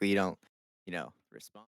but you don't, respond.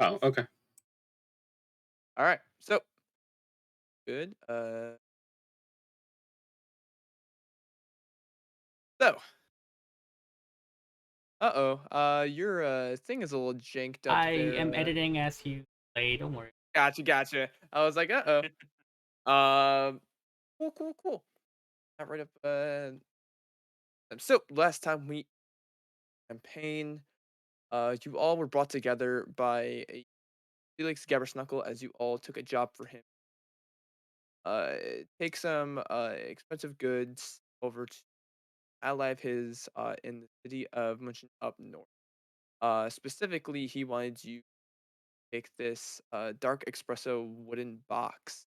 Oh, okay. All right. So good. So uh-oh. Your thing is a little janked up I am there. editing as you play, don't worry. Gotcha, gotcha. I was like, uh-oh. Cool, cool, cool. Not right up. So last time we campaign, you all were brought together by a Felix Gabbersnuckle as you all took a job for him. Uh, take some expensive goods over to ally of his in the city of Munchin up north. Specifically, he wanted you to take this dark espresso wooden box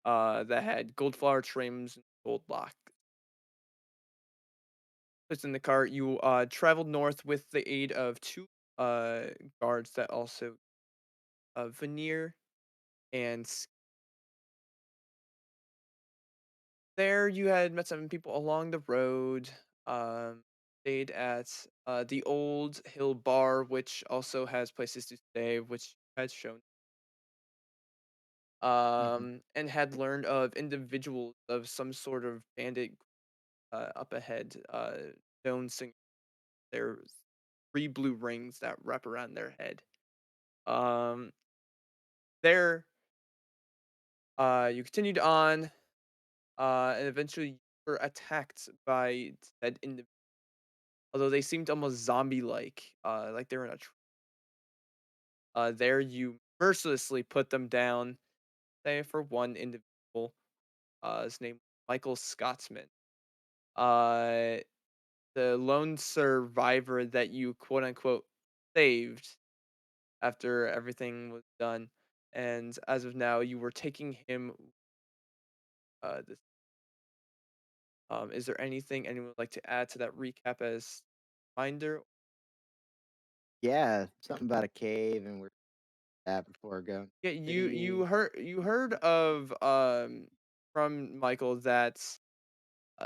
that had gold flower trims and gold lock. Puts in the cart. You traveled north with the aid of two uh, guards that also veneer and there you had met some people along the road. Stayed at the old Hill Bar, which also has places to stay, which has shown. Mhm. And had learned of individuals of some sort of bandit up ahead. Known sing there's three blue rings that wrap around their head. Um, there, you continued on, and eventually you were attacked by said individual. Although they seemed almost zombie-like, like they were in a there you mercilessly put them down, save for one individual, his name Michael Scotsman. uh, the lone survivor that you quote unquote saved after everything was done. And as of now, you were taking him. This, is there anything anyone would like to add to that recap as reminder? Yeah, something about a cave, and we're that before going Yeah, to the you city. heard of from Michael that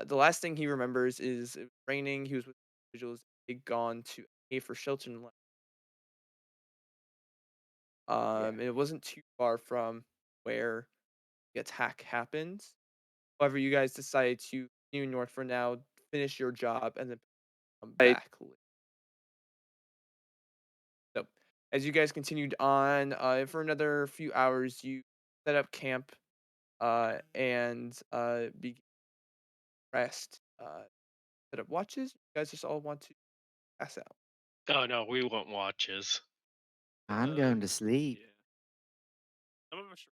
the last thing he remembers is it was raining. He was with individuals. He'd gone to A for shelter and Yeah. it wasn't too far from where the attack happened. However, you guys decided to continue north for now, finish your job, and then come back. So, as you guys continued on for another few hours, you set up camp and be rest. Set up watches. You guys just all want to pass out. Oh no, we want watches. I'm going to sleep. Yeah. Some of us.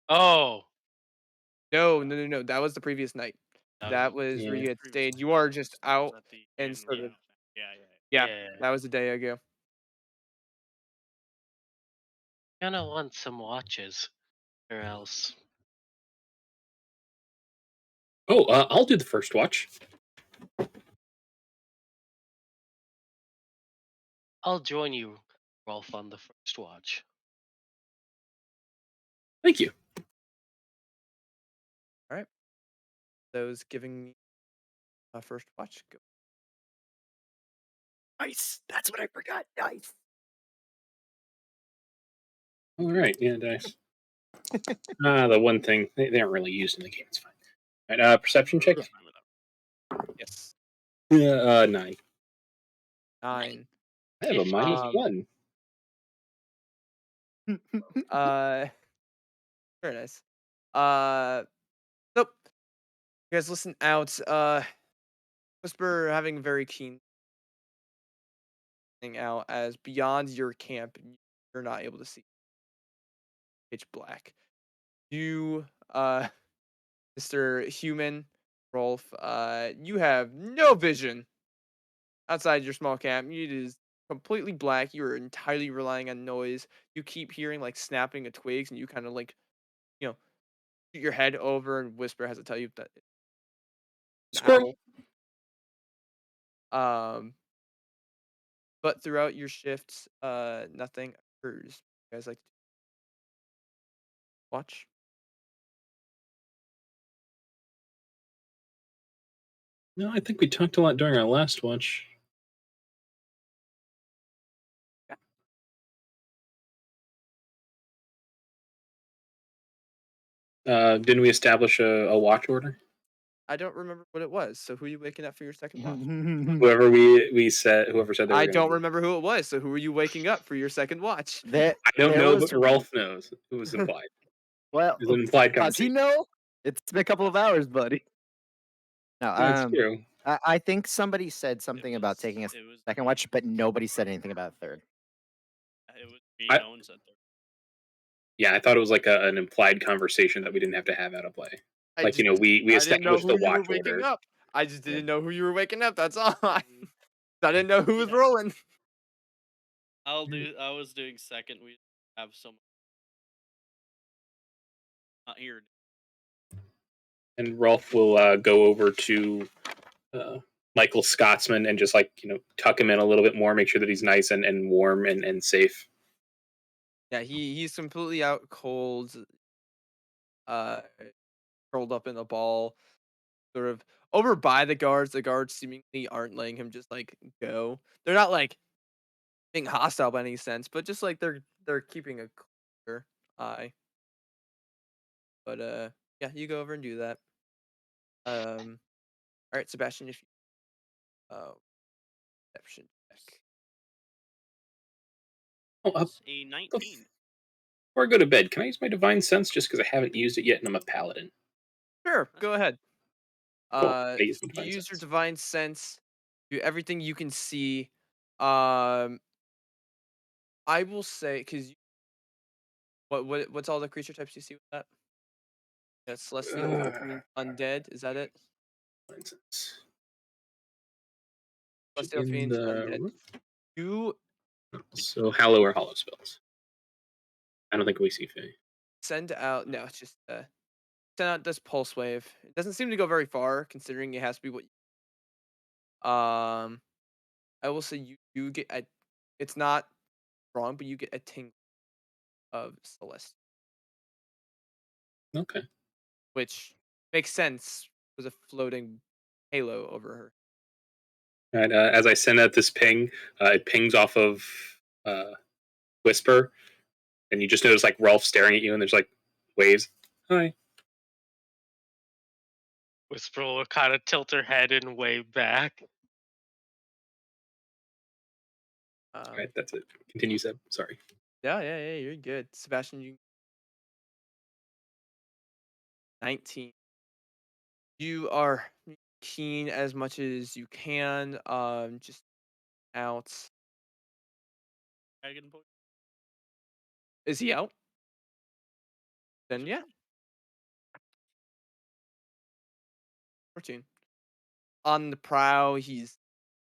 Oh, No, no, no, no. That was the previous night. that was That was where Yeah. you had Previous stayed. night, You yeah, are we just was out at the and inn. sort of Yeah, yeah. yeah. yeah. That was a day ago. Gonna want some watches, or else Oh, I'll do the first watch. I'll join you, Rolf, on the first watch. Thank you. All right. Those giving me a first watch. Go. Nice. That's what I forgot. Nice. All right, yeah, dice. The one thing they aren't really used in the game. It's fine. All right, perception check. Yeah. Fine with that. Yes. Yeah, 9. 9. I have a minus 15. Um. 1. Uh. Very nice. Uh. Nope. You guys listen out. Whisper having very keen thing out as beyond your camp, you're not able to see pitch black. You, Mr. Human, Rolf, you have no vision outside your small camp. It is completely black. You are entirely relying on noise. You keep hearing like snapping of twigs, and you kind of like, you know, shoot your head over, and Whisper has to tell you that it's an Squirrel. owl. But throughout your shifts, nothing occurs. You guys like to watch? No, I think we talked a lot during our last watch. Yeah. Didn't we establish a watch order? I don't remember what it was. So who are you waking up for your second watch? Whoever said they were I going to don't do. remember who it was. So who are you waking up for your second watch? there, I don't there know, was but Rolf knows. It was implied. well. It was an implied Does he conversation. know? It's been a couple of hours, buddy. No, That's true. I think somebody said It something about was. taking a It was second me. watch, but nobody said anything about a third. It was me. I No one said there. Yeah, I thought it was like an implied conversation that we didn't have to have out of play. I Like just we I didn't know established who the you were watch waking order. up. I just Yeah. didn't know who you were waking up. That's all. I Mm, didn't know who was yeah, rolling. I'll do. I was doing second. We have someone not here. And Rolf will go over to uh, Michael Scotsman and just like tuck him in a little bit more, make sure that he's nice and warm and safe. Yeah, he's completely out cold, uh, curled up in a ball, sort of over by the guards. The guards seemingly aren't letting him just like go. They're not like being hostile by any sense, but just like they're keeping a clear eye. But yeah, you go over and do that. All right, Sebastian, if you perception check. Oh, It's a 19. before I go to bed, can I use my divine sense just because I haven't used it yet and I'm a paladin? Sure, That's go fine. ahead. Cool. I use my You divine use your sense. divine sense, do everything you can see. Um, I will say because what's all the creature types you see with that? Yeah, Celestial Fiend Undead. Is that it? Nonsense. Celestial In Fiend the Undead. roof. You So Hallow or Hollow spells. I don't think we see Fae. send out. No, it's just send out this pulse wave. It doesn't seem to go very far, considering it has to be what. I will say you get a. It's not wrong, but you get a tingle of Celeste, Okay. which makes sense. With a floating halo over her. And as I send out this ping, it pings off of Whisper, and you just notice like Rolf staring at you, and there's like waves. Hi. Whisper will kind of tilt her head and wave back. All right, that's it. Continue, Seb. Sorry. Yeah, you're good. Sebastian, you 19. You are keen as much as you can. Just out. Dragon Boy. Is he out? Then yeah, 14. On the prow, he's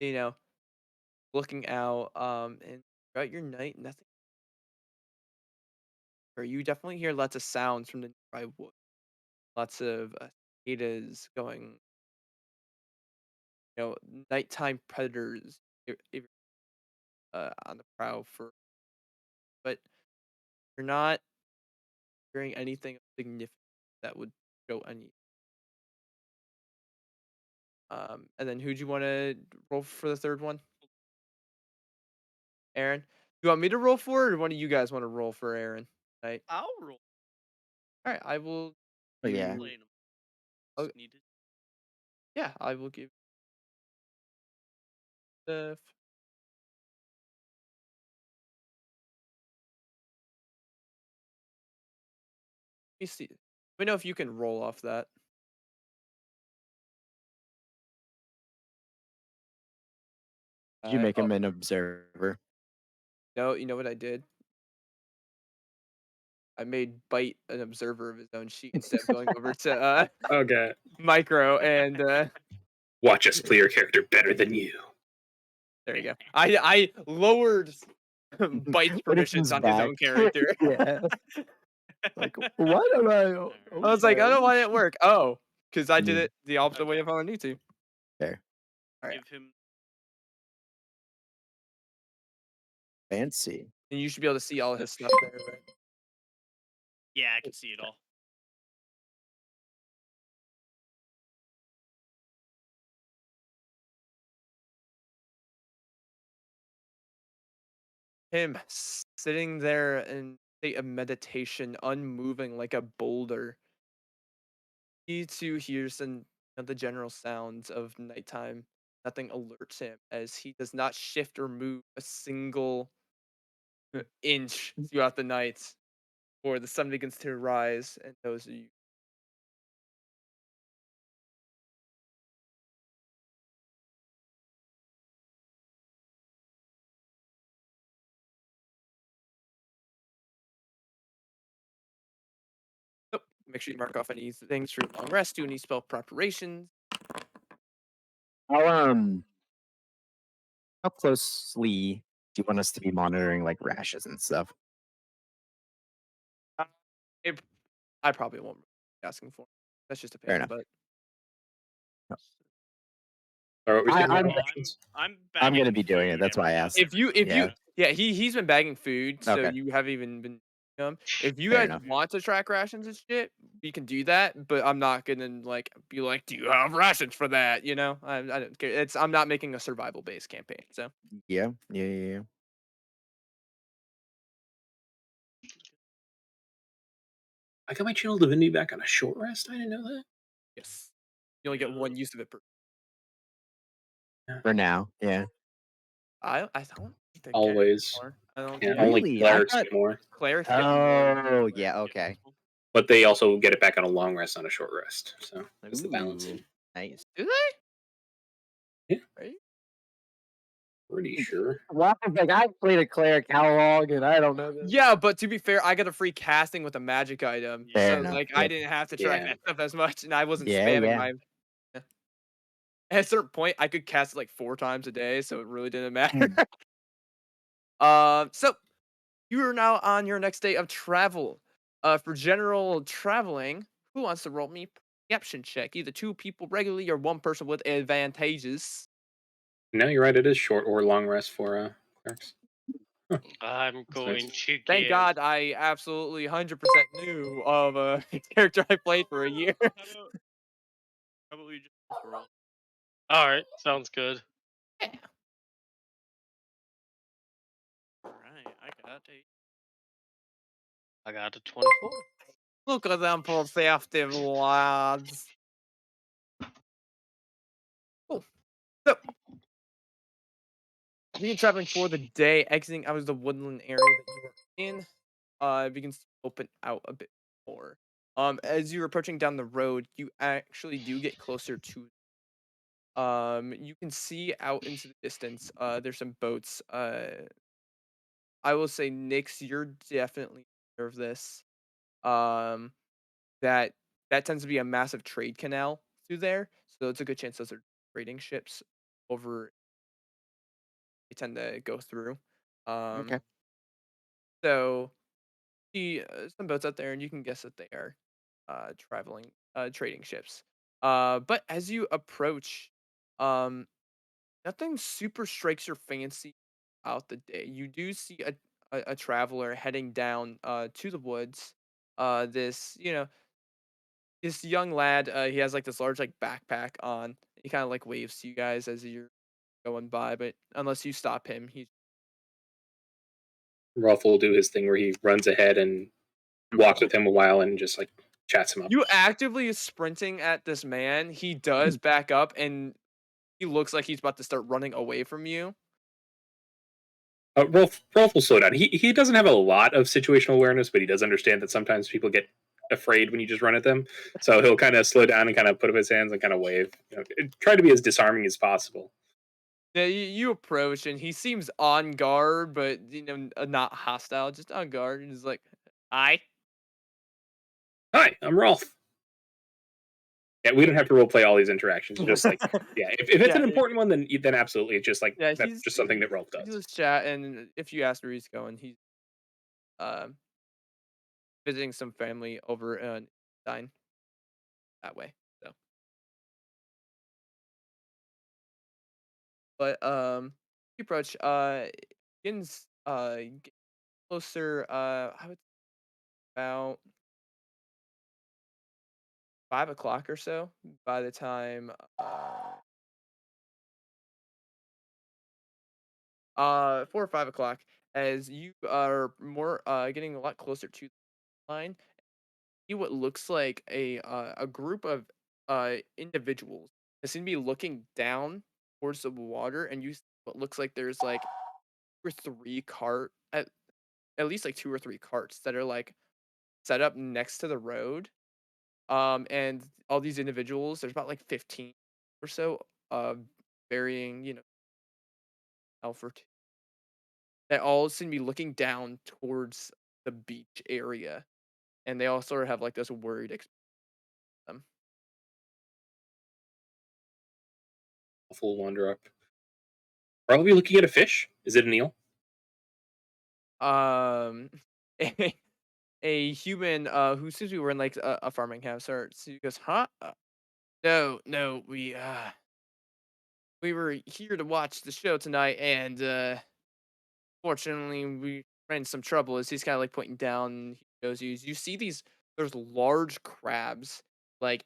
you know looking out. And throughout your night, nothing. Or you definitely hear lots of sounds from the nearby wood. Lots of cicadas going. Nighttime predators. On the prow for, but you're not hearing anything significant that would show any. And then who'd you want to roll for the third one? Aaron. You want me to roll for it, or one of you guys want to roll for Aaron? Right. I'll roll. All right. I will. Oh, yeah. Playing them. Oh, Needed. yeah. I will give the. Let me see. Let me know if you can roll off that. Did you make Oh him an observer? no! You know what I did? I made Bite an observer of his own sheet instead of going over to Okay. Micro, and Watch us play your character better than you. there you go. I lowered Bite's What if permissions he's on his back? own character. Yeah. Like, why don't I? I was like, I don't know why it didn't work. work. Oh, because I did Yeah. it the opposite way Okay. of how I need to. Fair. Alright. Give him. Fancy. And you should be able to see all his stuff there, right? Yeah, I can see it all. Him sitting there in state of meditation, unmoving like a boulder. He too hears the general sounds of nighttime. Nothing alerts him as he does not shift or move a single inch throughout the night. Or the sun begins to rise, and those of you. Oh, make sure you mark off any things for long rest. Do any spell preparations. How how closely do you want us to be monitoring like rashes and stuff? Uh, I probably won't be asking for. That's just a Fair pain, enough. but Or what were you saying about I'm questions? I'm I'm gonna bagging be doing it. food That's why I every asked. night. if you Yeah. yeah, he's been bagging food, so Okay. you haven't even been. If you Fair guys enough. want to track rations and shit, we can do that. But I'm not gonna be like, do you have rations for that? I don't care. I'm not making a survival based campaign. So Yeah. I got my channel divinity back on a short rest. I didn't know that. yes, you only get one use of it per. For now, yeah. I don't think they get Always. more. I don't Yeah, think only Really? I clerics thought. get more. clerics get more. Oh, yeah. Okay. But they also get it back on a long rest, on a short rest. So that's the balance. Ooh, nice. Do they? Yeah. Right? Pretty sure. Well, like I played a cleric how long, and I don't know this. Yeah, but to be fair, I got a free casting with a magic item, Fair so, Yeah. enough. like, I Yep. didn't have to track Yeah. that stuff as much, and I wasn't Yeah, spamming yeah. my at a certain point, I could cast it, like, 4 times a day, so it really didn't matter. Mm. So you are now on your next day of travel. For general traveling, who wants to roll me perception check? Either 2 people regularly or 1 person with advantages. No, you're right. It is short or long rest for clerics. Huh, I'm that's going nice. to Thank give. God I absolutely 100% knew of a character I played for a year. How about we just roll? All right, sounds good. Alright, I got a I got a 24. Look at them perceptive lads. Cool. So, begin traveling for the day, exiting out of the woodland area that you were in. Begins to open out a bit more. As you're approaching down the road, you actually do get closer to. You can see out into the distance. There's some boats. I will say, Nix, you're definitely aware of this. Um, that that tends to be a massive trade canal through there, so it's a good chance those are trading ships over. They tend to go through. Um, Okay. so see some boats out there, and you can guess that they are traveling, trading ships. But as you approach, um, nothing super strikes your fancy out the day. You do see a traveler heading down to the woods. This this young lad, he has like this large like backpack on. He kind of like waves to you guys as you're going by, but unless you stop him, he's Rolf will do his thing where he runs ahead and walks with him a while and just like chats him up. you actively sprinting at this man. He does back up and he looks like he's about to start running away from you. Rolf will slow down. He doesn't have a lot of situational awareness, but he does understand that sometimes people get afraid when you just run at them. So he'll kind of slow down and kind of put up his hands and kind of wave. Try to be as disarming as possible. Yeah, you approach and he seems on guard, but not hostile, just on guard. And he's like, "Hi." Hi, I'm Rolf. Yeah, we don't have to role play all these interactions. Just like yeah, if it's Yeah, an important one, then absolutely. It's just like yeah, that's just something that Rolf he's does. just chat, and if you ask where he's going, he's um visiting some family over in Dine that way. So, but you approach, begins get closer. I would about 5 o'clock or so. By the time 4 or 5 o'clock, as you are more getting a lot closer to the line, see what looks like a group of individuals that seem to be looking down towards the water, and you see what looks like there's like 2 or 3 at least like 2 or 3 carts that are like set up next to the road. And all these individuals, there's about like 15 or so, varying, Alfred, that all seem to be looking down towards the beach area, and they all sort of have like this worried them. Rolf will wander up. Probably looking at a fish. Is it an eel? Um, a, a human who seems to be wearing like a farming house, or so he goes, huh? No, no, we were here to watch the show tonight, and fortunately we ran into some trouble. As he's kind of like pointing down, he shows you. You see these. There's large crabs, like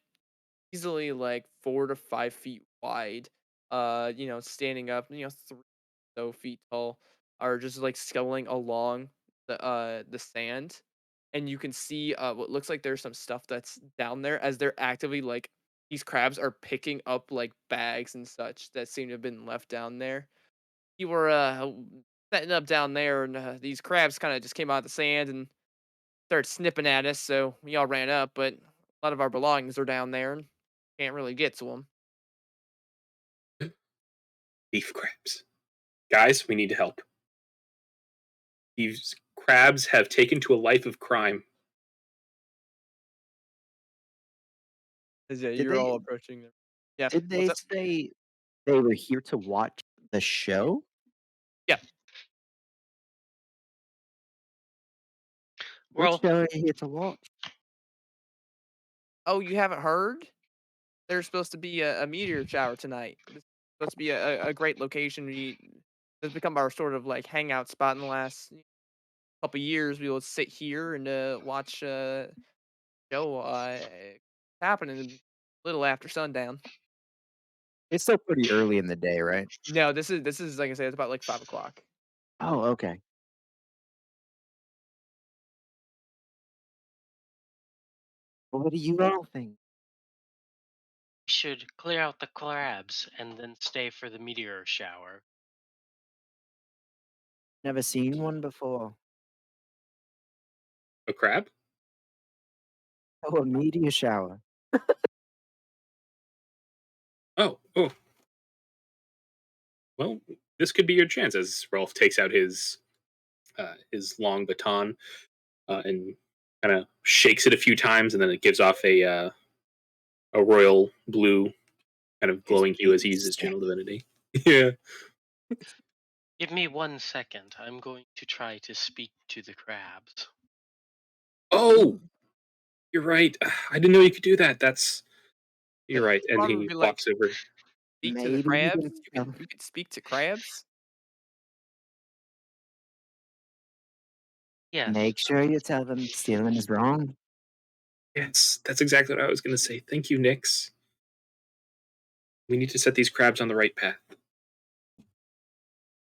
easily like 4 to 5 feet wide. Standing up, 3 feet tall, are just like scuttling along the sand, and you can see what looks like there's some stuff that's down there as they're actively like these crabs are picking up like bags and such that seem to have been left down there. You were setting up down there, and these crabs kind of just came out of the sand and started snipping at us. So we all ran up, but a lot of our belongings are down there and can't really get to them. Beef crabs. Guys, we need help. These crabs have taken to a life of crime. 'Cause, yeah, Did you're they all approaching them. Yeah, did what's they up? say they were here to watch the show? Yeah. What Well, show are you here to watch? Oh, you haven't heard? There's supposed to be a meteor shower tonight. This is supposed to be a great location. It's become our sort of like hangout spot in the last couple years. We will sit here and watch show happening a little after sundown. It's still pretty early in the day, right? No, this is like I said, it's about like 5 o'clock. Oh, okay. Well, what do you all think? we should clear out the crabs and then stay for the meteor shower. Never seen one before. A crab? Oh, a meteor shower. Oh. Well, this could be your chance. As Rolf takes out his long baton and kind of shakes it a few times, and then it gives off a royal blue kind of It's glowing hue as he being uses set. channel divinity. Yeah. Give me 1 second. I'm going to try to speak to the crabs. Oh, you're right. I didn't know you could do that. That's Yeah, You're right. And Robert would he be like, walks over. speak to the Maybe you crabs. can You can tell. you can speak to crabs. Yes, Make sure you tell them stealing is wrong. Yes, that's exactly what I was going to say. Thank you, Nix. We need to set these crabs on the right path.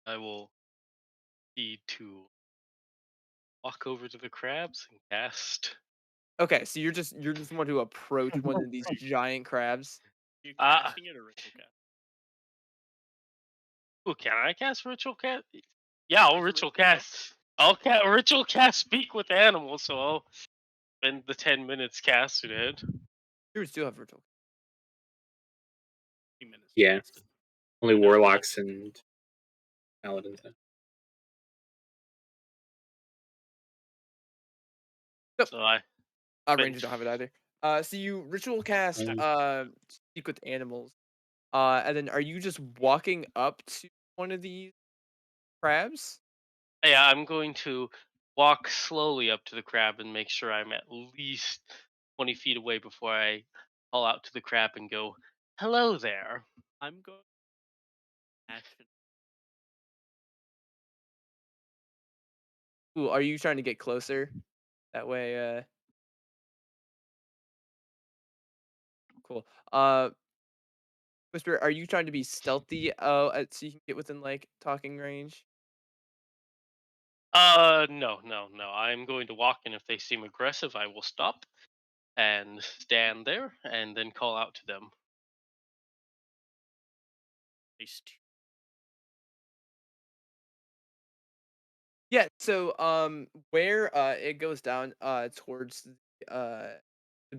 I will need to walk over to the crabs and cast. Okay, so you're just want to approach one of these giant crabs. You Ah, casting it or ritual cast? ooh, can I cast ritual cast? Yeah, I'll It's a ritual ritual cast. cast. I'll ritual cast speak with animals, so I'll spend the 10 minutes casting it. You still have virtual. 3 minutes to Yeah, cast it. only Never done it. warlocks and paladins. Nope, So I spend. rangers don't have it either. So you ritual cast Um, speak with animals. And then are you just walking up to one of these crabs? Yeah, I'm going to walk slowly up to the crab and make sure I'm at least 20 feet away before I call out to the crab and go, "Hello there." I'm going action. Ooh, are you trying to get closer? That way, cool. Whisper, are you trying to be stealthy? So you can get within like talking range. No. I'm going to walk, and if they seem aggressive, I will stop and stand there and then call out to them. Nice. Yeah. So where it goes down towards the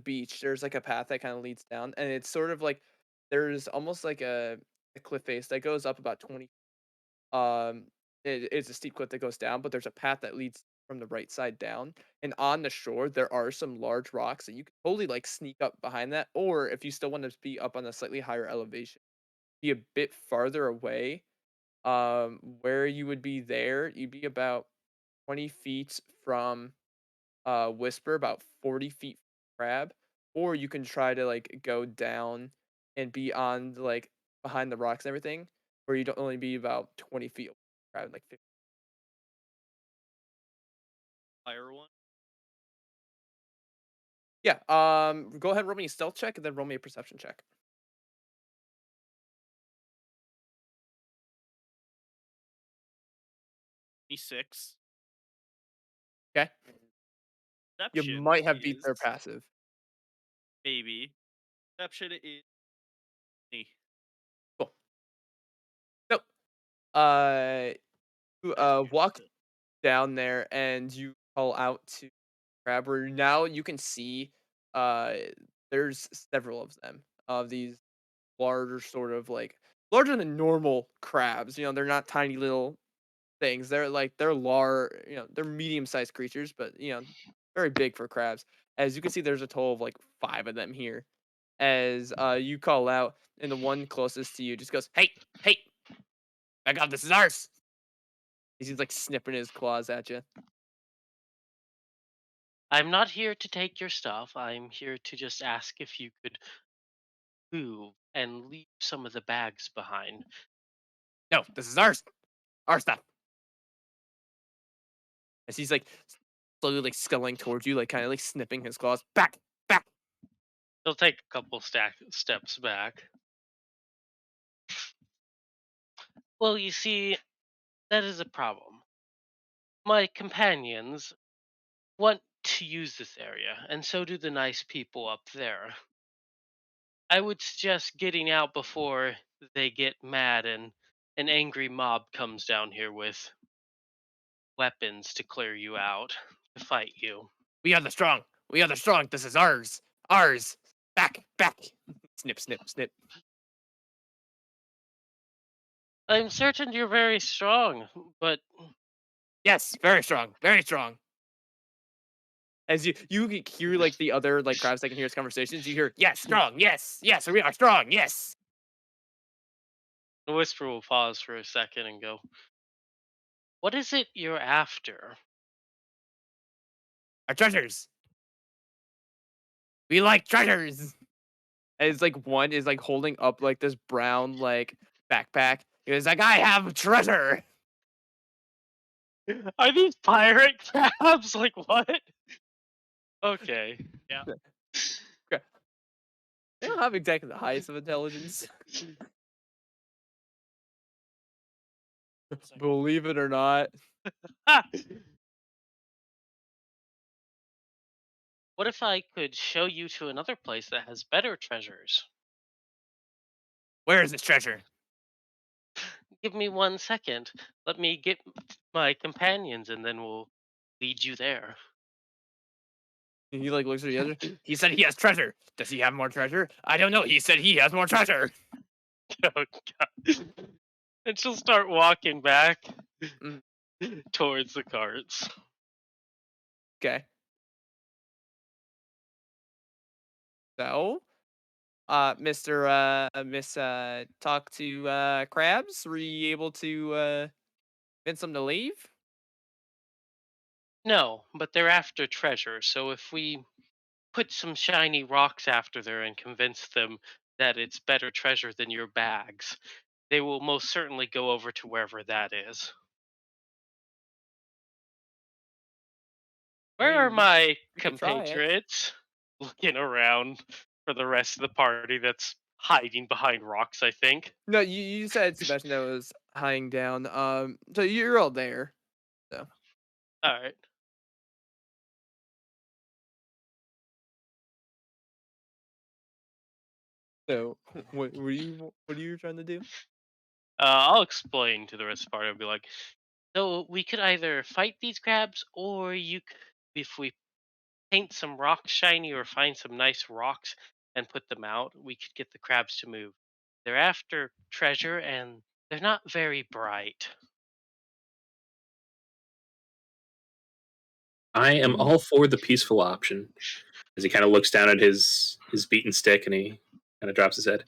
beach, there's like a path that kind of leads down, and it's sort of like there's almost like a cliff face that goes up about 20. Um, it's a steep cliff that goes down, but there's a path that leads from the right side down. And on the shore, there are some large rocks that you can totally like sneak up behind that, or if you still want to be up on a slightly higher elevation, be a bit farther away. Where you would be there, you'd be about 20 feet from Whisper, about 40 feet from Crab, or you can try to like go down and be on like behind the rocks and everything, where you don't only be about 20 feet away from Crab, like 50. Fire one. Yeah. Go ahead and roll me a stealth check, and then roll me a perception check. E6. Okay. You Perception might have beat is their passive. maybe. Perception is me. Cool. So, uh, you walk down there and you call out to Crab. Where now you can see, uh, there's several of them of these larger sort of like larger than normal crabs. You know, they're not tiny little things. They're like they're large. You know, they're medium-sized creatures, but you know, very big for crabs. As you can see, there's a total of like 5 of them here. As you call out, and the one closest to you just goes, "Hey, hey, back up! This is ours." He's like snipping his claws at you. I'm not here to take your stuff. I'm here to just ask if you could move and leave some of the bags behind. No, this is ours. Our stuff. As he's like slowly like scuttling towards you, like kind of like snipping his claws. Back, back. He'll take a couple steps back. Well, you see, that is a problem. My companions want to use this area, and so do the nice people up there. I would suggest getting out before they get mad and an angry mob comes down here with weapons to clear you out, to fight you. We are the strong. We are the strong. This is ours. Ours. Back, back. Snip, snip, snip. I'm certain you're very strong, but Yes, very strong. Very strong. As you can hear like the other like crabs that can hear his conversations, you hear yes, strong, yes, yes, we are strong, yes. the whisper will pause for a second and go, "What is it you're after?" Our treasures. We like treasures. And it's like one is like holding up like this brown like backpack. He's like, I have treasure. Are these pirate crabs? Like what? Okay. Yeah. Okay. They don't have exactly the highest of intelligence. It's like, Believe it or not. What if I could show you to another place that has better treasures? Where is this treasure? Give me 1 second. Let me get my companions and then we'll lead you there. And he like looks at the other. He said he has treasure. Does he have more treasure? I don't know. He said he has more treasure. Oh, God. And she'll start walking back Mm, towards the carts. okay. So, Mr. Miss talk to crabs. Were you able to convince them to leave? No, but they're after treasure. So if we put some shiny rocks after there and convince them that it's better treasure than your bags, they will most certainly go over to wherever that is. I Where are mean, my we could try it. compatriots? Looking around for the rest of the party that's hiding behind rocks, I think. No, you said Sebastian that was hiding down. So you're all there. So Alright. so what are you trying to do? I'll explain to the rest of the party. I'll be like, so we could either fight these crabs, or if we paint some rocks shiny or find some nice rocks and put them out, we could get the crabs to move. They're after treasure and they're not very bright. I am Mm, all for the peaceful option. As he kind of looks down at his beaten stick and he kind of drops his head.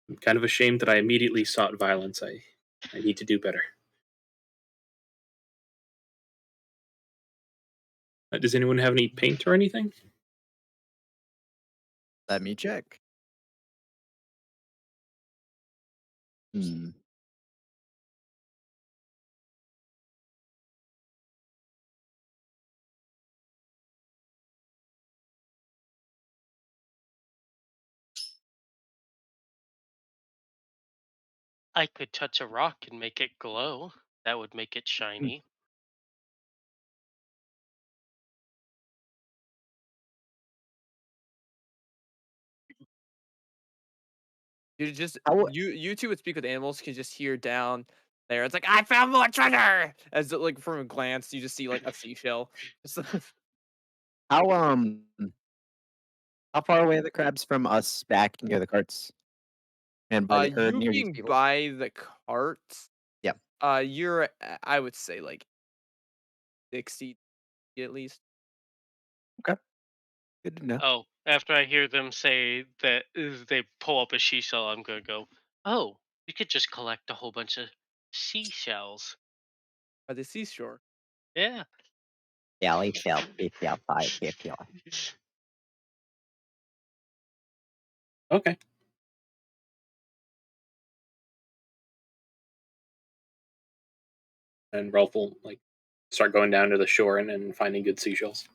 I'm kind of ashamed that I immediately sought violence. I need to do better. Does anyone have any paint or anything? let me check. Hmm. I could touch a rock and make it glow. That would make it shiny. You just I w- you two would speak with animals can just hear down there. It's like I found more treasure. As like from a glance, you just see like a seashell. Just how how far away are the crabs from us back near the carts? And by the or You near these being people? by the carts, Yep. you're I would say like 60 at least. Okay. Good to know. Oh, after I hear them say that they pull up a seashell, I'm gonna go, "Oh, you could just collect a whole bunch of seashells." By the seashore. Yeah. Jelly shell, fish shell, pie, fish shell. Okay. And Rolf will like start going down to the shore and finding good seashells.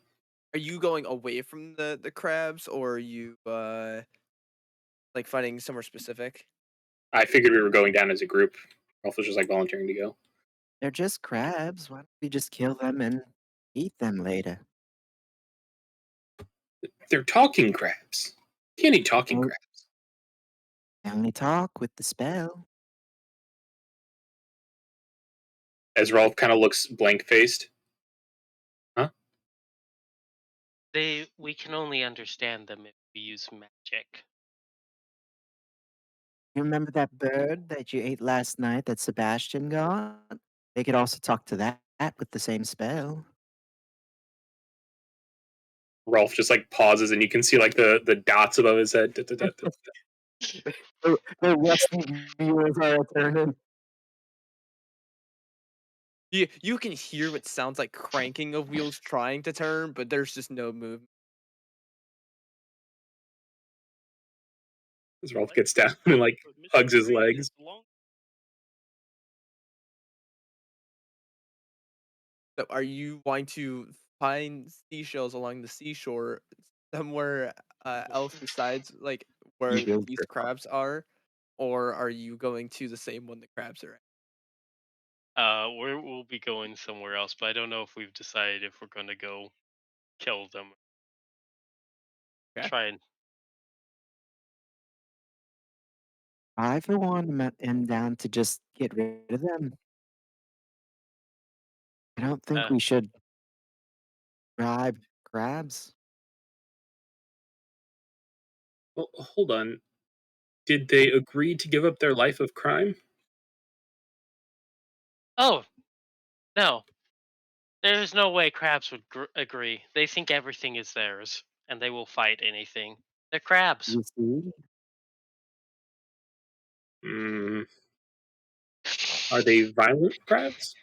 Are you going away from the crabs, or are you, like, finding somewhere specific? I figured we were going down as a group. Rolf was just like volunteering to go. They're just crabs. Why don't we just kill them and eat them later? They're talking crabs. Can't eat talking Only, crabs. only talk with the spell. As Rolf kind of looks blank faced. Huh? We can only understand them if we use magic. You remember that bird that you ate last night that Sebastian got? They could also talk to that with the same spell. Rolf just like pauses and you can see like the dots above his head. Da, da, da, da. The resting viewers are returning. You can hear what sounds like cranking of wheels trying to turn, but there's just no movement. As I Rolf like gets down and like but Mr. hugs his Crane is legs. long. So are you wanting to find seashells along the seashore somewhere, else besides, like, where Eagles these are up. crabs are? Or are you going to the same one the crabs are at? We'll be going somewhere else, but I don't know if we've decided if we're gonna go kill them. Okay. Try and I, for one, am down to just get rid of them. I don't think uh, we should bribe crabs. Well, hold on. Did they agree to give up their life of crime? oh no, there's no way crabs would agree. They think everything is theirs, and they will fight anything. They're crabs. You see? Mm, are they violent crabs?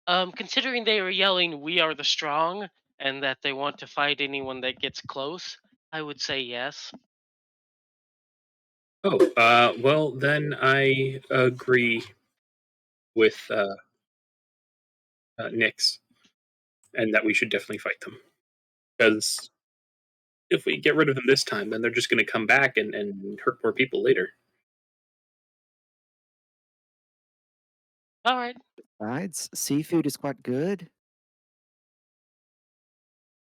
Considering they were yelling, "We are the strong," and that they want to fight anyone that gets close, I would say yes. Oh, well then I agree with Nyx, and that we should definitely fight them because if we get rid of them this time, then they're just going to come back and hurt more people later. All right, Besides, seafood is quite good.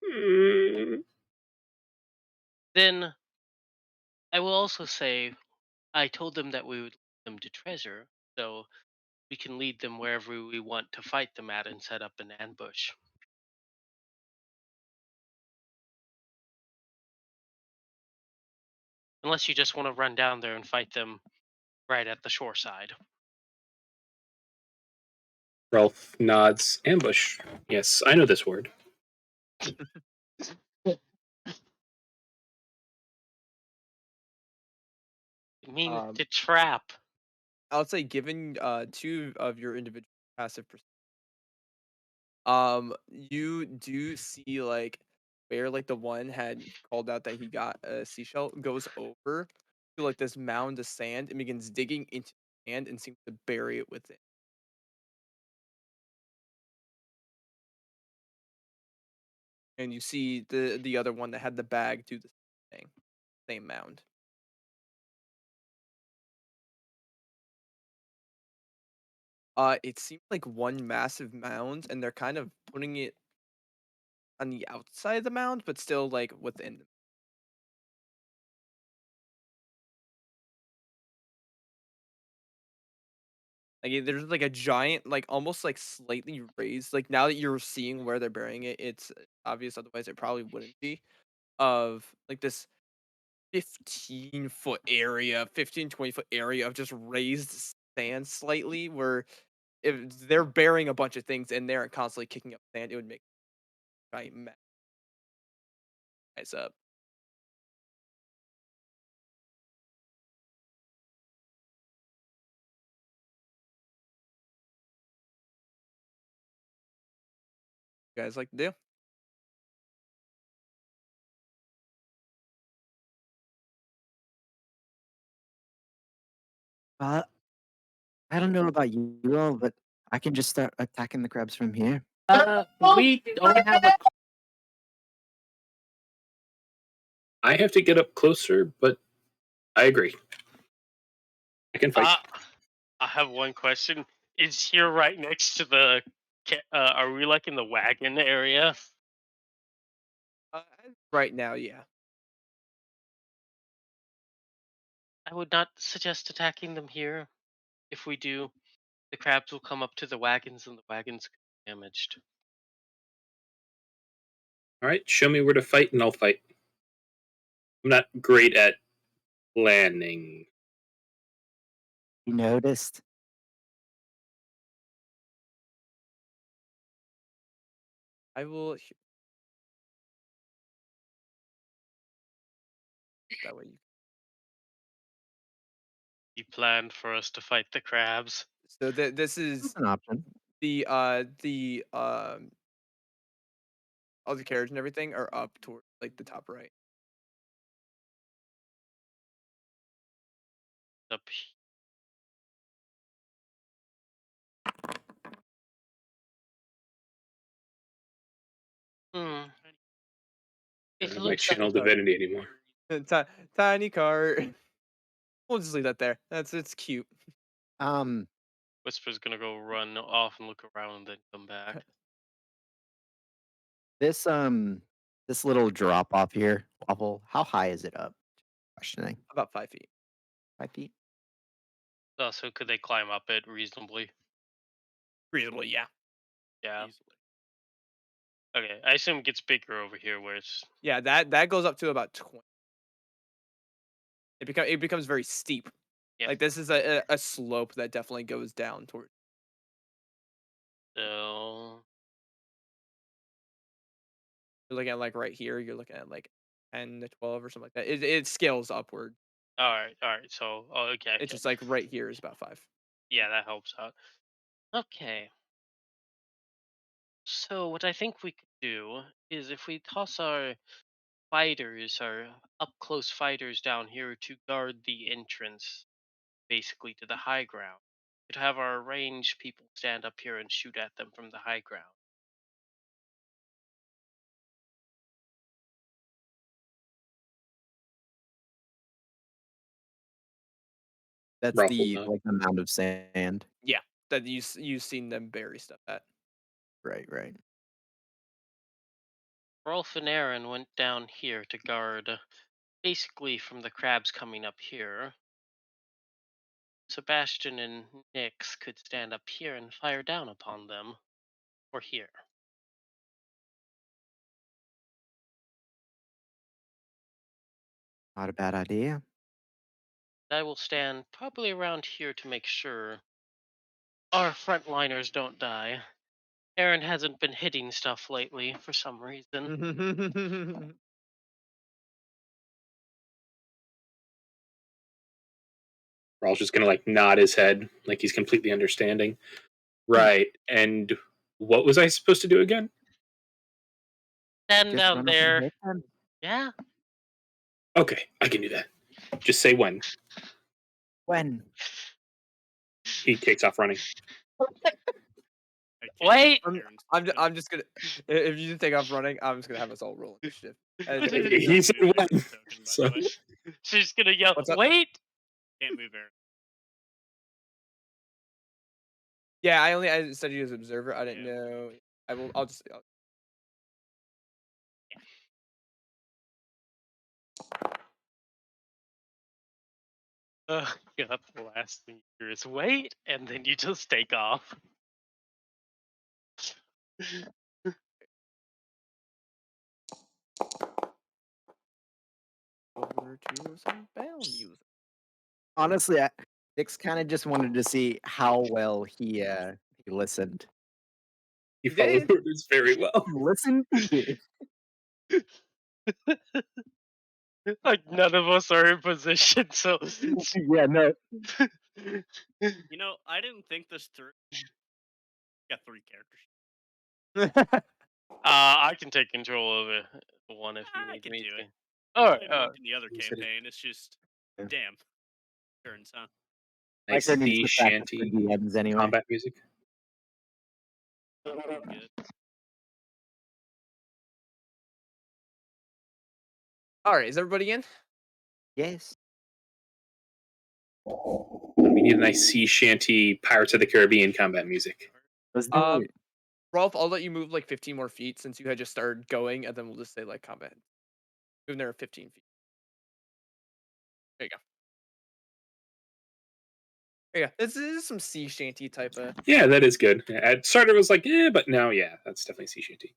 Mm, then I will also say I told them that we would lead them to treasure, so we can lead them wherever we want to fight them at and set up an ambush. Unless you just want to run down there and fight them right at the shore side. Ralph nods. Ambush. Yes, I know this word. I mean, Um, to trap. I would say given, 2 of your individual passive you do see, like, where, like, the one had called out that he got a seashell goes over to, like, this mound of sand and begins digging into the sand and seems to bury it within. And you see the other one that had the bag do the same thing, same mound. It seems like one massive mound, and they're kind of putting it on the outside of the mound, but still, like, within the like, there's, like, a giant, like, almost, like, slightly raised like, now that you're seeing where they're burying it, it's obvious, otherwise it probably wouldn't be, of, like, this 15-foot area, 15-20 foot area of just raised sand slightly where if they're burying a bunch of things in there and constantly kicking up sand, it would make a giant mess up. You guys like to do? Uh, I don't know about you all, but I can just start attacking the crabs from here. We don't have a. I have to get up closer, but I agree. I can fight. Uh, I have one question. Is here right next to the? Are we like in the wagon area? Right now, yeah. I would not suggest attacking them here. If we do, the crabs will come up to the wagons, and the wagons get damaged. All right, show me where to fight, and I'll fight. I'm not great at planning. You noticed? I will that way you You planned for us to fight the crabs. so this That's is an option. the all the carriage and everything are up toward like the top right. Up. Hmm. I It don't have my looks like channel divinity anymore. Ti Tiny cart. We'll just leave that there. It's cute. Um, Whisper's gonna go run off and look around and then come back. this this little drop off here, waffle. How high is it up? Questioning. About 5 feet. 5 feet. So could they climb up it reasonably? Reasonably, yeah. Yeah. Easily. Okay. I assume it gets bigger over here where it's. Yeah, that goes up to about 20. It becomes very steep. Yeah. Like this is a slope that definitely goes down toward. So. You're looking at like right here. You're looking at like 10 to 12 or something like that. It scales upward. All right. All right. So. Oh, okay. It's Okay. just like right here is about 5. Yeah, that helps out. Okay. So what I think we could do is if we toss our fighters, our up close fighters down here to guard the entrance, basically to the high ground. Could have our ranged people stand up here and shoot at them from the high ground. That's Ralph will the know. like the mound of sand. Yeah, that you've seen them bury stuff at. Right, right. Rolf and Aaron went down here to guard basically from the crabs coming up here. Sebastian and Nix could stand up here and fire down upon them. Or here. Not a bad idea. I will stand probably around here to make sure our frontliners don't die. Aaron hasn't been hitting stuff lately for some reason. Ralph's just gonna like nod his head, like he's completely understanding. Right. And what was I supposed to do again? Stand Just down run up and there. hit them. Yeah. Okay, I can do that. Just say when. When? He takes off running. I can't Wait. believe I'm Aaron's I'm token. I'm just gonna if you just take off running, I'm just gonna have us all roll initiative. And I if can't He said move when. Aaron's token, by So the way. She's gonna yell, what's up? wait! Can't move Aaron. Yeah, I said you as observer. I didn't Yeah. know. I'll just Yeah, the last thing you hear is wait, and then you just take off. over to some bell music. Honestly, Nick's kind of just wanted to see how well he listened. He He followed did. orders very well. He listened. He did. Like none of us are in position, so Yeah, no. You know, I didn't think this through. Got 3 characters. I can take control of one if you I need can me do to. it. All right, Played all Monk right. in the other Consider- campaign. It's just, Yeah. damn. Turns, huh? Micro Nice needs sea to practice for shanty DMs anyway. combat music. Good. All right, is everybody in? Yes. We need a nice sea shanty Pirates of the Caribbean combat music. Let's do Um, it. Rolf, I'll let you move like 15 more feet since you had just started going, and then we'll just say like combat. Move there 15 feet. There you go. There you go. This is some sea shanty type of. Yeah, that is good. At start it was like, but now, yeah, that's definitely sea shanty.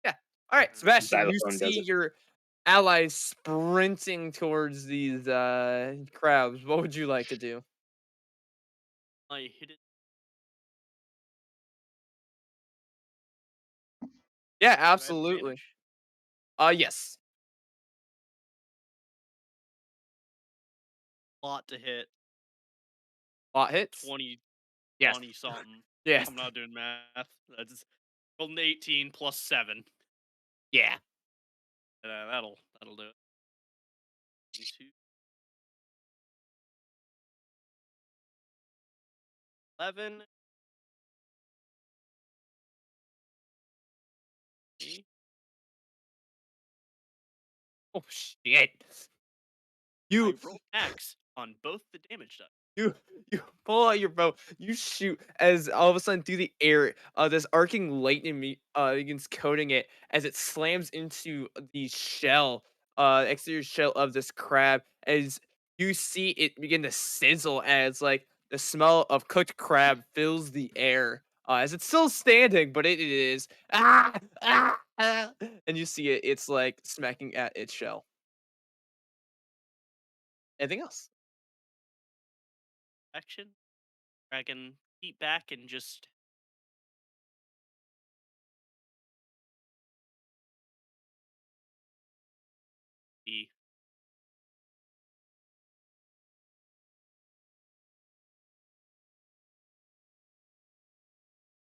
Yeah. All right, Sebastian, you Xylophone does see it. your allies sprinting towards these crabs. What would you like to do? I hit it. Yeah, Do I have absolutely. advantage? Yes. Lot to hit. Bot hits. 20, Yes. 20 something. Yes. I'm not doing math. That's rolled an 18 plus 7. Yeah. That'll do it. 22. 11. Oh shit. I You roll max on both the damage die. you you pull out your bow, you shoot as all of a sudden through the air, this arcing lightning begins coating it as it slams into the shell, exterior shell of this crab as you see it begin to sizzle as like the smell of cooked crab fills the air. As it's still standing, but it is and you see it's like smacking at its shell. Anything else? Action. I can keep back and just be.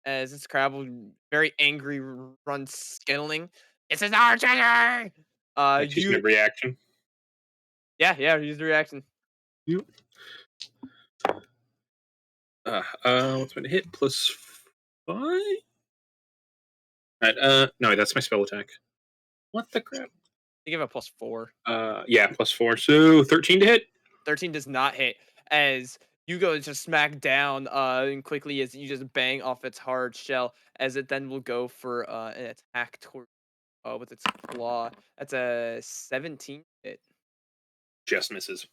As this crab will very angry run skittling. This is our treasure. Action You of reaction. yeah, use the reaction. Yep. What's my hit? Plus 5? Right, no, that's my spell attack. What the crap? You give a +4. Yeah, plus 4. So 13 to hit. 13 does not hit as you go to smack down and quickly as you just bang off its hard shell as it then will go for an attack toward with its claw. That's a 17 hit. Just misses.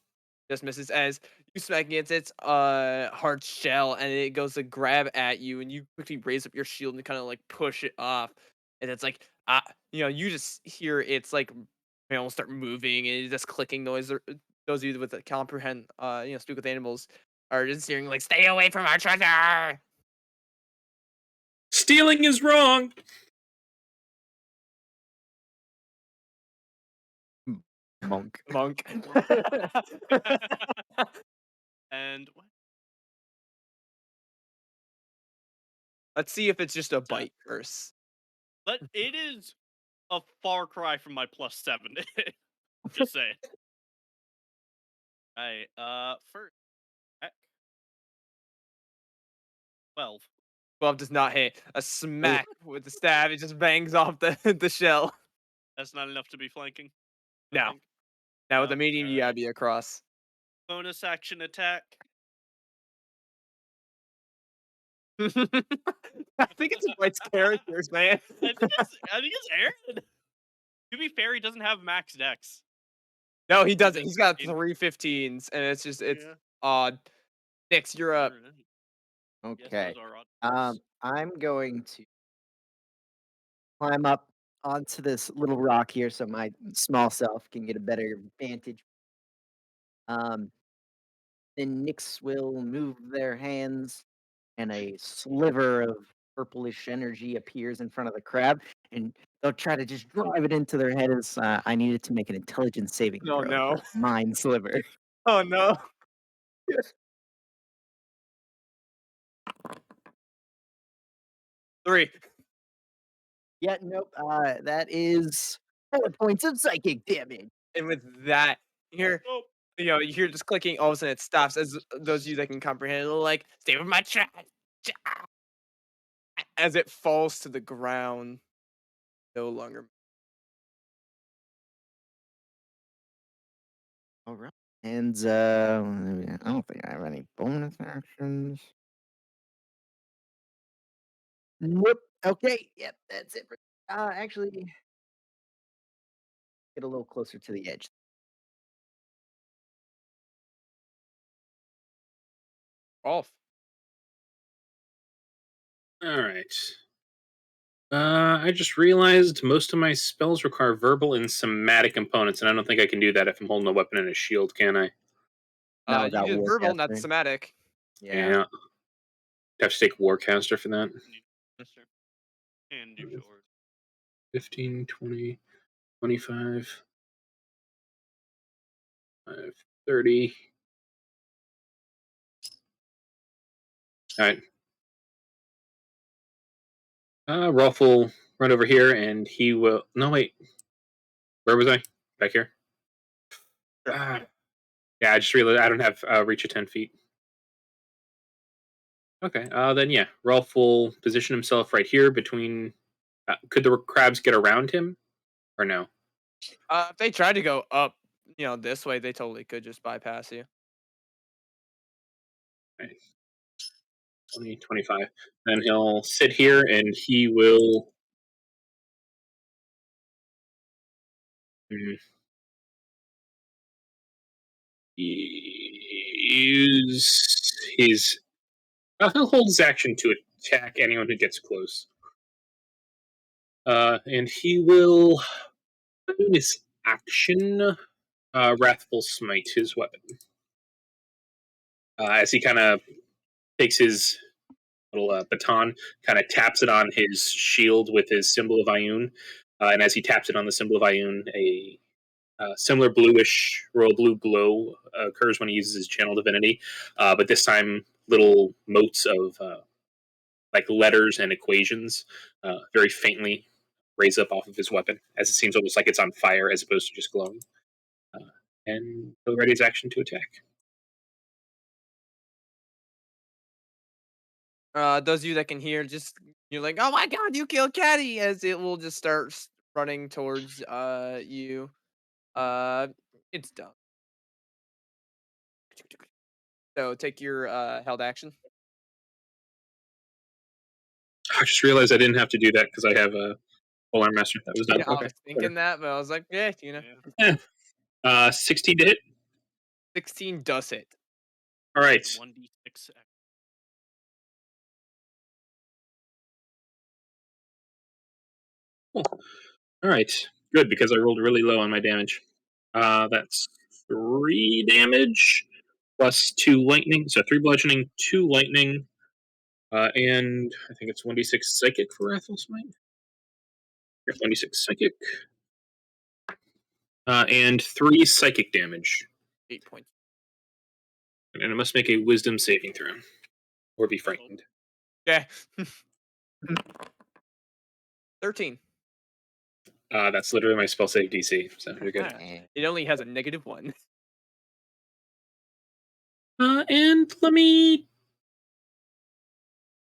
Just misses as you smack against its hard shell and it goes to grab at you and you quickly raise up your shield and kind of like push it off and it's like you just hear it's like start moving and it's just clicking noise. Those of you with the comprehend speak with animals are just hearing like stay away from our treasure. Stealing is wrong. Monk. Monk. And what? Let's see if it's just a What's that? bite curse. But it is a far cry from my plus 7. Just saying. Alright, first attack. 12. 12 does not hit. A smack with the stab, it just bangs off the the shell. That's not enough to be flanking. I No. think. Now with No, the medium, you gotta alright. be across. Bonus action attack. I think it's White's characters, man. I think it's Aaron. To be fair, he doesn't have max dex. No, he Or doesn't. He's got in- 3 15s, and it's Yeah. odd. Nix, you're up. Alright. Yes, Okay. those are odd. I'm going to climb up onto this little rock here so my small self can get a better vantage. Um, then Nyx will move their hands, and a sliver of purplish energy appears in front of the crab, and they'll try to just drive it into their head. As I needed to make an intelligence saving Oh throw for no. mind sliver. Oh no. 3. Yeah, nope. That is 4 points of psychic damage. And with that, you hear Oh, you hear this clicking, all of a sudden it stops as those of you that can comprehend it, like, "Stay with my trash!" As it falls to the ground, no longer. All right. And I don't think I have any bonus actions. Nope. Okay. Yep. That's it. Actually, get a little closer to the edge. Off. All right. I just realized most of my spells require verbal and somatic components, and I don't think I can do that if I'm holding a weapon and a shield, can I? Not You without did verbal, not Warcaster. somatic. Yeah. Yeah. Have to take Warcaster for that. Mister. And your sword. 15, 20, 25, 30. All right. Rolf will run over here, and he will. No, wait. Where was I? Back here. Sure. Ah, yeah, I just realized I don't have reach of 10 feet. Okay. Then yeah, Rolf will position himself right here between. Could the crabs get around him, or no? If they tried to go up, this way, they totally could just bypass you. Right. 20, 25. Then he'll sit here, and he will. mm, Use his. He'll hold his action to attack anyone who gets close. And he will in his action, Wrathful Smite, his weapon. As he kind of takes his little baton, kind of taps it on his shield with his symbol of Ioun. And as he taps it on the symbol of Ioun, a similar bluish royal blue glow occurs when he uses his channel divinity. But this time, little motes of like letters and equations very faintly raise up off of his weapon, as it seems almost like it's on fire as opposed to just glowing. Uh, and he'll ready his action to attack. Those of you that can hear, just you're like, "Oh my god, you killed Caddy!" As it will just start running towards you. Uh, it's done. So take your held action. I just realized I didn't have to do that because I have a full arm master. That was done. Yeah, I Okay. was thinking that, but I was like, yeah. Yeah. 16 to hit. 16 does it. All right. 1d6. Cool. All right. Good, because I rolled really low on my damage. That's 3 damage plus 2 lightning. So 3 bludgeoning, 2 lightning, and I think it's 1d6 psychic for Wrathful Smite. 1d6 psychic. And 3 psychic damage. 8 points. And it must make a wisdom saving throw or be frightened. Yeah. 13. That's literally my spell save DC, so you're good. Eh. It only has a -1. And let me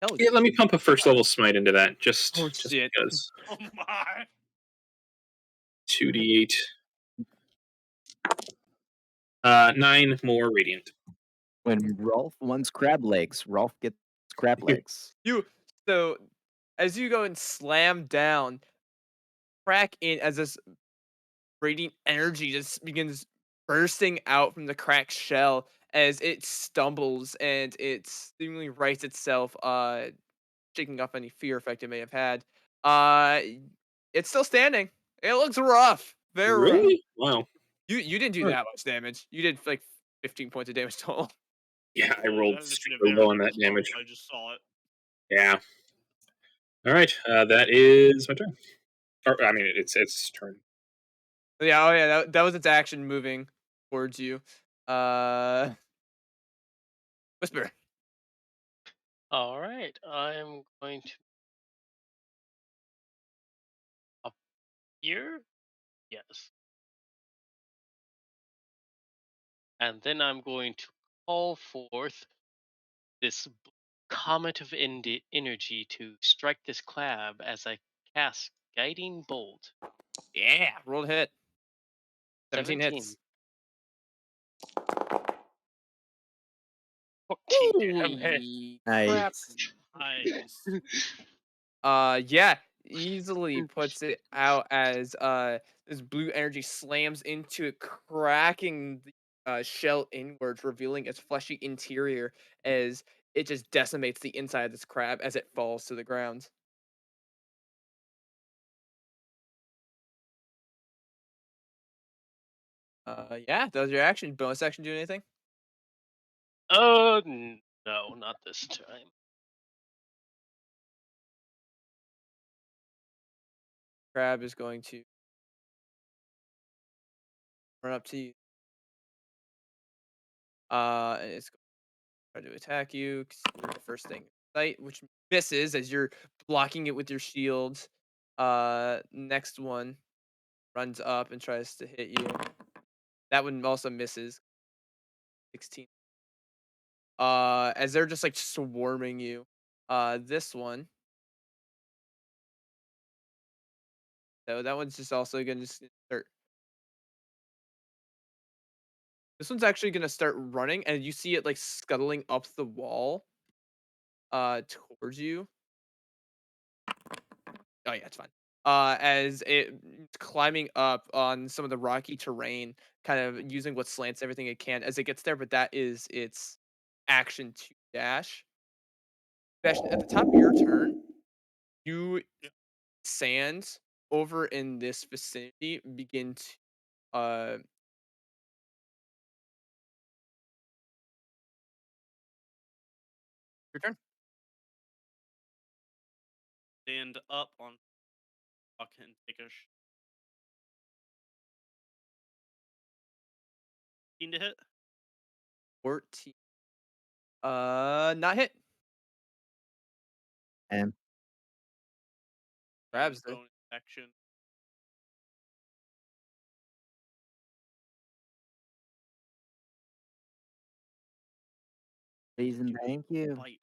Hell yeah, yeah. let me pump a first level smite into that just Oh, just shit. because. Oh my! 2d8. 9 more radiant. When Rolf wants crab legs, Rolf gets crab legs. You so as you go and slam down, crack in as this radiant energy just begins bursting out from the cracked shell as it stumbles and it seemingly rights itself, shaking off any fear effect it may have had. Uh It's still standing. It looks rough. Very rough. Really? Wow. You didn't do Huh. that much damage. You did like 15 points of damage total. Yeah, I Yeah, rolled that initiative super there low is on that pretty low. damage. I just saw it. Yeah. All right. That is my turn. Or I mean, it's turn. Yeah, oh yeah, that was its action moving towards you. Uh, Whisper. All right, I'm going to up here. Yes, and then I'm going to call forth this comet of energy to strike this crab as I cast guiding bolt. Yeah, rolled hit. 17 17, hits. 14 damage. Holy crap. Nice. Nice. Yeah, easily puts it out as this blue energy slams into it, cracking the shell inwards, revealing its fleshy interior as it just decimates the inside of this crab as it falls to the ground. Yeah, that was your action. Bonus action, do anything? No, not this time. Crab is going to run up to you. And it's going to try to attack you 'cause you're the first thing in sight, which misses as you're blocking it with your shield. Next one runs up and tries to hit you. That one also misses. 16. As they're just like swarming you. This one. So that one's just also gonna just start. This one's actually gonna start running, and you see it like scuttling up the wall. Towards you. Oh yeah, it's fine. As it's climbing up on some of the rocky terrain, kind of using what slants everything it can as it gets there, but that is its action to dash. Dash at the top of your turn, you Yeah. sands over in this vicinity begin to your turn. Stand up on fucking take a 15 to hit. 14. Not hit. And Grabs And the bonus action. please and thank you. Bite.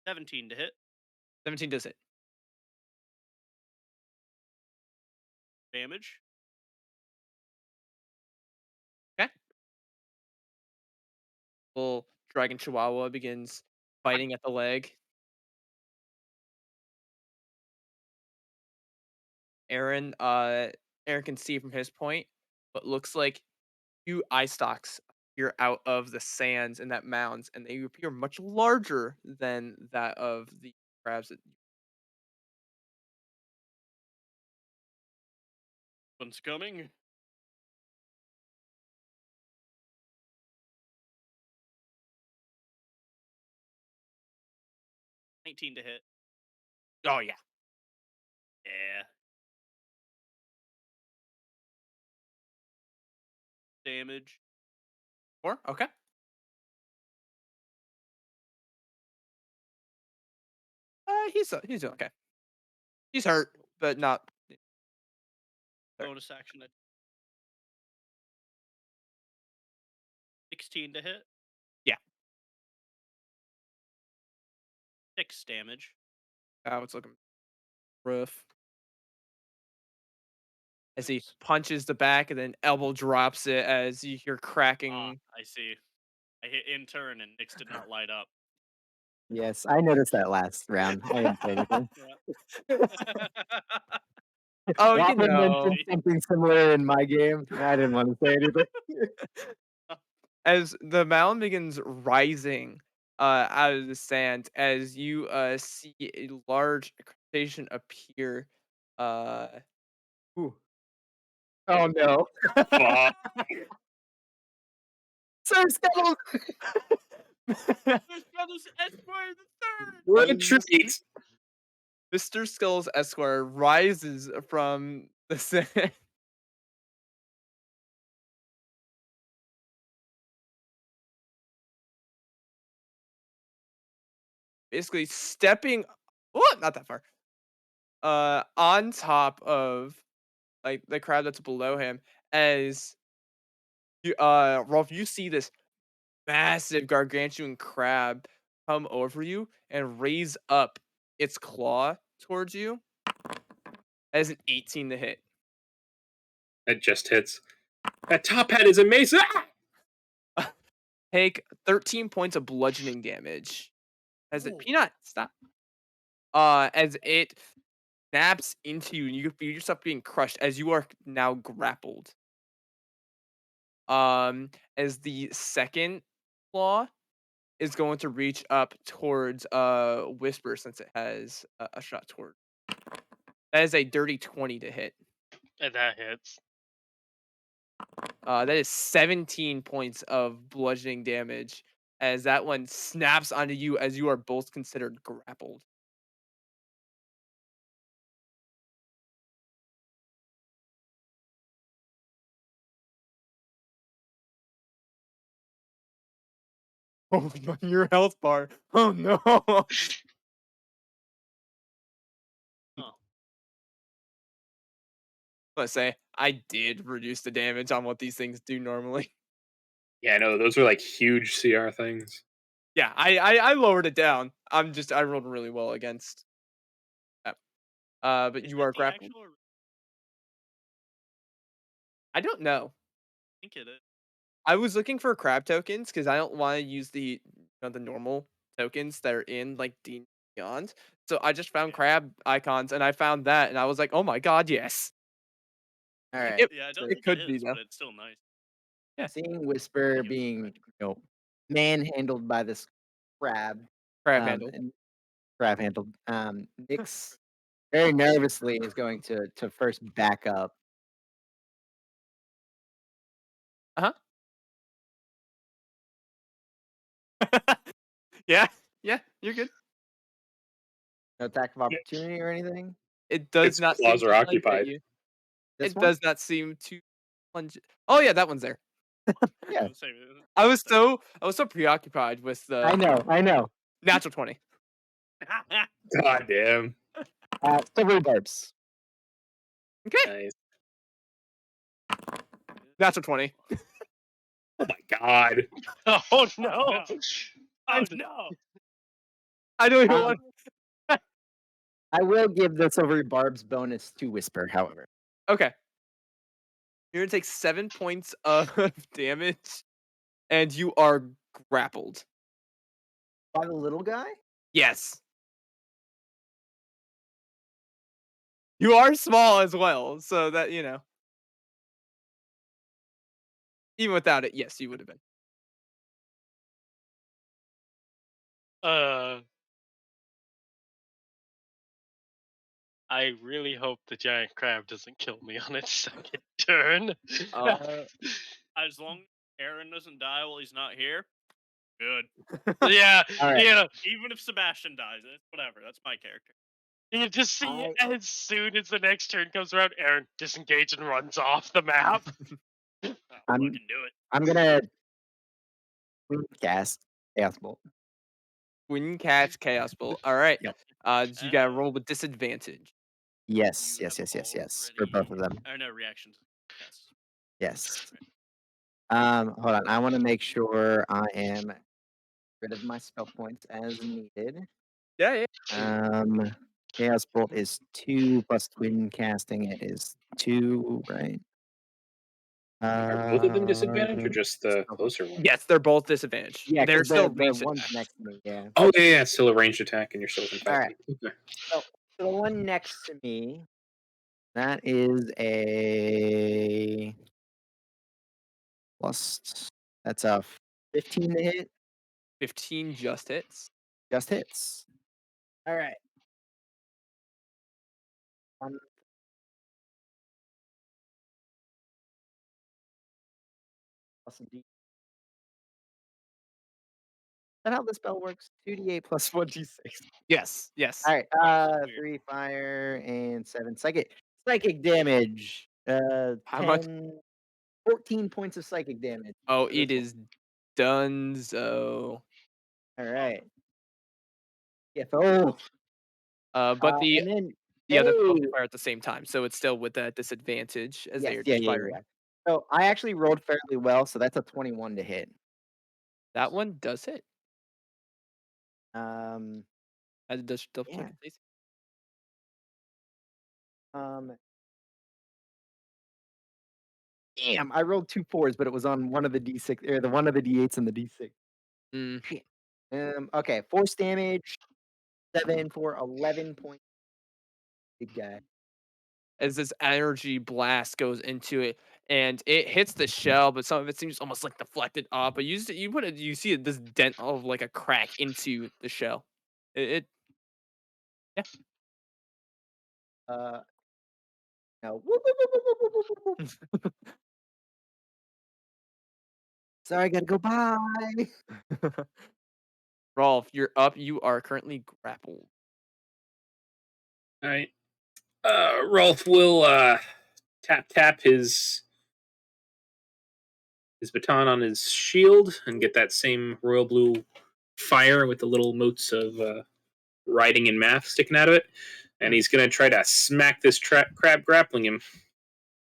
$17 to hit. 17 does hit. Damage. Okay. Little dragon chihuahua begins biting at the leg. Aaron, Aaron can see from his point, but looks like two eye stalks appear out of the sands in that mounds, and they appear much larger than that of the crabs. One's coming. $19 to hit. Oh yeah. Yeah. Damage. 4? Okay. He's okay. He's hurt, but not. Sorry. Bonus action. 16 to hit. Yeah. 6 damage. It's looking rough. As he Nice. punches the back and then elbow drops it as you hear Ah, cracking. I see. I hit in turn and Nyx did not light up. Yes, I noticed that last round. I didn't say anything. Yeah. Oh, you Robin mentioned know. See? something similar in my game. I didn't want to say anything. as the mound begins rising out of the sand, as you see a large crustacean appear. Uh, ooh. Oh no. Fuck. Sir Scuttles! There's Brothers Esquire the third. What a treat. Mr. Skulls Esquire rises from the sand. Basically stepping, oh, not that far. On top of like the crowd that's below him, as you Rolf, you see this massive gargantuan crab come over you and raise up its claw towards you as an 18 to hit. That just hits. That top hat is amazing. Take 13 points of bludgeoning damage. As it Ooh. Peanut, stop. As it snaps into you and you can feel yourself being crushed as you are now grappled. As the second claw is going to reach up towards Whisper since it has a shot toward. That is a dirty 20 to hit. And that hits. That is 17 points of bludgeoning damage as that one snaps onto you as you are both considered grappled. Oh, your health bar. Oh no. Oh. Let's say I did reduce the damage on what these things do normally. Yeah, no, those are like huge CR things. Yeah, I lowered it down. I rolled really well against that. But Is you that are the grappled. actual? I don't know. I think it is. I was looking for crab tokens because I don't want to use the normal tokens that are in like D and Beyond. So I just found Yeah. crab icons and I found that and I was like, oh my god, yes. All right. It Yeah, I So don't it think it could be is, though. but it's still nice. Yeah, seeing Whisper Thank you. being, manhandled by this crab, crab handle. and crab handled, Nyx very nervously is going to first back up. Uh huh. Yeah, yeah, you're good. No attack of opportunity or anything. It does Its not seem claws are to plunge at occupied. you. This It one? does not seem to plunge. Oh yeah, that one's there. Yeah, I was so preoccupied with I the know, I know. natural 20. God damn. Silvery barbs. Okay, Nice. natural 20. Oh my god. Oh no! Oh no! I don't even Um, want. I will give the silvery barbs bonus to Whisper, however. Okay, you're gonna take 7 points of damage, and you are grappled. By the little guy? Yes, you are small as well, so that even without it, yes, you would have been. Uh, I really hope the giant crab doesn't kill me on its second turn. As long as Aaron doesn't die while he's not here, good. Yeah, All right. yeah. Even if Sebastian dies, it's whatever. That's my character. You just see I- as soon as the next turn comes around, Aaron disengage and runs off the map. I'll I'm fucking do it. I'm gonna cast Chaos Bolt. Wind catch chaos bolt. All right. Yep. You gotta roll with disadvantage. Yes, You yes, have yes, yes, yes. For already- both of them. Oh no, reactions. Yes. Yes. Okay. Hold on. I want to make sure I am rid of my spell points as needed. Yeah, yeah. Chaos Bolt is 2 plus Twin Casting. It is 2, right? Are both of them disadvantage or Um, just the spell- closer one? Yes, they're both disadvantaged. Yeah, They're because still the ranged one's attacks. next to me. Yeah. Oh yeah, yeah, still a ranged attack and you're still within 5 All right. feet. Okay. So the one next to me, that is a plus That's a 15 to hit. 15 just hits. Just hits. All right. Um, plus a D. Is that how the spell works? 2d8 plus 1d6. Yes, yes. All right. Weird. 3 fire and 7 psychic damage. How much? 10, 14 points of psychic damage Oh, for this it one. is done. So, All right. CFO. but And then, the other hey, both fire at the same time, so it's still with a disadvantage as they yes, are yeah, just yeah, yeah, firing. yeah. So I actually rolled fairly well, so that's a 21 to hit. That one does hit. Um, I had to just double check yeah. its AC. Um, damn, I rolled 2 4s, but it was on one of the D6 or the one of the D8s and the D6. Mm. Shit. Okay, force damage, 7 for 11 points. Big guy. As this energy blast goes into it, and it hits the shell, but some of it seems almost like deflected off. But you see this dent of like a crack into the shell. It yeah. Uh, no. Whoop, whoop, whoop, whoop, whoop, whoop, whoop, whoop. Sorry, I gotta go. Bye. Rolf, you're up. You are currently grappled. All right. Rolf will tap his baton on his shield and get that same royal blue fire with the little motes of writing and math sticking out of it. And he's going to try to smack this crab grappling him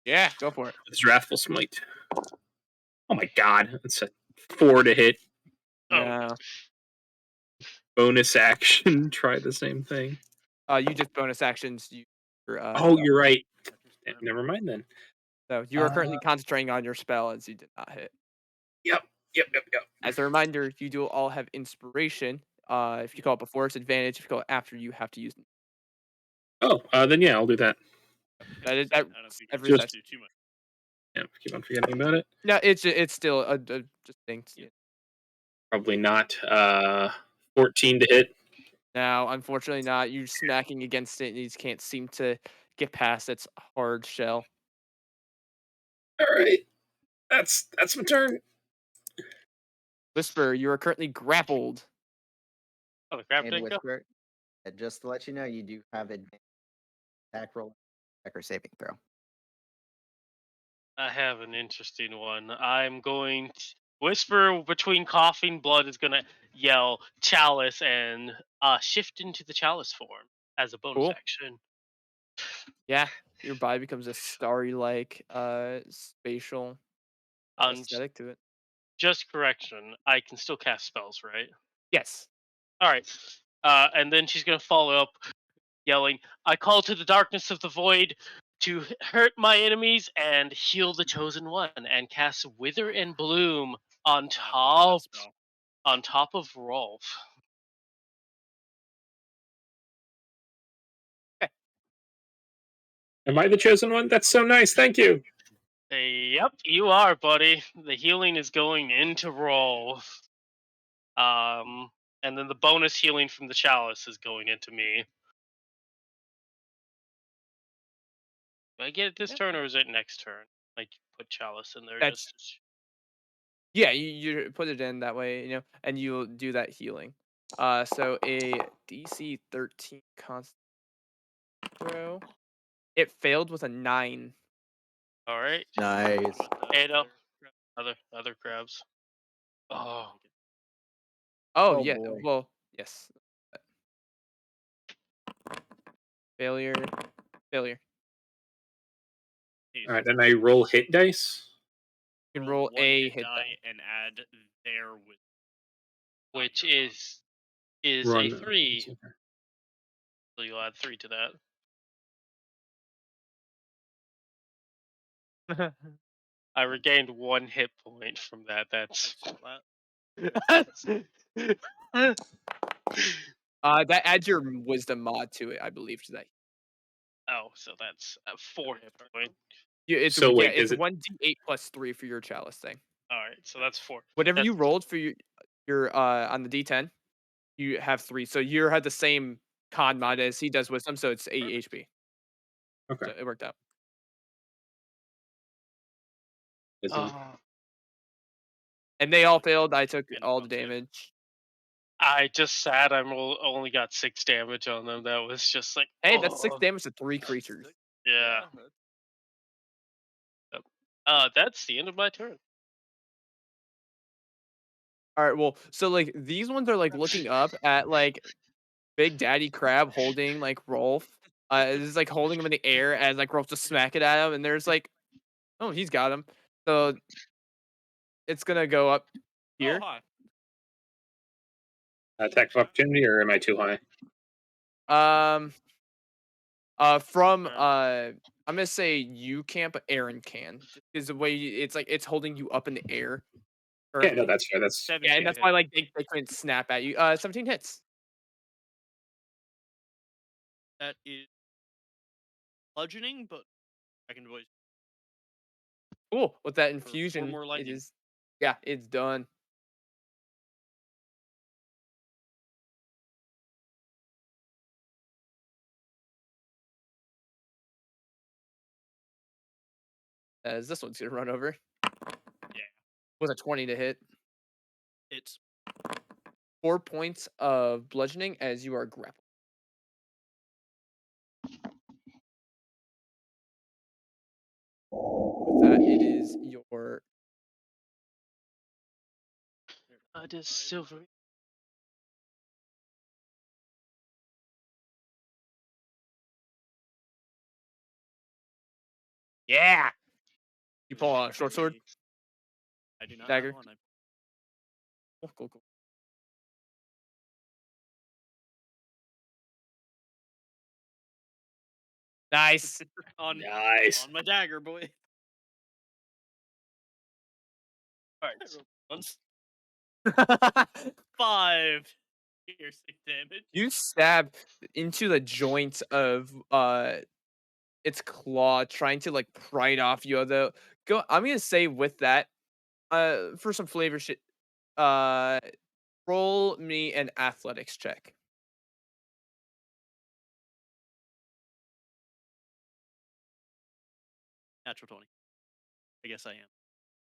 Yeah, go for it. with his Wrathful Smite. Oh my god. It's a 4 to hit. Oh, No. Bonus action. Try the same thing. You just bonus actions. Oh, Spell. you're right. Never mind then. So you are Uh, currently concentrating on your spell as you did not hit. yep. Yep. As a reminder, you do all have inspiration. If you call it before, it's advantage. If you call it after, you have to use. Oh, then yeah, I'll do that. That is I that don't know if you can every Just do session. too much. yeah, keep on forgetting about it. No, it's still a just thing. Probably not. 14 to hit. Now, unfortunately, not. You're smacking against it, and you just can't seem to get past its hard shell. All right. That's my turn. Whisper, you are currently grappled. oh, the crab And didn't go. whisper. And just to let you know, you do have advanced attack roll, attack or saving throw. I have an interesting one. I'm going to whisper between coughing blood is gonna yell chalice and shift into the chalice form as a bonus Cool. action. Yeah, your body becomes a starry-like, spatial Um, aesthetic to it. just correction, I can still cast spells, right? Yes. All right. And then she's gonna follow up, yelling, "I call to the darkness of the void to hurt my enemies and heal the chosen one, and cast Wither and Bloom on I love that top spell. of Rolf." Okay. Am I the chosen one? That's so nice. Thank you. Yep, you are, buddy. The healing is going into Rolf. And then the bonus healing from the chalice is going into me. Do I get it this Yeah. turn or is it next turn? Like put chalice in there That's just. yeah. You put it in that way, and you'll do that healing. So a DC 13 constant throw. It failed with a 9. All right. Nice. Hey, no, other crabs. Oh, Oh Oh yeah. boy. Well, yes. Failure. Failure. Okay, All so right, and I roll hit dice. You can roll roll one a hit hit die die. and add their with which your con. is a Run. 3. So you'll add 3 to that. I regained 1 hit point from that. That's That adds your wisdom mod to it, I believe, to that. oh, so that's a 4 hit point. Yeah, So yeah, wait, it's does it? 1d8 plus 3 for your chalice thing. All right, so that's four. Whatever That's you rolled for your on the D10, you have 3. So you had the same con mod as he does wisdom, so it's 8 Perfect. HP. Okay. So it worked out. Isn't oh, And they all failed. I took And all the up to. damage. I just sad only got 6 damage on them. That was just like, Hey, that's 6 oh damage to 3 creatures. yeah. Yeah. Yep. That's the end of my turn. All right, well, so like these ones are like looking up at like Big Daddy Crab holding like Rolf. Is like holding him in the air as like Rolf just smack it at him, and there's like, oh, he's got him. So it's gonna go up Oh, here. hi. attack of opportunity, or am I too high? Um, from Uh, I'm gonna say you can't, but Aaron can. Is the way it's like it's holding you up in the air Yeah, no, currently. that's fair. That's Yeah, and 17 to that's why hit. like they couldn't snap at you. 17 hits. That is bludgeoning, but I can voice Cool. With that for 4 infusion, more it lightning. is. Yeah, it's done. As this one's gonna run over. Yeah. Was a 20 to hit. It's 4 points of bludgeoning as you are grappled. With that, it is your It is silver. yeah. You pull a short sword I do not have dagger. one. Cool, cool, cool. Nice. on nice. on my dagger, boy. All I right. rolled once. 5 piercing damage. You stab into the joints of its claw, trying to like pry it off you. Although, go. I'm gonna say with that, for some flavor shit, uh, roll me an athletics check. Natural 20. I guess I am.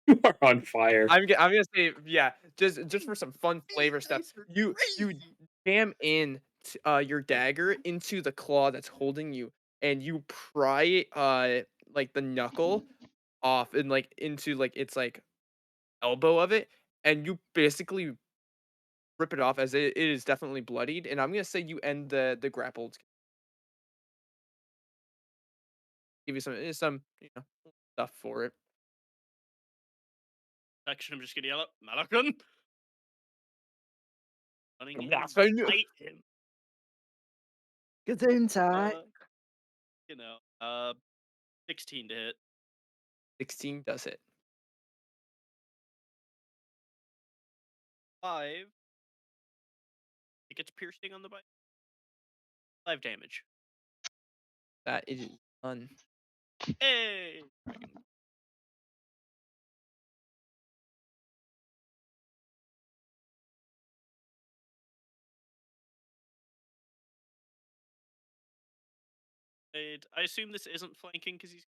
You are on fire. I'm gonna say yeah, just for some fun flavor stuff. You jam in your dagger into the claw that's holding you, and you pry like the knuckle off and like into like its like elbow of it, and you basically rip it off as it is definitely bloodied. And I'm gonna say you end the grappled. Give you some stuff for it. Action, I'm just gonna yell out, Malakun! Running in, That's what I knew. bite him. Gesundheit. Uh, uh, 16 to hit. 16 does it. 5. It gets piercing on the bite. 5 damage. That it is done. Hey! I assume this isn't flanking because he's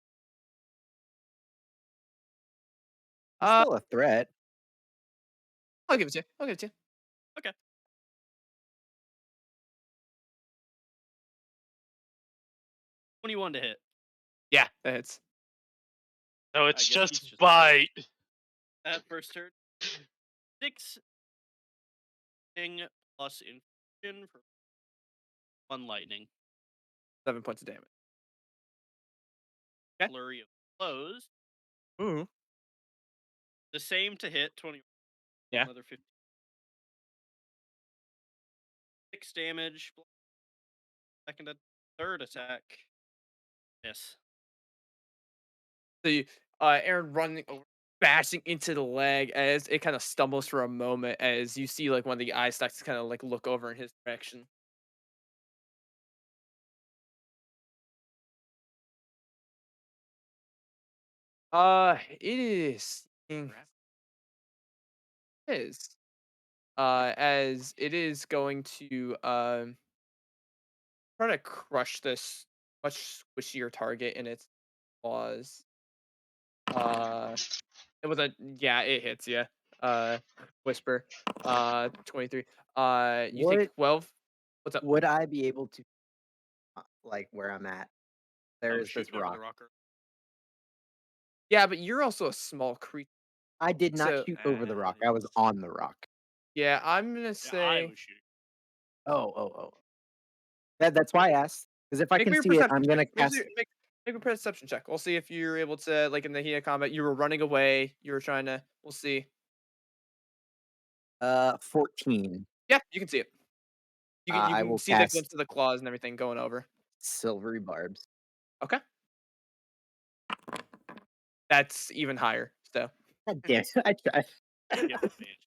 Uh, Still a threat. I'll give it to you. I'll give it to you. okay. 21 to hit. Yeah, that hits. No, I it's guess he's just just bite. that first turn. 6 thing plus infusion for 1 lightning. 7 points of damage. Okay. Flurry of blows. Ooh. The same to hit. 20. Yeah. Another 50. 6 damage. Second and third attack. Miss. So you, Aaron running over, bashing into the leg as it kind of stumbles for a moment as you see like one of the eye stalks kind of like look over in his direction. It is. is. As it is going to try to crush this much squishier target in its claws. Uh, it was a yeah, it hits you. Uh, Whisper. 23. You take What 12. What's up? would I be able to like where I'm at? I There was is this shooting over the rock. rocker. Yeah, but you're also a small creature. I did not So shoot over the rock. I was Nice. on the rock. yeah, I'm gonna Yeah, I say was shooting. Oh. That's why I asked. Because if I make can me a see it, perception I'm check. gonna cast Make a perception check. We'll see if you're able to like in the heat of combat. You were running away. You were trying to. We'll see. 14. Yeah, you can see it. You I can will see the cast glimpse of the claws and everything going over. silvery barbs. Okay, that's even higher. So God damn it, I tried. You have advantage.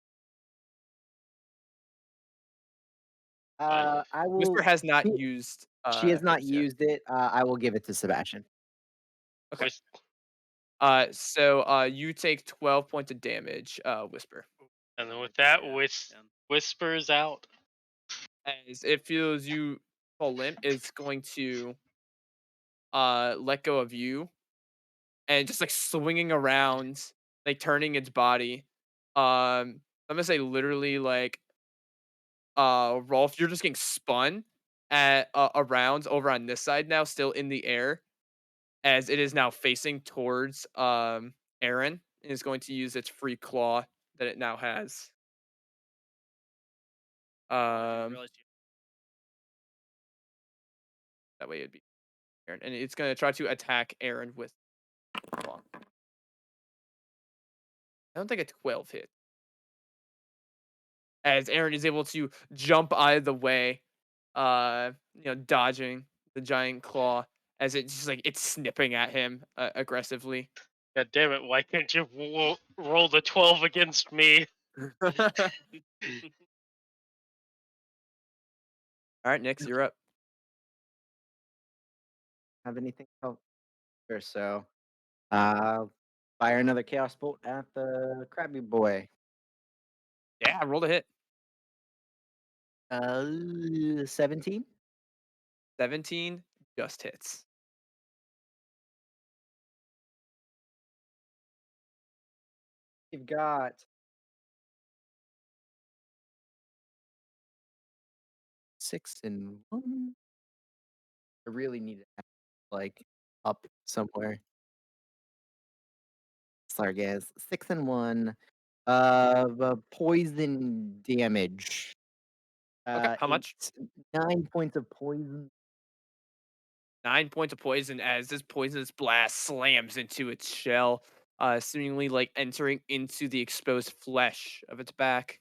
Fine. I Whisper will has not she used she has not hers yet. used it. I will give it to Sebastian. Okay. Whis- So you take 12 points of damage. Whisper, And then with Okay, that, yeah. whispers out. as it feels you fall limp, is going to let go of you and just like swinging around, like turning its body. I'm gonna say literally like Rolf, you're just getting spun at around over on this side now, still in the air, as it is now facing towards Aaron and is going to use its free claw that it now has. Oh, I didn't Um, realize you. that way it'd be Aaron, and it's gonna try to attack Aaron with claw. I don't think a 12 hit. As Aaron is able to jump out of the way, dodging the giant claw as it's just like it's snipping at him aggressively. God damn it! Why can't you roll the 12 against me? All right, Nix, you're up. Have anything else? Or so. Uh, fire another chaos bolt at the crabby boy. Yeah, roll a hit. 17. 17 just hits. You've got 6 and 1. I really need to have, like up somewhere. Sorry, guys. 6 and 1. Poison damage. Okay, how much? It's 9 points of poison. 9 points of poison as this poisonous blast slams into its shell, seemingly like entering into the exposed flesh of its back.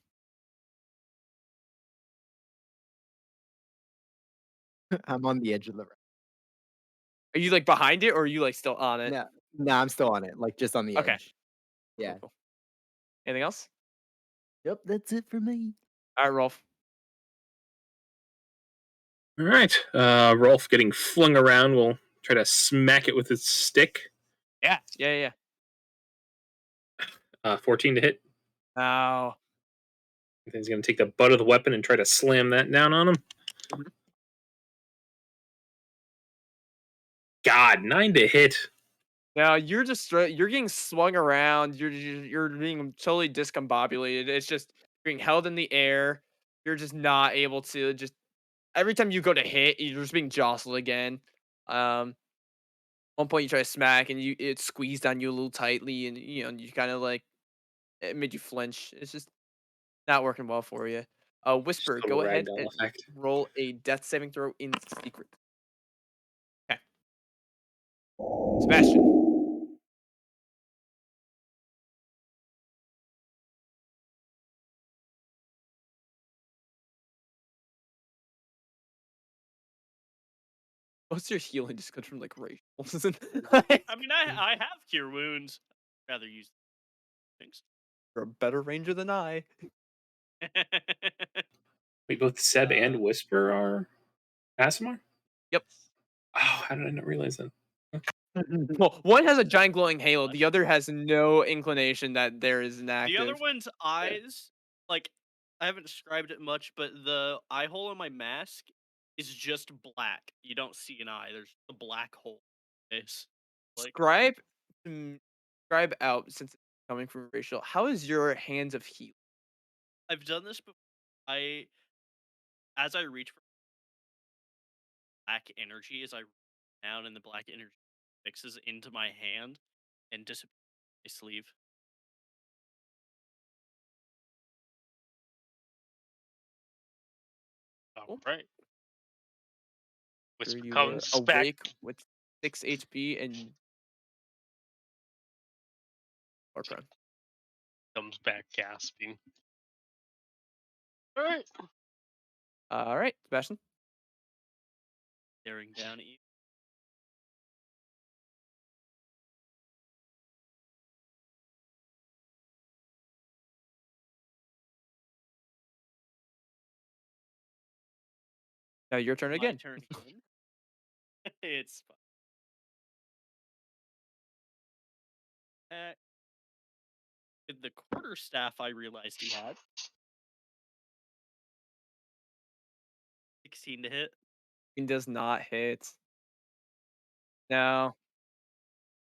I'm on the edge of the rock. Are you like behind it or are you like still on it? No, I'm still on it, like just on the Okay, edge. cool, Yeah. cool. Anything else? Yep, that's it for me. All right, Rolf. All right. Rolf getting flung around will try to smack it with his stick. Yeah. 14 to hit. Oh. He's going to take the butt of the weapon and try to slam that down on him. Mhm. God, 9 to hit. Now you're just you're getting swung around. You're being totally discombobulated. It's just being held in the air. You're just not able to just every time you go to hit, you're just being jostled again. One point you try to smack and it squeezed on you a little tightly, and you kind of like it made you flinch. It's just not working well for you. Just Whisper, a little go ahead ragdoll and effect. roll a death saving throw in secret. Okay, Sebastian. What's your healing just comes from like racials? I mean, I have cure wounds. Rather use things. You're a better ranger than I. Wait, both Seb and Whisper are Asimar? Yep. Oh, how did I not realize that? Well, one has a giant glowing halo. The Flesh. other has no inclination that there is an The other active. one's eyes, like, I haven't described it much, but the eye hole in my mask is just black. You don't see an eye. There's a black hole. It's like Describe, describe out since it's coming from racial. How is your hands of heat? I've done this before. I as I reach for black energy, as I reach down and the black energy mixes into my hand and disappears in my sleeve. All Cool. right. Sure, Whisper you are comes back. awake with 6 HP and are prone. Comes back gasping. All right. All right, Sebastian. Staring down at you. Now your turn My again. turn again. It's fine. With the quarterstaff I realized he had. 16 to hit. It does not hit. No,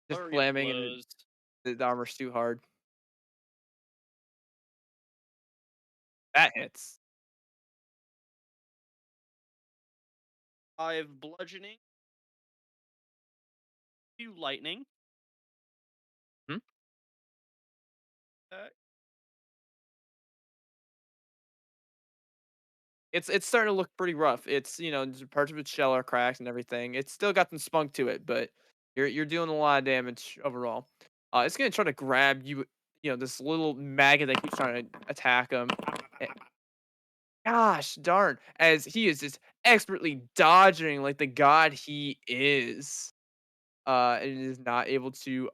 just Flurry of slamming and blows. the armor's too hard. That hits. 5 bludgeoning. 2 lightning. Hmm? Uh, It's starting to look pretty rough. It's just parts of its shell are cracked and everything. It's still got some spunk to it, but you're doing a lot of damage overall. It's gonna try to grab you. This little maggot that keeps trying to attack him. Gosh darn! As he is just expertly dodging like the god he is, and is not able to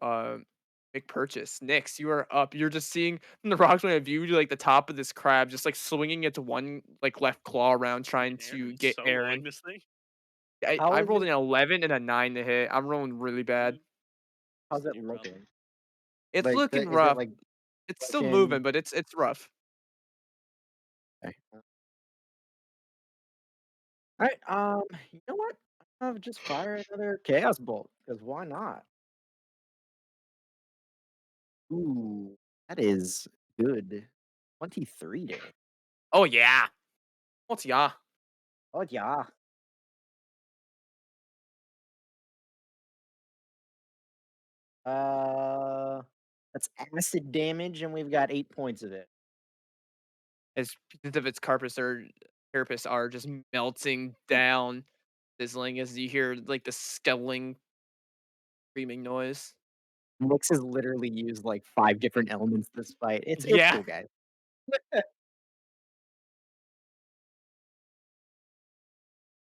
make purchase. Nyx, you are up. You're just seeing from the rocks point of view, like the top of this crab, just like swinging its one like left claw around, trying to It's get so Aaron. annoying, this thing. How I is rolled it? an 11 and a 9 to hit. I'm rolling really bad. How's it Stay rough. looking? It's Like, looking is it rough. like It's still moving, broken? but it's rough. Okay. All right. You know what? I'll just fire another chaos bolt because why not? Ooh, that is good. 23 to hit. Oh yeah. What's yeah? Oh yeah. Uh, that's acid damage, and we've got 8 points of it. As pieces of its carapace are just melting down, sizzling as you hear like the scuttling, screaming noise. Mix has literally used like 5 different elements this fight. It's Yeah. cool, guys.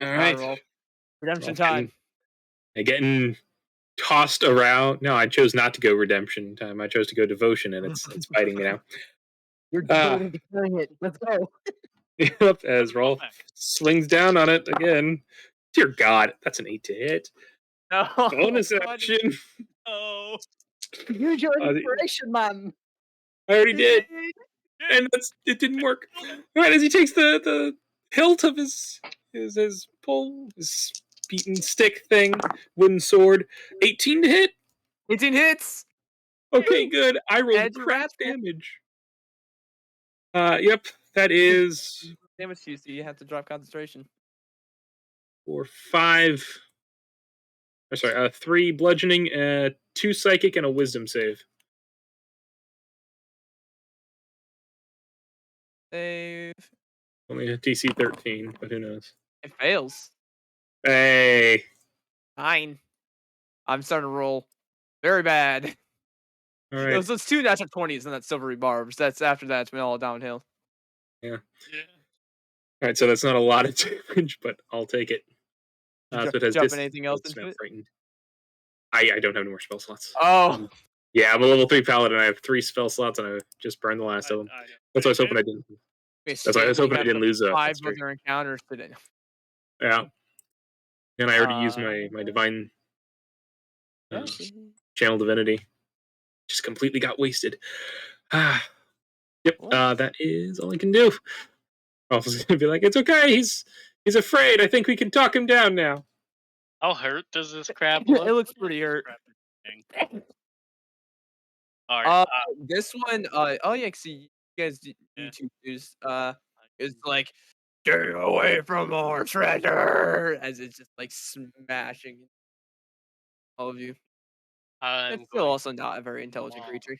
All All right, right. roll. Well, Redemption time. getting tossed around. No, I chose not to go redemption time. I chose to go devotion, and it's fighting me now. You're Uh, totally declaring it. Let's go. yep, as Fall Rolf back. swings down on it again. Dear God, that's an 8 to hit. No, Bonus what? action. Oh, Use your Uh, inspiration, man. I already did, and it didn't work. All right, as he takes the hilt of his pole, his beaten stick thing, wooden sword, 18 to hit. 18 hits. Okay, Woo! good. I rolled Add your crap rascal. damage. Yep, that is Damage to you, so you have to drop concentration. for 5. Or sorry, 3 bludgeoning, 2 psychic, and a wisdom save. Save. Only a DC 13, but who knows? It fails. Hey, 9. I'm starting to roll very bad. all right, Those 2 natural 20s and that silvery barbs. That's after that. It's been all downhill. yeah. yeah. All right, so that's not a lot of damage, but I'll take it. You So it has dropping anything else it's into now it? frightened. I don't have any more spell slots. Oh, Yeah, I'm a level 3 paladin. I have 3 spell slots, and I just burned the last of them. I know. That's why I was Same hoping I here. didn't. okay, That's why I sweet. was We hoping I have didn't like lose a 5 streak. other encounters today. Yeah, and I already used Uh, my divine Yeah. Channel divinity just completely got wasted. Ah, yep. What? That is all I can do. Rolf's gonna be like, "It's okay. He's afraid. I think we can talk him down now." How hurt does this crab It look? looks What does pretty this hurt. crap thing? All right. Uh, this one, oh yeah, see, you guys Yeah. YouTube news, is like, "Get away from our treasure!" As it's just like smashing all of you. I'm It's still going also not a very intelligent to creature.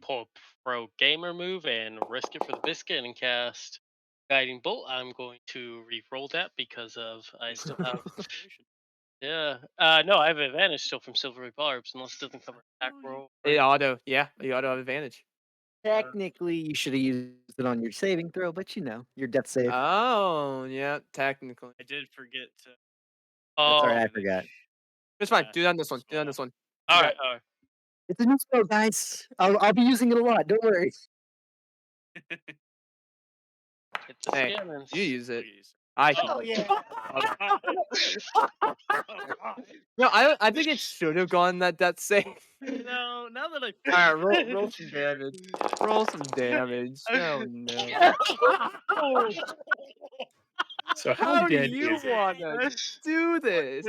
pull a pro gamer move and risk it for the biscuit and cast guiding bolt. I'm going to re-roll that because of I still have Situation. yeah. No, I have advantage still from silvery barbs unless it doesn't cover attack Oh, roll. It auto, yeah, you auto have advantage. Technically, you should have used it on your saving throw, but your death save. Oh, yeah, technically. I did forget to That's Oh, alright, I manage. forgot. It's fine. Yeah, Do that on this one. as Do that on well. this one. all You right, got all right. It's a new spell, guys. I'll be using it a lot. Don't worry. It's a hey, scanning. you use it. Please. I can. Oh yeah. Okay. Oh, God. No, I think it should have gone that save. No, now that I All right, think roll some damage. Roll some damage. Oh no. So how How do dead you is it? wanna do this?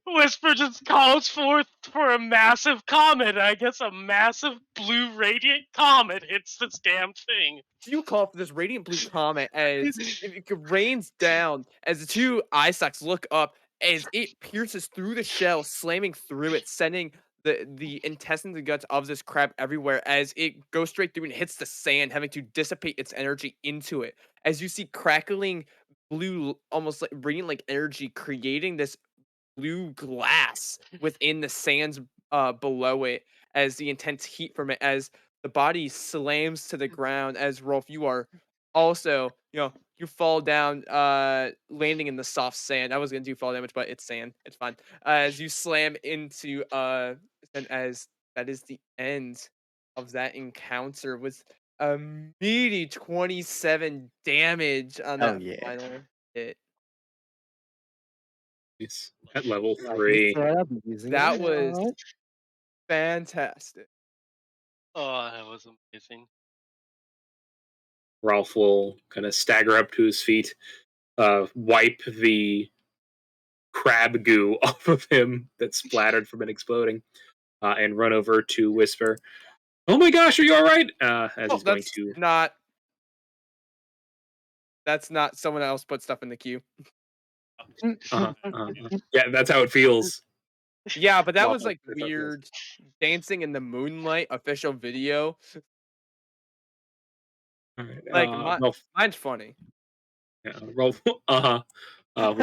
Whisper just calls forth for a massive comet. I guess a massive blue radiant comet hits this damn thing. You call for this radiant blue comet as it rains down as the two eye stalks look up as it pierces through the shell, slamming through it, sending the intestines and guts of this crab everywhere as it goes straight through and hits the sand, having to dissipate its energy into it. As you see crackling blue, almost like radiant like energy, creating this blue glass within the sands below it as the intense heat from it as the body slams to the ground as Rolf you are also you fall down landing in the soft sand. I was gonna do fall damage but it's sand, it's fine. As you slam into and as that is the end of that encounter with a meaty 27 damage on Oh that yeah. final hit. It's at level Like I 3. said, I'll be using it a That was lot. fantastic. Oh, that was amazing. Ralph will kind of stagger up to his feet, wipe the crab goo off of him that splattered from it exploding, and run over to Whisper. "Oh my gosh, are you all right?" As Oh, he's going to. that's not someone else put stuff in the queue. Yeah, that's how it feels. Yeah, but that was Waffle, like that's how it feels. weird dancing in the moonlight official video. All right, Like Ralph. mine's funny. Yeah, Ralph. We'll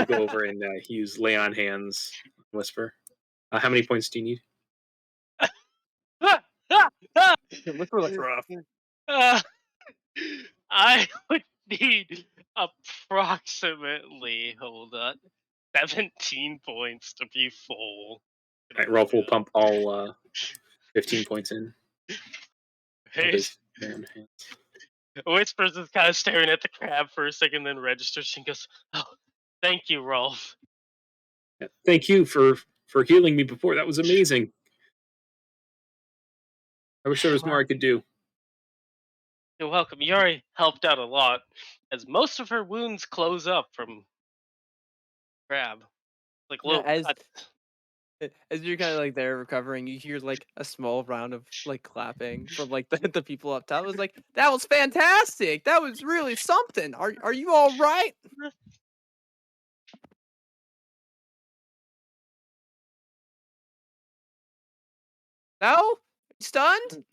go over and use lay on hands. Whisper. How many points do you need? Whisper looks rough. Uh, I would need approximately, hold on, 17 points to be full. All right, Ralph will pump all 15 points in of Right? his hand. Whispers is kind of staring at the crab for a second, then registers and goes, "Oh, thank you, Rolf." Yeah, thank you for healing me before. That was amazing. I wish there was more I could do. You're welcome. You already helped out a lot, as most of her wounds close up from crab, like Yeah, little cuts. as you're kind of like there recovering, you hear like a small round of like clapping from like the people up top. It was like that was fantastic. That was really something. Are you all right? No? Stunned?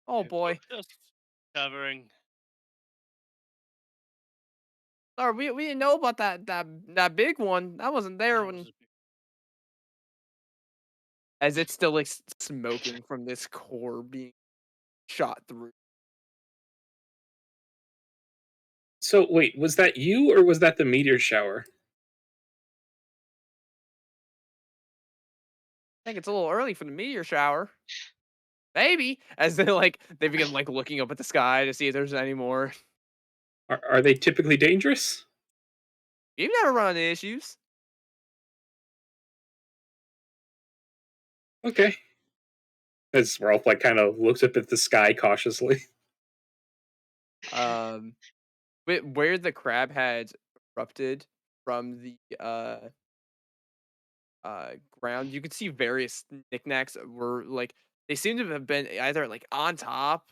Oh boy. Just covering. Sorry, we didn't know about that big one. I wasn't there That was when a big- as it's still like smoking from this core being shot through. So wait, was that you or was that the meteor shower? I think it's a little early for the meteor shower. Maybe as they begin like looking up at the sky to see if there's any more. Are they typically dangerous? You've never run into issues. Okay. As Rolf like kind of looks up at the sky cautiously. Um, where the crab had erupted from the ground, you could see various knickknacks were like they seem to have been either like on top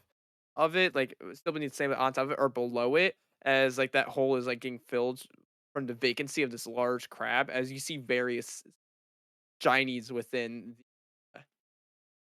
of it, like still beneath the same on top of it, or below it, as like that hole is like getting filled from the vacancy of this large crab. As you see various shinies within the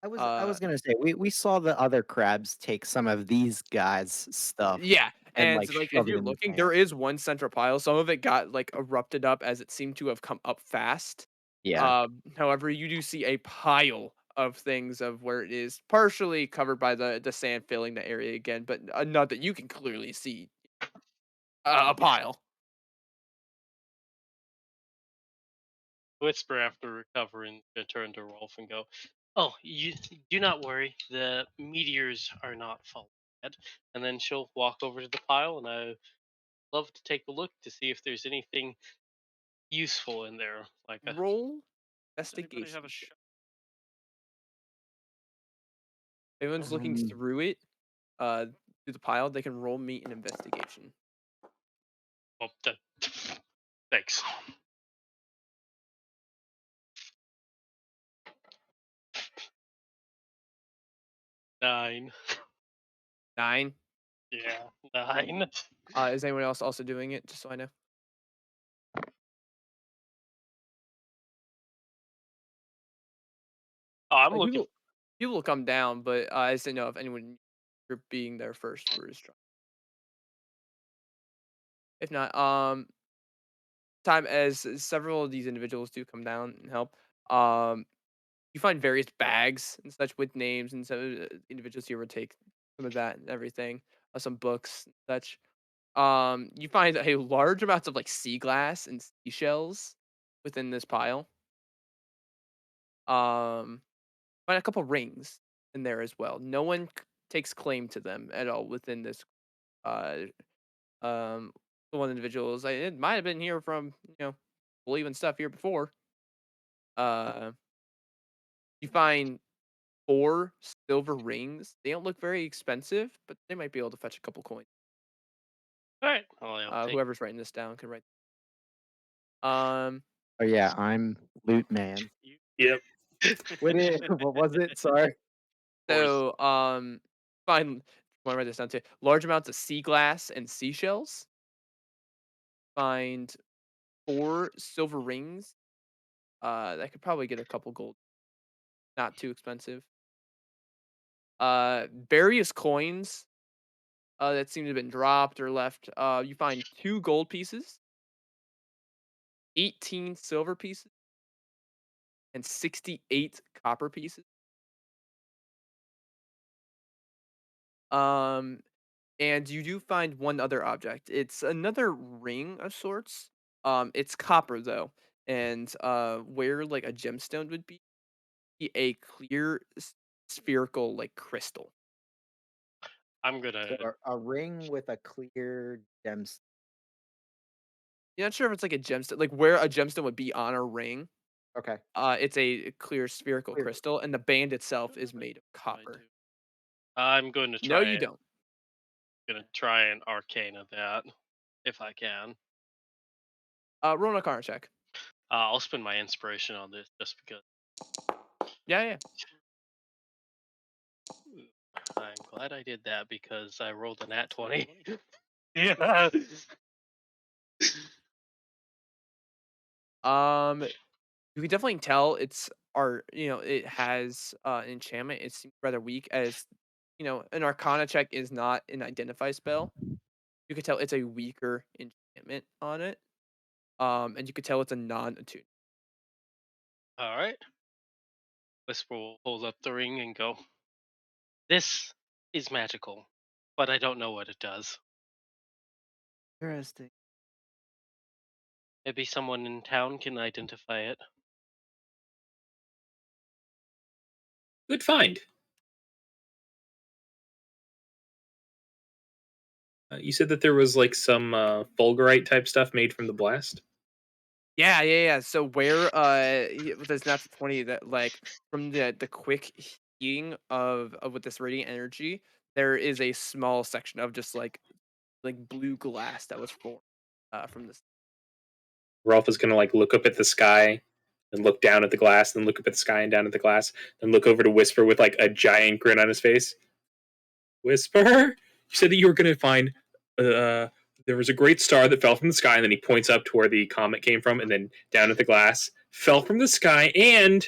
I was uh gonna say we saw the other crabs take some of these guys' stuff yeah, and and like like if shove it you're in his looking, hand. there is one central pile. Some of it got like erupted up as it seemed to have come up fast. Yeah. However, you do see a pile of things of where it is partially covered by the sand filling the area again, but not that you can clearly see a pile. Whisper after recovering to turn to Rolf and go, "Oh, you do not worry. The meteors are not falling yet." And then she'll walk over to the pile, and I love to take a look to see if there's anything useful in there, like a Roll Does anybody have a investigation. shot? If anyone's looking Um, through it, through the pile, they can roll me an investigation. oh, thanks. 9. 9. Yeah, 9. Is anyone else also doing it? Just so I know. Oh, I'm Like looking. people will come down, but I just didn't know if anyone you're being there first for his try. If not, time as several of these individuals do come down and help. Um, you find various bags and such with names and some individuals here would take some of that and everything, some books and such. You find a large amounts of like sea glass and seashells within this pile. Um, find a couple rings in there as well. No one takes claim to them at all within this. Uh, the one individual is like it might have been here from leaving stuff here before. Uh, you find 4 silver rings. They don't look very expensive, but they might be able to fetch a couple coins. All right, well, I'll take. Whoever's writing this down can write. Um, oh yeah, I'm loot man. You Yep. What is, what was it? Sorry. Fours. so find want to write this down too. Large amounts of sea glass and seashells. Find 4 silver rings. That could probably get a couple gold. Not too expensive. Various coins that seem to have been dropped or left. You find 2 gold pieces, 18 silver pieces, and 68 copper pieces. Um, and you do find one other object. It's another ring of sorts. It's copper though, and where like a gemstone would be a clear spherical like crystal. I'm gonna. So a ring with a clear gems. You're not sure if it's like a gemstone, like where a gemstone would be on a ring. Okay. It's a clear spherical Clear. crystal, and the band I itself don't is have a made of die copper. too. I'm going to No, try you it. don't. Gonna try an arcane of that if I can. Roll an Arcana check. I'll spend my inspiration on this just because. Yeah, yeah. I'm glad I did that because I rolled a nat 20. Yeah. You can definitely tell it's art. It has an enchantment. It's rather weak, as an Arcana check is not an identify spell. You could tell it's a weaker enchantment on it. And you could tell it's a non-attuned. All right. Whisper will hold up the ring and go, "This is magical, but I don't know what it does. Interesting. Maybe someone in town can identify it." Good find. You said that there was like some fulgurite type stuff made from the blast. Yeah, yeah, yeah. So where with this natural 20 that like from the quick heating of with this radiant energy, there is a small section of just like blue glass that was formed from this. Rolf is gonna like look up at the sky and look down at the glass, then look up at the sky and down at the glass, then look over to Whisper with like a giant grin on his face. Whisper, you said that you were gonna find uh there was a great star that fell from the sky, and then he points up to where the comet came from, and then down at the glass, fell from the sky, and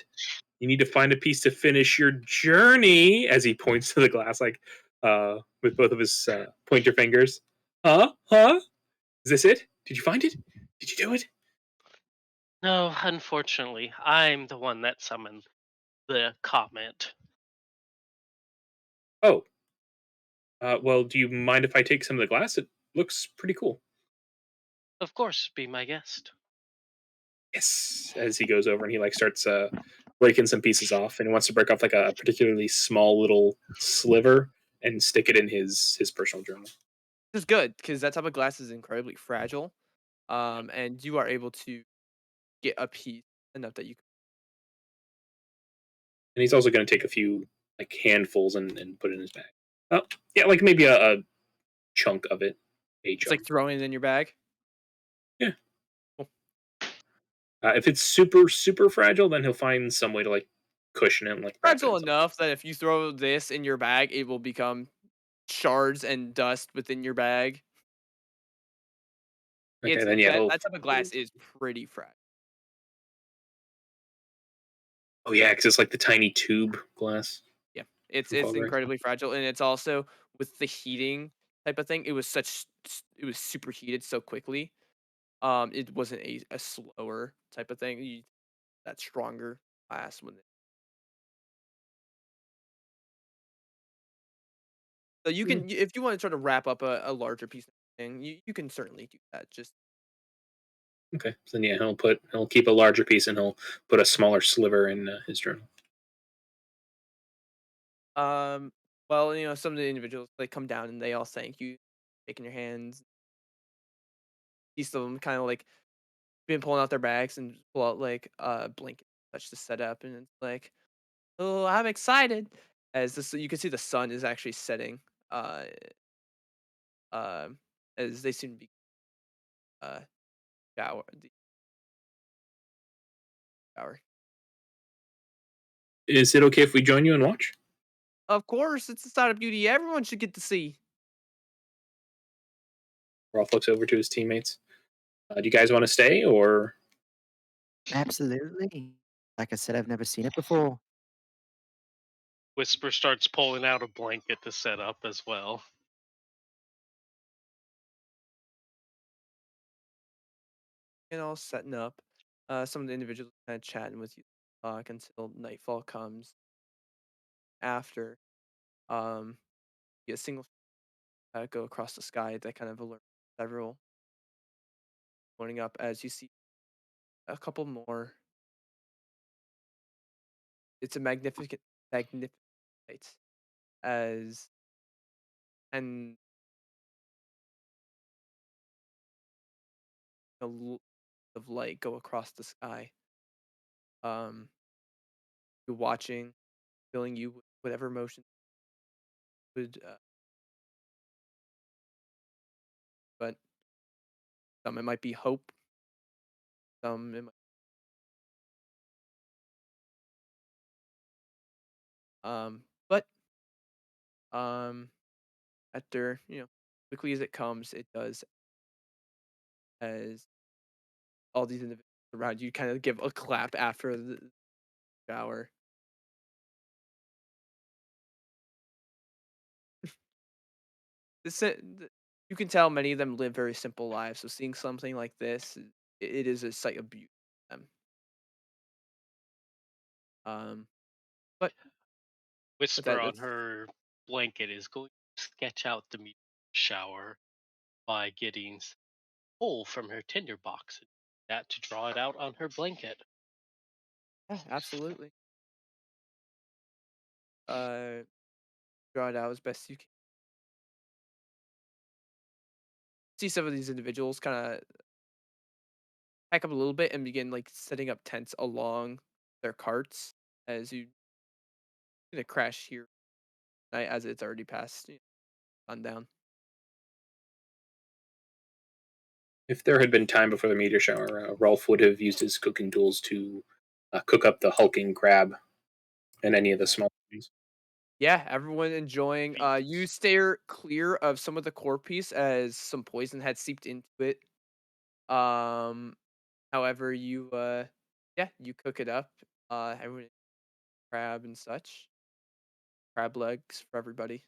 you need to find a piece to finish your journey as he points to the glass like with both of his pointer fingers. Huh? Is this it? Did you find it? Did you do it? No, unfortunately, I'm the one that summoned the comment. Oh, well, do you mind if I take some of the glass? It looks pretty cool. Of course, be my guest. Yes, as he goes over and he like starts breaking some pieces off, and he wants to break off like a particularly small little sliver and stick it in his personal journal. Which is good because that type of glass is incredibly fragile. And you are able to get a piece enough that you can And he's also going to take a few like handfuls and put it in his bag. Oh, yeah, like maybe a chunk of it, a it's like chunk. throwing it in your bag. Yeah. Cool. If it's super fragile, then he'll find some way to like cushion it and like wrap it Fragile in something. enough that if you throw this in your bag, it will become shards and dust within your bag. Okay, It's then yeah, he'll. that type of glass is pretty fragile. Oh yeah, because it's like the tiny tube glass Yeah, from it's Fall Guys. incredibly fragile, and it's also with the heating type of thing. It was it was superheated so quickly. It wasn't a slower type of thing. That stronger glass when so you Mm, can if you want to try to wrap up a larger piece of thing, you can certainly do that. Just okay, so then yeah, he'll keep a larger piece and he'll put a smaller sliver in his journal. um, well, some of the individuals they come down and they all thank you, shaking your hands. Each of them kind of like been pulling out their bags and pull out like blanket such to set up, and it's like, oh, I'm excited as this. You can see the sun is actually setting. Uh, um, as they seem to be uh the shower. Is it okay if we join you and watch? Of course, it's a side of beauty everyone should get to see. Rolf looks over to his teammates. Do you guys want to stay or? Absolutely. Like I said, I've never seen it before. Whisper starts pulling out a blanket to set up as well. All setting up. Some of the individuals kind of chatting with you, until nightfall comes. After, um, you get a single go across the sky that kind of alert several loading up as you see a couple more. It's a magnificent sight as and of light go across the sky. Um, you're watching, filling you with whatever emotion would, but some it might be hope, some it might, but um, after quickly as it comes, it does as all these individuals around you kind of give a clap after the shower. You can tell many of them live very simple lives, so seeing something like this, it is a sight of beauty to them. Um, but with Whisper that, on that's her blanket is going to sketch out the meteor shower by getting coal from her tinder box and that to draw it out on her blanket. yeah, absolutely. Uh, draw it out as best you can. See some of these individuals kind of pack up a little bit and begin like setting up tents along their carts as you gonna crash here night as it's already past sundown. If there had been time before the meteor shower, Rolf would have used his cooking tools to cook up the hulking crab and any of the Right. small things. Yeah, everyone enjoying. You Feast. steer clear of some of the core piece as some poison had seeped into it. Um, However, yeah, you cook it up. Everyone crab and such. Crab legs for everybody.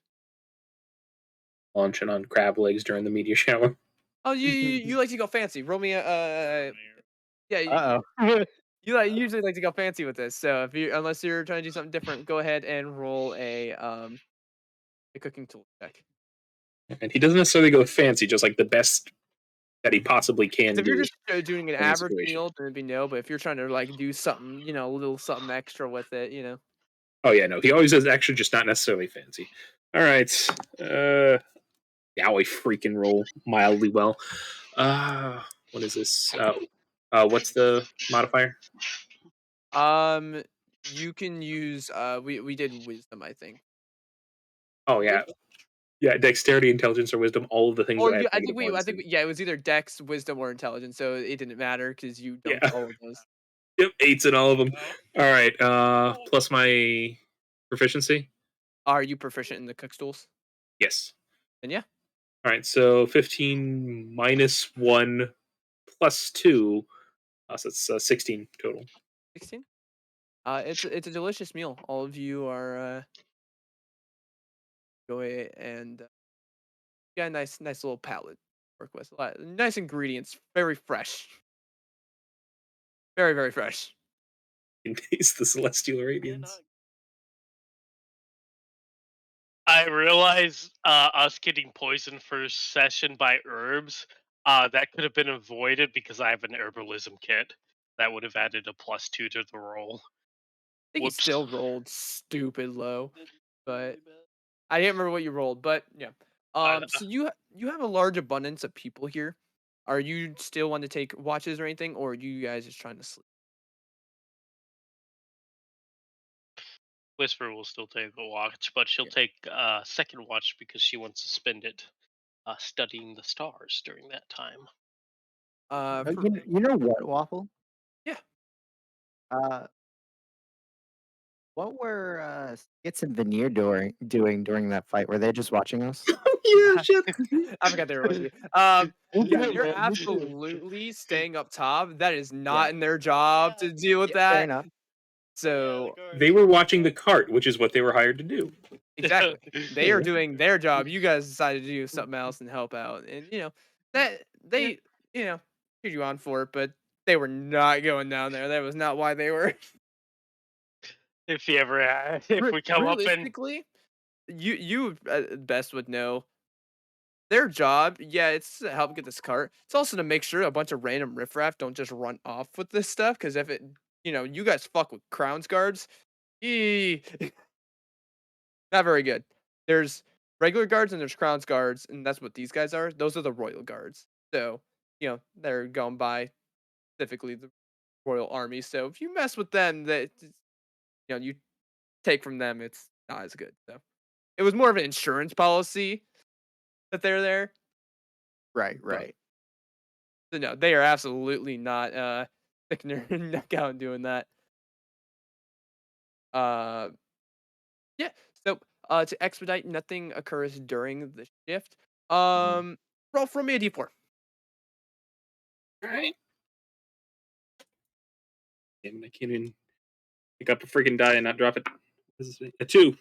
Launching on crab legs during the meteor shower. Oh, you like to go fancy. Roll me a Extraordinaire. yeah. Uh-oh. You like usually like to go fancy with this. So if you unless you're trying to do something different, go ahead and roll a cooking tool check. And he doesn't necessarily go fancy, just like the best that he possibly 'Cause can if you're do just doing an in the average situation. meal, then it'd be no. But if you're trying to like do something, a little something extra with it, Oh yeah, no, he always does extra, just not necessarily fancy. All right, now I freaking roll mildly well. What is this? What's the modifier? Um, you can use we did wisdom, I think. Oh Did we? yeah, yeah, dexterity, intelligence, or wisdom. All of the things Or that I you, have negative I ones think in. yeah, it was either Dex, Wisdom, or Intelligence, so it didn't matter because you dumped Yeah, all of those. yep, eights in all of them. Well, All right, plus my proficiency. Are you proficient in the cook tools? Yes. And yeah, All right, so 15 minus 1 plus 2, so it's 16 total. 16. It's a delicious meal. All of you are enjoy it, and got a nice little palate to work with. A lot, nice ingredients, very fresh, very fresh. You can taste the celestial radiance. cannot. I realize us getting poisoned first session by herbs, that could have been avoided because I have an herbalism kit that would have added a +2 to the roll. I think he Whoops. still rolled stupid low, That's but really bad. I can't remember what you rolled. But yeah, I, so you have a large abundance of people here. Are you still want to take watches or anything, or are you guys just trying to sleep? Whisper will still take a watch, but she'll Yeah. take second watch because she wants to spend it studying the stars during that time. For You know what, Waffle? yeah. Uh, what were Skits and Veneer doing during that fight? Were they just watching us? Yeah, shit. I forgot they were with you. Yeah, Okay, you're man, me too. absolutely staying up top. That is Yeah, not in their Yeah, job to deal with yeah, fair that. enough. yeah, the So guard. They were watching the cart, which is what they were hired to do. exactly, they are True. doing their job. You guys decided to do something else and help out, and that Yeah. they cheered you on for it, but they were not going down there. That was not why they were. If you ever, if we come up and Realistically, you best would know their job. Yeah, it's to help get this cart. It's also to make sure a bunch of random riffraff don't just run off with this stuff. Because if you guys fuck with Crown's guards, eee, not very good. There's regular guards and there's Crown's guards, and that's what these guys are. Those are the royal guards. So they're going by specifically the royal army. So if you mess with them, that you take from them, it's not as good. So it was more of an insurance policy that they're there. Right, But right. so no, they are absolutely not sticking their neck out and doing that. Uh yeah. So to expedite, nothing occurs during the shift. Mhm. Roll from me a D4. All right. Damn it, I can't even pick up a freaking die and not drop it. A 2.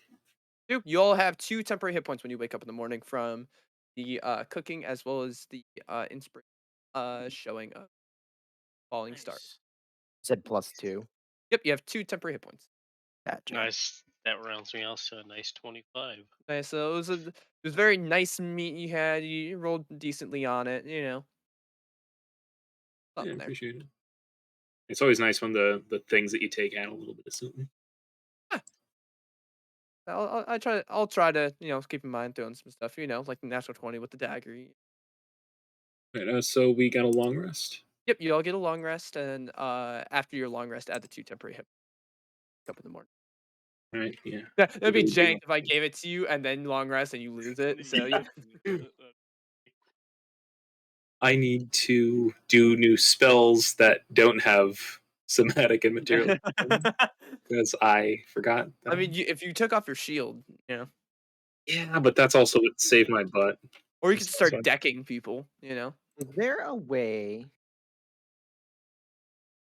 Two. You all have 2 temporary hit points when you wake up in the morning from the cooking as well as the inspiration showing of falling star. Nice. Said +2. Yep, you have 2 temporary hit points. Gotcha. nice, that rounds me out to a nice 25. Nice. So it was very nice meat you had. You rolled decently on it. Yeah, Something there. appreciate it. It's always nice when the things that you take add a little bit of something. I'll try to keep in mind doing some stuff like the natural 20 with the dagger. Right, so we got a long rest. Yep, you all get a long rest, and after your long rest, add the 2 temporary hit up in the morning. Right? Yeah. That'd be Really jank do. if I gave it to you and then long rest and you lose it. So Yeah. yeah. I need to do new spells that don't have somatic and material because I forgot I them. mean, if you took off your shield, Yeah, but that's also what saved my butt. or you could This last start one. decking people. Is there a way to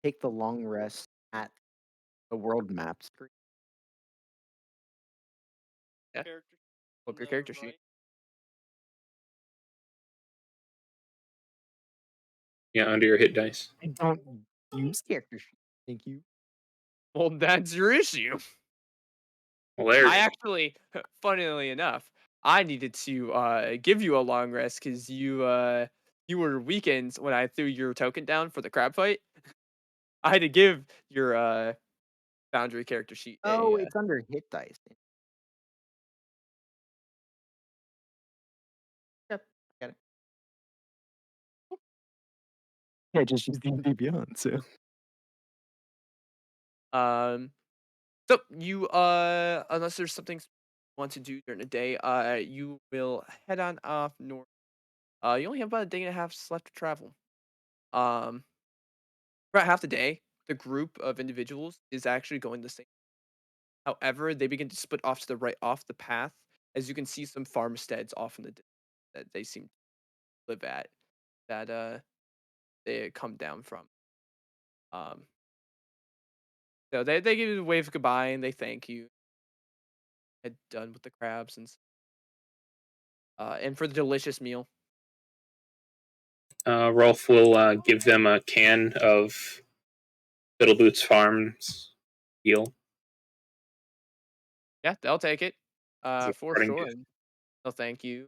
take the long rest at the world map screen? Yeah, Character flip on your the character sheet. right. Yeah, under your hit dice. I don't use character sheet. Thank you. Well, that's your issue. Well, there I it is. actually, funnily enough, I needed to give you a long rest because you were weakened when I threw your token down for the crab fight. I had to give your boundary character sheet a Oh, it's under hit dice. Yep, I got it. Yeah, I just used D&D Beyond, so. um. So you unless there's something you want to do during the day, you will head on off north. You only have about a day and a half left to travel. Um, about half the day, the group of individuals is actually going the same. However, they begin to split off to the right off the path, as you can see some farmsteads off in the that they seem to live at that they come down from. Um, so they give you a wave goodbye and they thank you. Had done with the crabs and for the delicious meal. Rolf will give them a can of Little Boots Farms deal Yeah, they'll take it as a for parting sure. gift. And they'll thank you.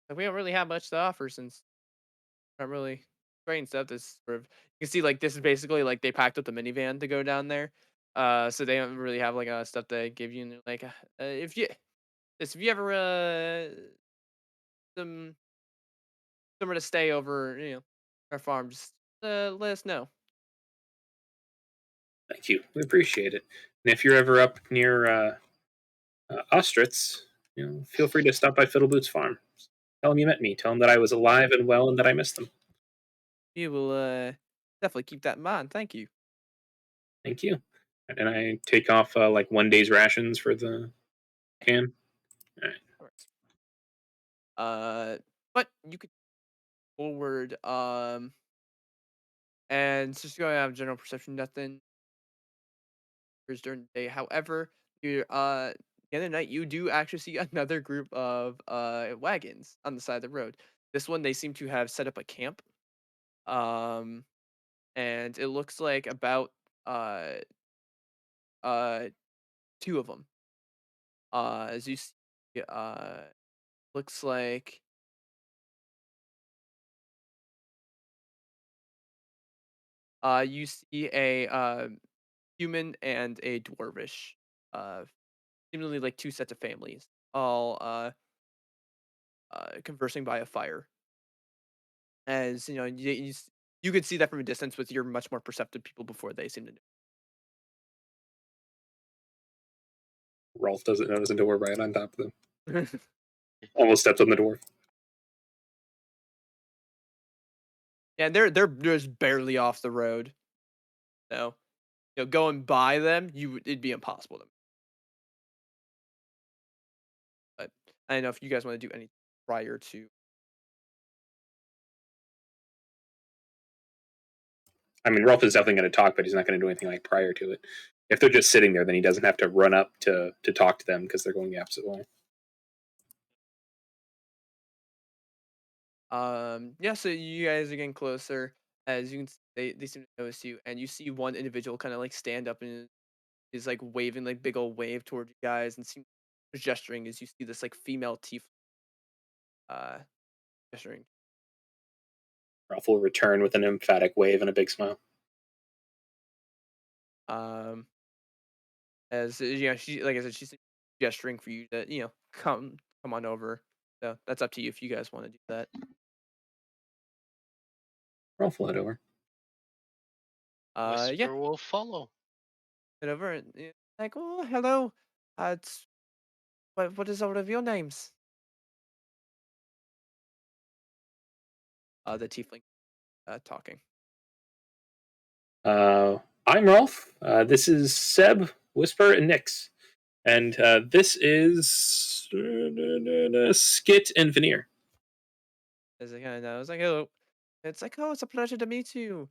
Like, we don't really have much to offer since not really train stuff. This sort of you can see like this is basically like they packed up the minivan to go down there. So they don't really have like stuff to give you. And they're like, if you ever some somewhere to stay over, our farm, just let us know. Thank you. We appreciate it. And if you're ever up near Ostritz, feel free to stop by Fiddle Boots Farm. Tell them you met me. Tell them that I was alive and well and that I missed them. We will definitely keep that in mind. Thank you. Thank you. And I take off like 1 day's rations for the can. All right. Of course. But you could forward and it's just going to have general perception, nothing occurs during the day. However, you the other night you do actually see another group of wagons on the side of the road. This one they seem to have set up a camp. Um and it looks like about uh uh two of them. As you see, looks like you see a human and a dwarvish seemingly like two sets of families all conversing by a fire. As you could see that from a distance with your much more perceptive people before they seem to Rolf doesn't notice until we're right on top of them. know. Almost steps on the dwarf. Yeah, they're just barely off the road. So going by them, it'd be impossible to. But I don't know if you guys want to do anything prior to. I mean, Rolf is definitely going to talk, but he's not going to do anything like prior to it. If they're just sitting there, then he doesn't have to run up to talk to them because they're going the opposite way. Yeah, so you guys are getting closer. As you can, they seem to notice you, and you see one individual kind of like stand up and is like waving like big old wave towards you guys, and seem gesturing as you see this like female tief uh gesturing. Rolf will return with an emphatic wave and a big smile. Um, as she like I said, she's gesturing for you to come on over. So that's up to you if you guys want to do that. Rolf will head over. Yeah, Whisper will follow. head over and like, oh, hello. It's what is all of your names? The tiefling talking. I'm Rolf. This is Seb, Whisper, and Nix. And this is Skit and Veneer. As I kind of know, it's like, hello. It's like, oh, it's a pleasure to meet you.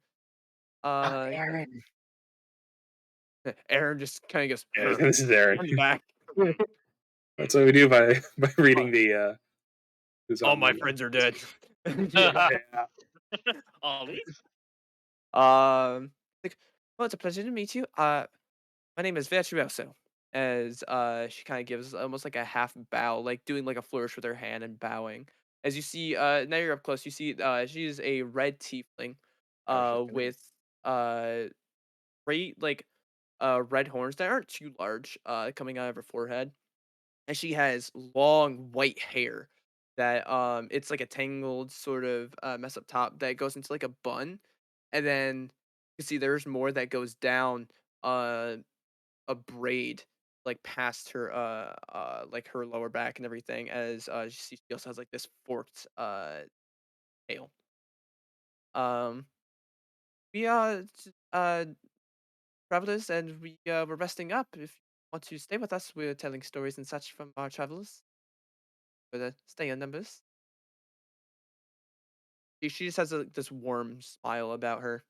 Ah, Uh, Aaron. Aaron just kind of goes, Yeah, "Huh," this is Aaron. on the back. That's what we do by Uh, reading the who's All on my the friends are dead. Yeah. yeah. Ollie? Like, well, it's a pleasure to meet you. My name is Virtuoso. As she kind of gives almost like a half bow, like doing like a flourish with her hand and bowing. As you see, now you're up close. You see, she is a red tiefling, I was looking at. with uh great like red horns that aren't too large, coming out of her forehead, and she has long white hair that it's like a tangled sort of mess up top that goes into like a bun, and then you can see there's more that goes down uh a braid like past her like her lower back and everything, as she also has like this forked tail. um we travelers, and we're resting up. If you want to stay with us, we're telling stories and such from our travelers for the stay in numbers. She just has this warm smile about her.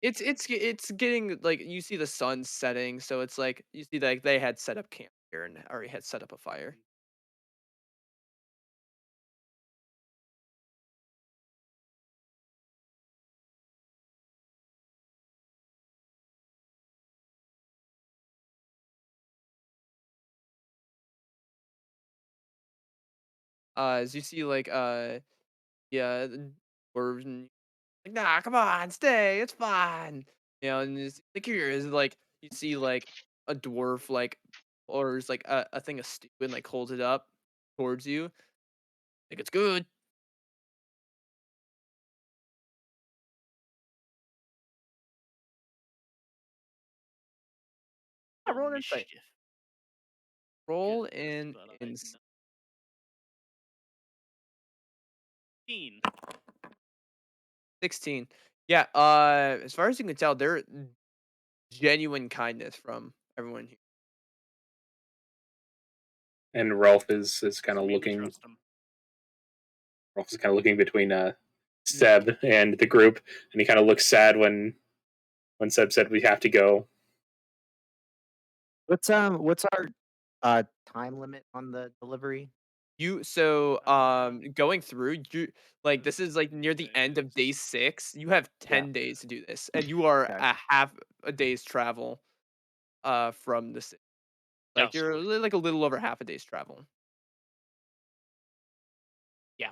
It's getting like you see the sun setting, so it's like you see like they had set up camp here and already had set up a fire. As you see like yeah, the dwarves and like, nah, come on, stay, it's fine. You know, and it's like here is like you see like a dwarf like orders like a thing of stew and like holds it up towards you. Like it's good. Roll an insight. Mischief. Roll Goodness, in but I in know. 15. 16. Yeah, as far as you can tell, they're genuine kindness from everyone here. And Rolf is kind So of we can looking. trust him. Rolf is kind of looking between Yeah. Seb and the group, and he kind of looks sad when Seb said we have to go. What's our time limit on the delivery? Going through you like this is like near the end of day Days. 6. You have Yeah. 10 days to do this, and you are Okay. a half a day's travel from the city. Like Yes. you're like a little over half a day's travel. Yeah.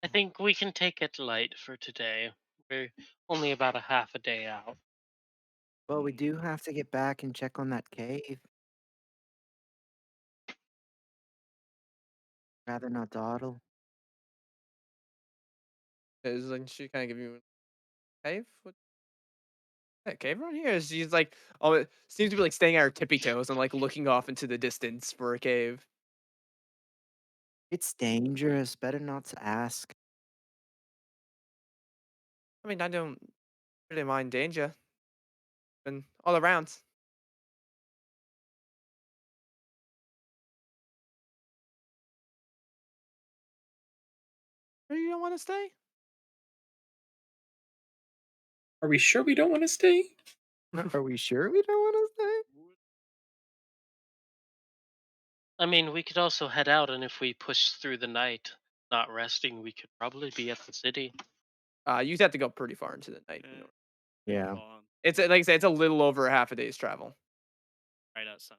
I think we can take it light for today. We're only about a half a day out. Well, we do have to get back and check on that cave. Rather not dawdle. Is like she kind of give you a cave? What that cave around here? She's like, oh, it seems to be like staying at her tippy toes and like looking off into the distance for a cave. It's dangerous. Better not to ask. I mean, I don't really mind danger. Been all around. Sure you don't want to stay? Are we sure we don't want to stay? Are we sure we don't want to stay? I mean, we could also head out, and if we push through the night, not resting, we could probably be at the city. You'd have to go pretty far into the night. You Eh, know, pretty Yeah. long. it's like I say, it's a little over half a day's travel. Right outside.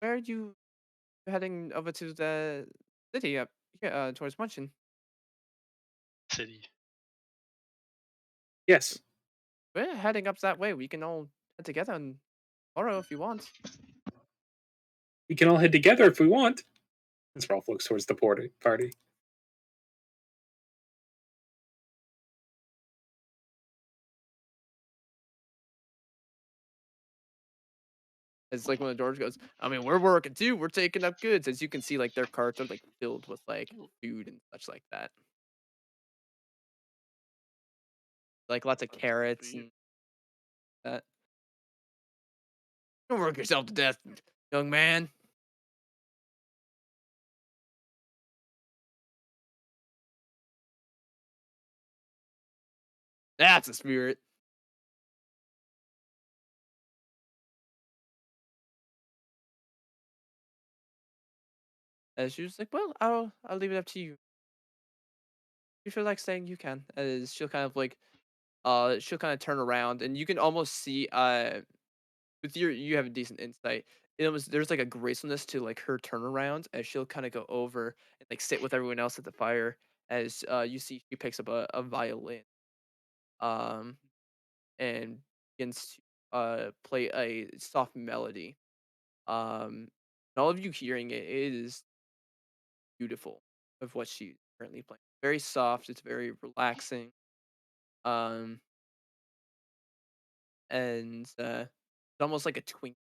Where are you heading over to the city up here towards Munchin? City. Yes. We're heading up that way. We can all head together and tomorrow if you want. We can all head together if we want. As Rolf looks towards the party. It's like when the doors goes, I mean, we're working too. We're taking up goods. As you can see, like their carts are like filled with like food and such like that. Like lots of That's good for carrots you. and that. Don't work yourself to death, young man. That's a spirit. And she was like, well, I'll leave it up to you. If you feel like staying, you can. As she'll kind of like she'll kind of turn around and you can almost see with your you have a decent insight. It was there's like a gracefulness to like her turnaround as she'll kind of go over and like sit with everyone else at the fire as you see she picks up a violin um and begins to play a soft melody. And all of you hearing it, it is beautiful of what she's currently playing. Very soft, it's very relaxing. Um and it's almost like a twink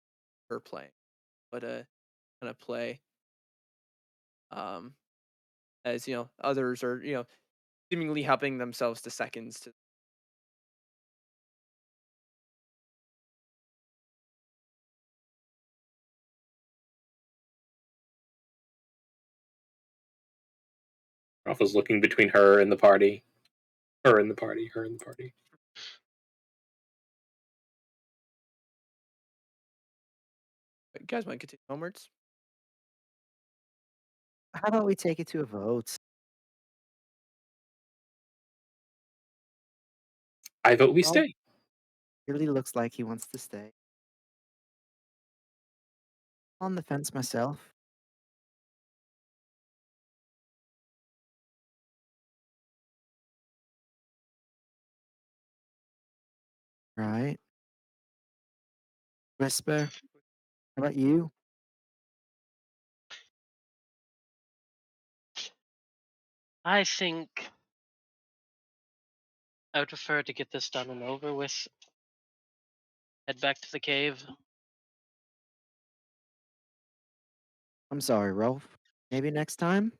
her playing, but a kind of play. Um as others are, seemingly helping themselves to seconds to Rolf is looking between her and the party. Her and the party. Her and the party. you guys want to continue onwards. How about we take it to a vote? I vote we Rob stay. really looks like he wants to stay. On the fence myself. Right. Whisper. How about you? I think I would prefer to get this done and over with. Head back to the cave. I'm sorry, Rolf. Maybe next time?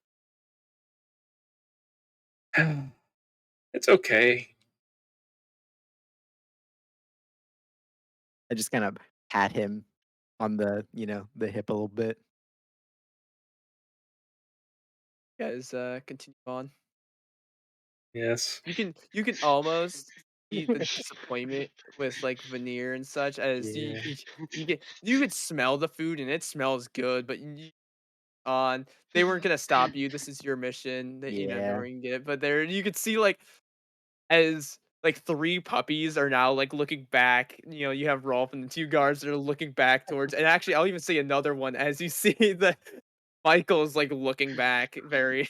It's okay. I just kind of pat him on the hip a little bit. You guys continue on. Yes. You can almost see the disappointment with like veneer and such as Yeah. you could smell the food and it smells good, but on they weren't gonna stop you. This is your mission that you Yeah. were gonna get. But there you could see like as like three puppies are now like looking back. You have Rolf and the two guards that are looking back towards, and actually I'll even see another one as you see the Michael's like looking back very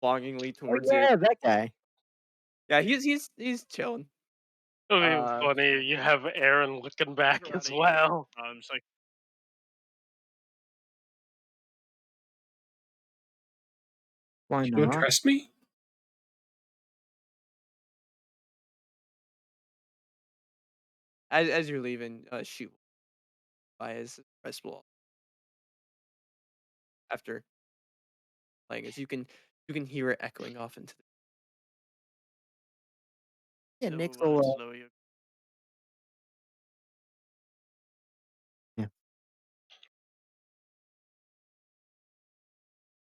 longingly Oh, towards you. yeah, that guy. Yeah, he's chilling. It would be Uh, funny. You have Aaron looking back as Karate kid. well. I'm just like, Why You don't not? trust me? as you're leaving, shoot by his press wall after playing, as you can hear it echoing off into the Yeah, so Nick's will, slow you. yeah.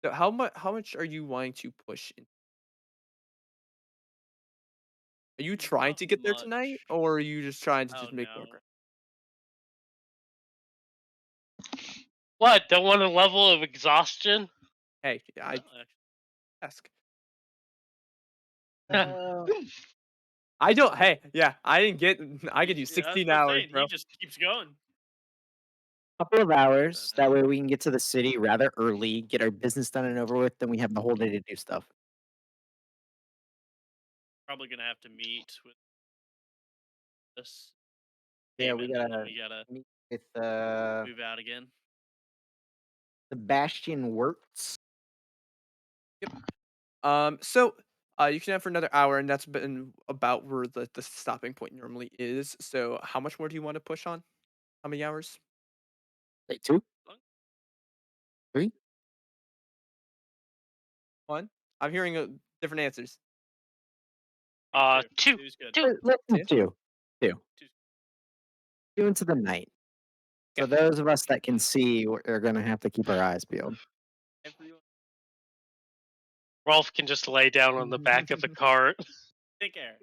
So how much are you wanting to push in? Are you trying Not to get there tonight, much. or are you just trying to Oh just make more no. ground? What? Don't want a level of exhaustion? Hey, I No, actually. ask. Uh, I don't. Hey, yeah, I didn't get. I could do Yeah, that's 16 what I'm hours, saying. He bro. just keeps going. couple of hours. That way Uh, we can get to the city rather early, get our business done and over with, then we have the whole day to do stuff. Probably gonna have to meet with this. Yeah, game, we and then gotta we gotta meet with move out again. Sebastian Wirtz. So you can have for another hour, and that's been about where the stopping point normally is. So how much more do you want to push on? How many hours? Wait, 2, Fun. 3. 1? I'm hearing, different answers. Me too. Two, Two's good. two. Let's do 2? 2. 2. Two's 2 into the night. So Okay. those of us that can see, are gonna have to keep our eyes peeled. everyone. Rolf can just lay down on the back of the cart. Take care.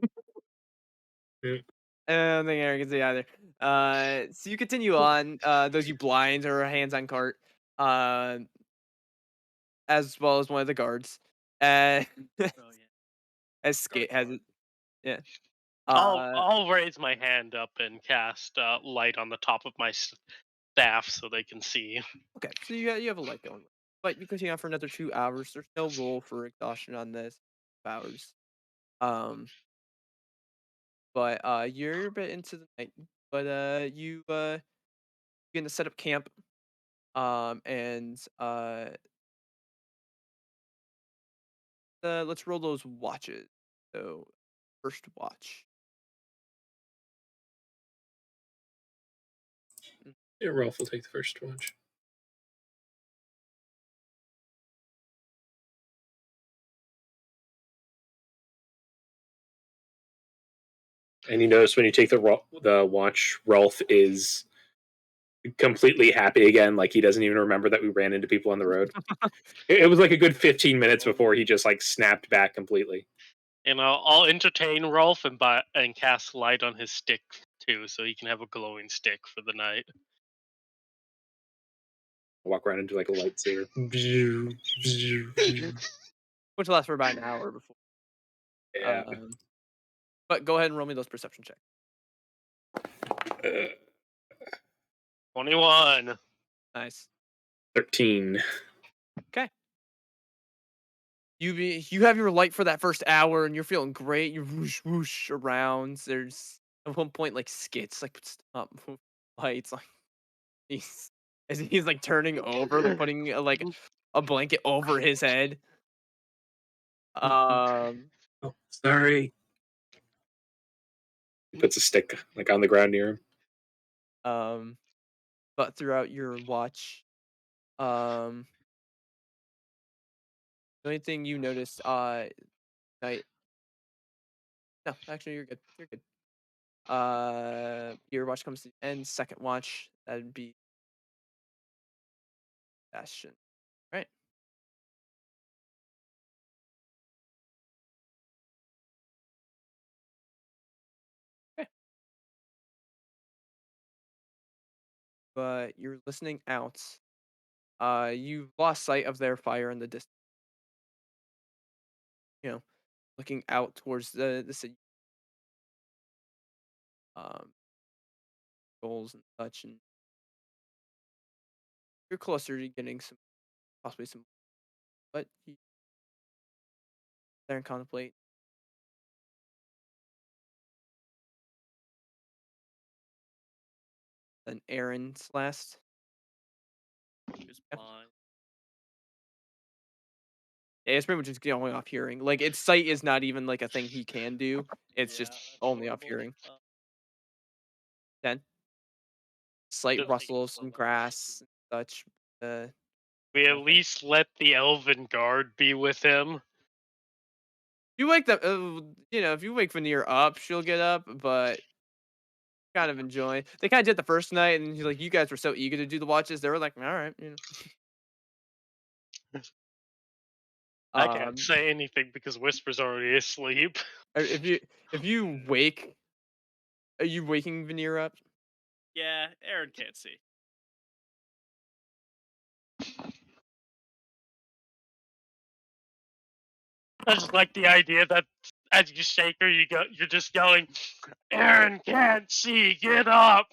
I don't think Aaron can see either. So you continue on, those you blind or hands on cart, uh, as well as one of the guards. Uh, Oh yeah. as Guard Skate the has guard. it. Yeah. I'll raise my hand up and cast light on the top of my staff so they can see. Okay. So you have a light going, but you continue on for another 2 hours. There's no roll for exhaustion on this. Hours. Um, but you're a bit into the night, but you begin to set up camp. And let's roll those watches. So first watch. Mm, Yeah, Rolf will take the first watch. And you notice when you take the watch, Rolf is completely happy again. Like he doesn't even remember that we ran into people on the road. It was like a good 15 minutes before he just like snapped back completely. And I'll entertain Rolf and cast light on his stick too, so he can have a glowing stick for the night. Walk around and do like a lightsaber. Which lasts for about an hour before. Yeah. Um, but go ahead and roll me those perception checks. 21. Nice. 13. Okay. You have your light for that first hour, and you're feeling great. You whoosh whoosh around. There's at one point like skits like stop lights like he's as he's like turning over, like putting like a blanket over his head. Um, Oh, sorry. He puts a stick like on the ground near him. um, but throughout your watch, um, the only thing you notice, night. No, actually, you're good. You're good. Your watch comes to the end. Second watch, that'd be Bastion. Right. Okay. But you're listening out. You lost sight of their fire in the distance. You know, looking out towards the city, um, goals and such, and you're closer to getting some, possibly some. But you there and contemplate. Then Aaron's last. Just Yeah, blind. yeah, it's pretty much just going off hearing. Like its sight is not even like a thing he can do. It's Yeah, just that's only off horrible. hearing. Then slight Do Take rustle of a slow some one. grass and such. Uh, we at nothing. least let the elven guard be with him? You wake them. If you wake Veneer up, she'll get up. But kind of enjoy. They kind of did the first night, and like you guys were so eager to do the watches. They were like, all right, I can't Um, say anything because Whisper's already asleep. if you wake, are you waking Veneer up? Yeah, Aaron can't see. I just like the idea that as you shake her, you're just yelling, "Aaron can't see, get up!"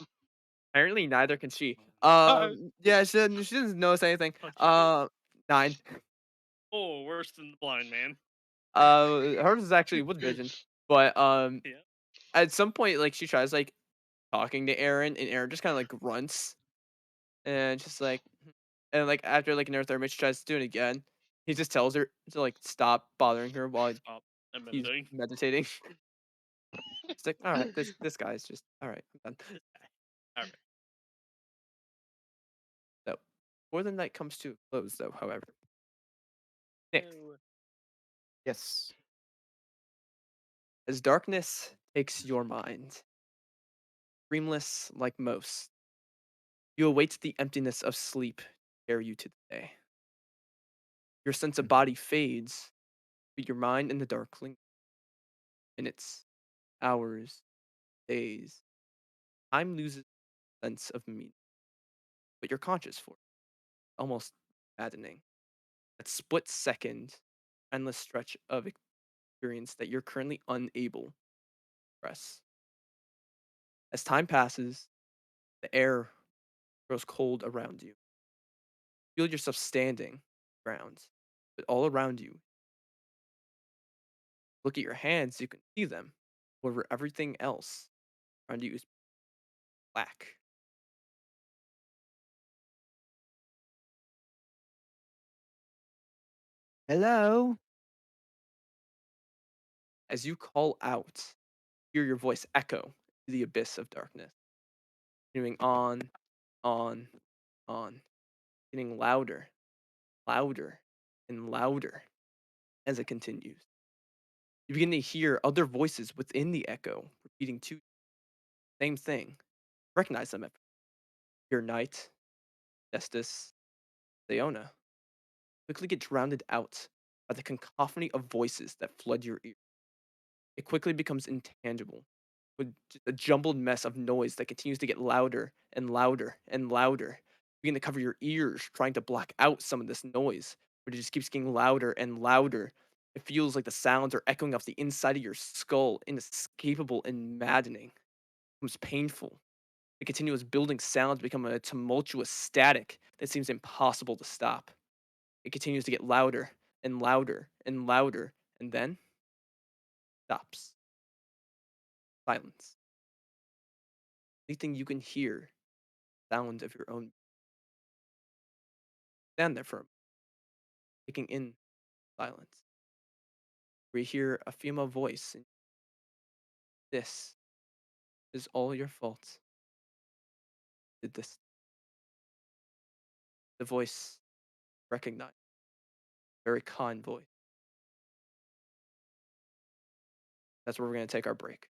Apparently, neither can she. Uh, Yeah, she doesn't notice anything. Fuck you. 9. Oh, worse than the blind man. Hers is actually with vision, but Yeah. at some point, like she tries like talking to Aaron, and Aaron just kind of like grunts and just like, and like after like another 30 minutes, she tries to do it again. He just tells her to like stop bothering her while Stop he's admitting. meditating. It's like, all right, this guy's just all right. I'm done. This guy. All right. So, before the night comes to a close, though, however, Nick, Ew. Yes. as darkness takes your mind, dreamless like most, you await the emptiness of sleep to carry you to the day. Your sense of Mhm. body fades, but your mind in the dark lingers. Minutes, hours, days. Time loses sense of meaning, but you're conscious for it. Almost maddening. That split second, endless stretch of experience that you're currently unable to express. As time passes, the air grows cold around you. Feel yourself standing ground, but all around you, look at your hands, you can see them. However, everything else around you is black. Hello? As you call out, hear your voice echo to the abyss of darkness, continuing on, on, getting louder, louder, and louder as it continues. You begin to hear other voices within the echo repeating to you. Same thing. Recognize them at your knight, Estes, Leona. Quickly get drowned out by the cacophony of voices that flood your ear. It quickly becomes intangible, with a jumbled mess of noise that continues to get louder and louder and louder. You begin to cover your ears, trying to block out some of this noise, but it just keeps getting louder and louder. It feels like the sounds are echoing off the inside of your skull, inescapable and maddening. It becomes painful. The continuous building sounds become a tumultuous static that seems impossible to stop. It continues to get louder and louder and louder, and then stops. Silence. Anything you can hear, sound of your own. Stand there for a moment, taking in silence. We hear a female voice, and this is all your fault. Did this? The voice recognized, very kind voice. That's where we're gonna take our break.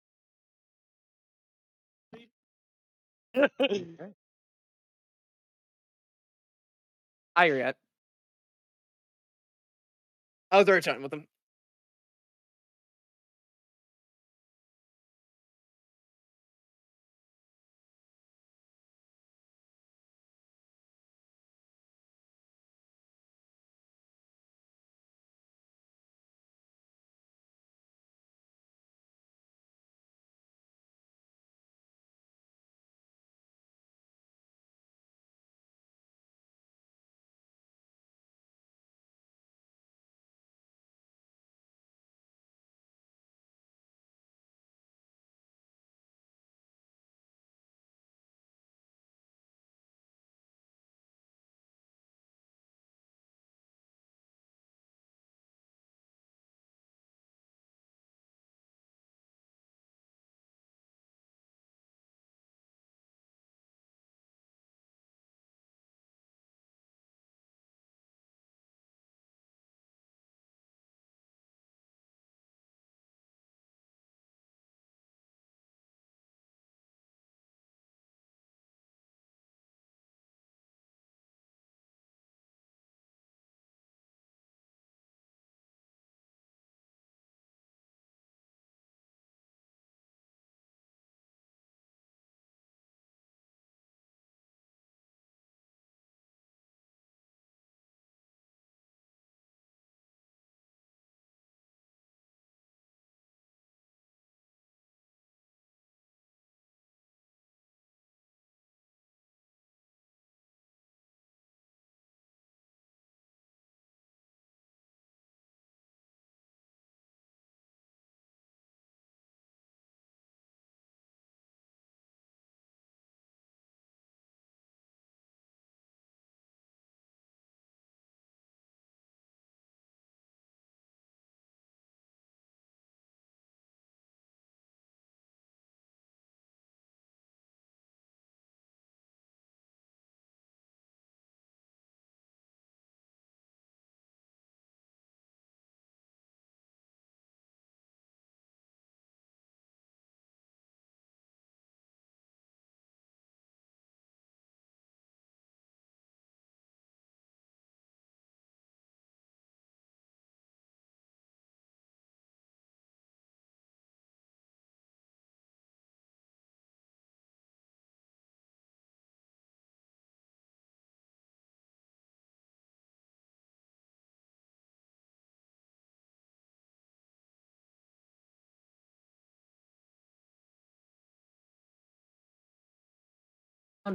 Okay. Hi, Ariette. I was already chatting with him.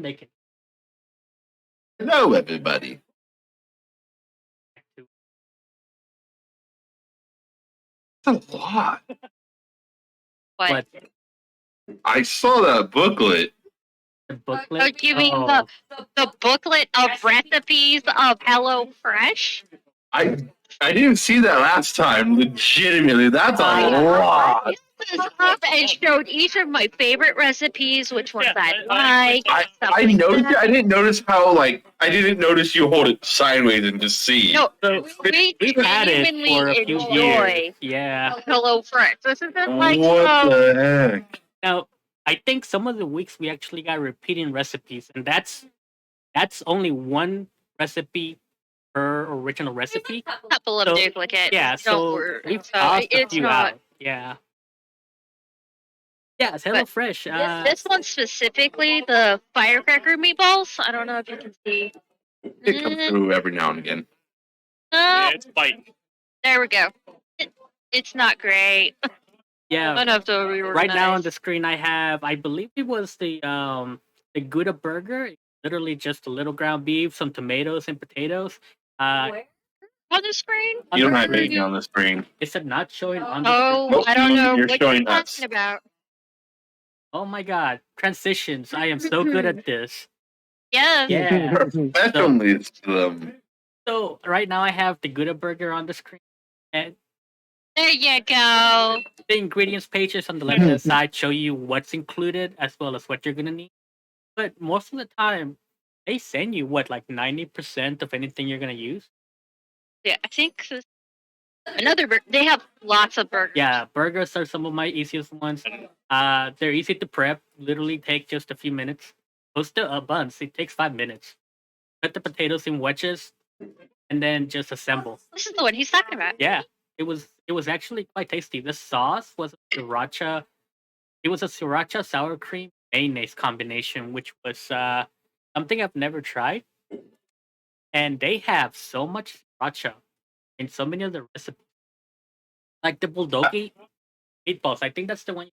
they can Hello, everybody. do That's a lot. what I saw that booklet. the Oh, booklet. you mean Oh, the booklet of recipes of HelloFresh? I didn't see that last time. Legitimately, that's a Uh, lot. I this up and showed each of my favorite recipes, which ones I like, stuff I like noticed it. that. I didn't notice how I didn't notice you hold it sideways and just see. No, so we we've had it genuinely for a few years. enjoy Yeah. HelloFresh. This isn't like What the heck? Now, I think some of the weeks we actually got repeating recipes, and that's only one recipe per original recipe. couple of So, duplicates. yeah, Don't so worry. we've So tossed a it's few not. out. Yeah. Yeah, it's But HelloFresh. this one specifically, the firecracker meatballs. I don't know if you can see. It comes through every now and again. No, It's bite. there we go. It's not great. Yeah, Enough to reorganize. right now on the screen I have, I believe it was the Gouda burger. Literally just a little ground beef, some tomatoes and potatoes. On the screen? On You the don't have screen, anything on the screen. is it not showing on the Oh, screen? Nope, I don't know you're what you're showing talking us. about. Oh my god, transitions! I am so good at this. Yes. Yeah. Professionalism. So right now I have the Gouda burger on the screen, and There you go. the ingredients pages on the left hand side show you what's included as well as what you're gonna need. But most of the time, they send you what, like 90% of anything you're gonna use. Yeah, I think they have lots of burgers. Yeah, burgers are some of my easiest ones. They're easy to prep. Literally take just a few minutes. Toast the buns. It takes 5 minutes. Cut the potatoes in wedges, and then just assemble. This is the one he's talking about. Yeah, it was actually quite tasty. The sauce was sriracha. It was a sriracha sour cream mayonnaise combination, which was something I've never tried. And they have so much sriracha in so many of the recipes, like the bulgogi meatballs. I think that's the one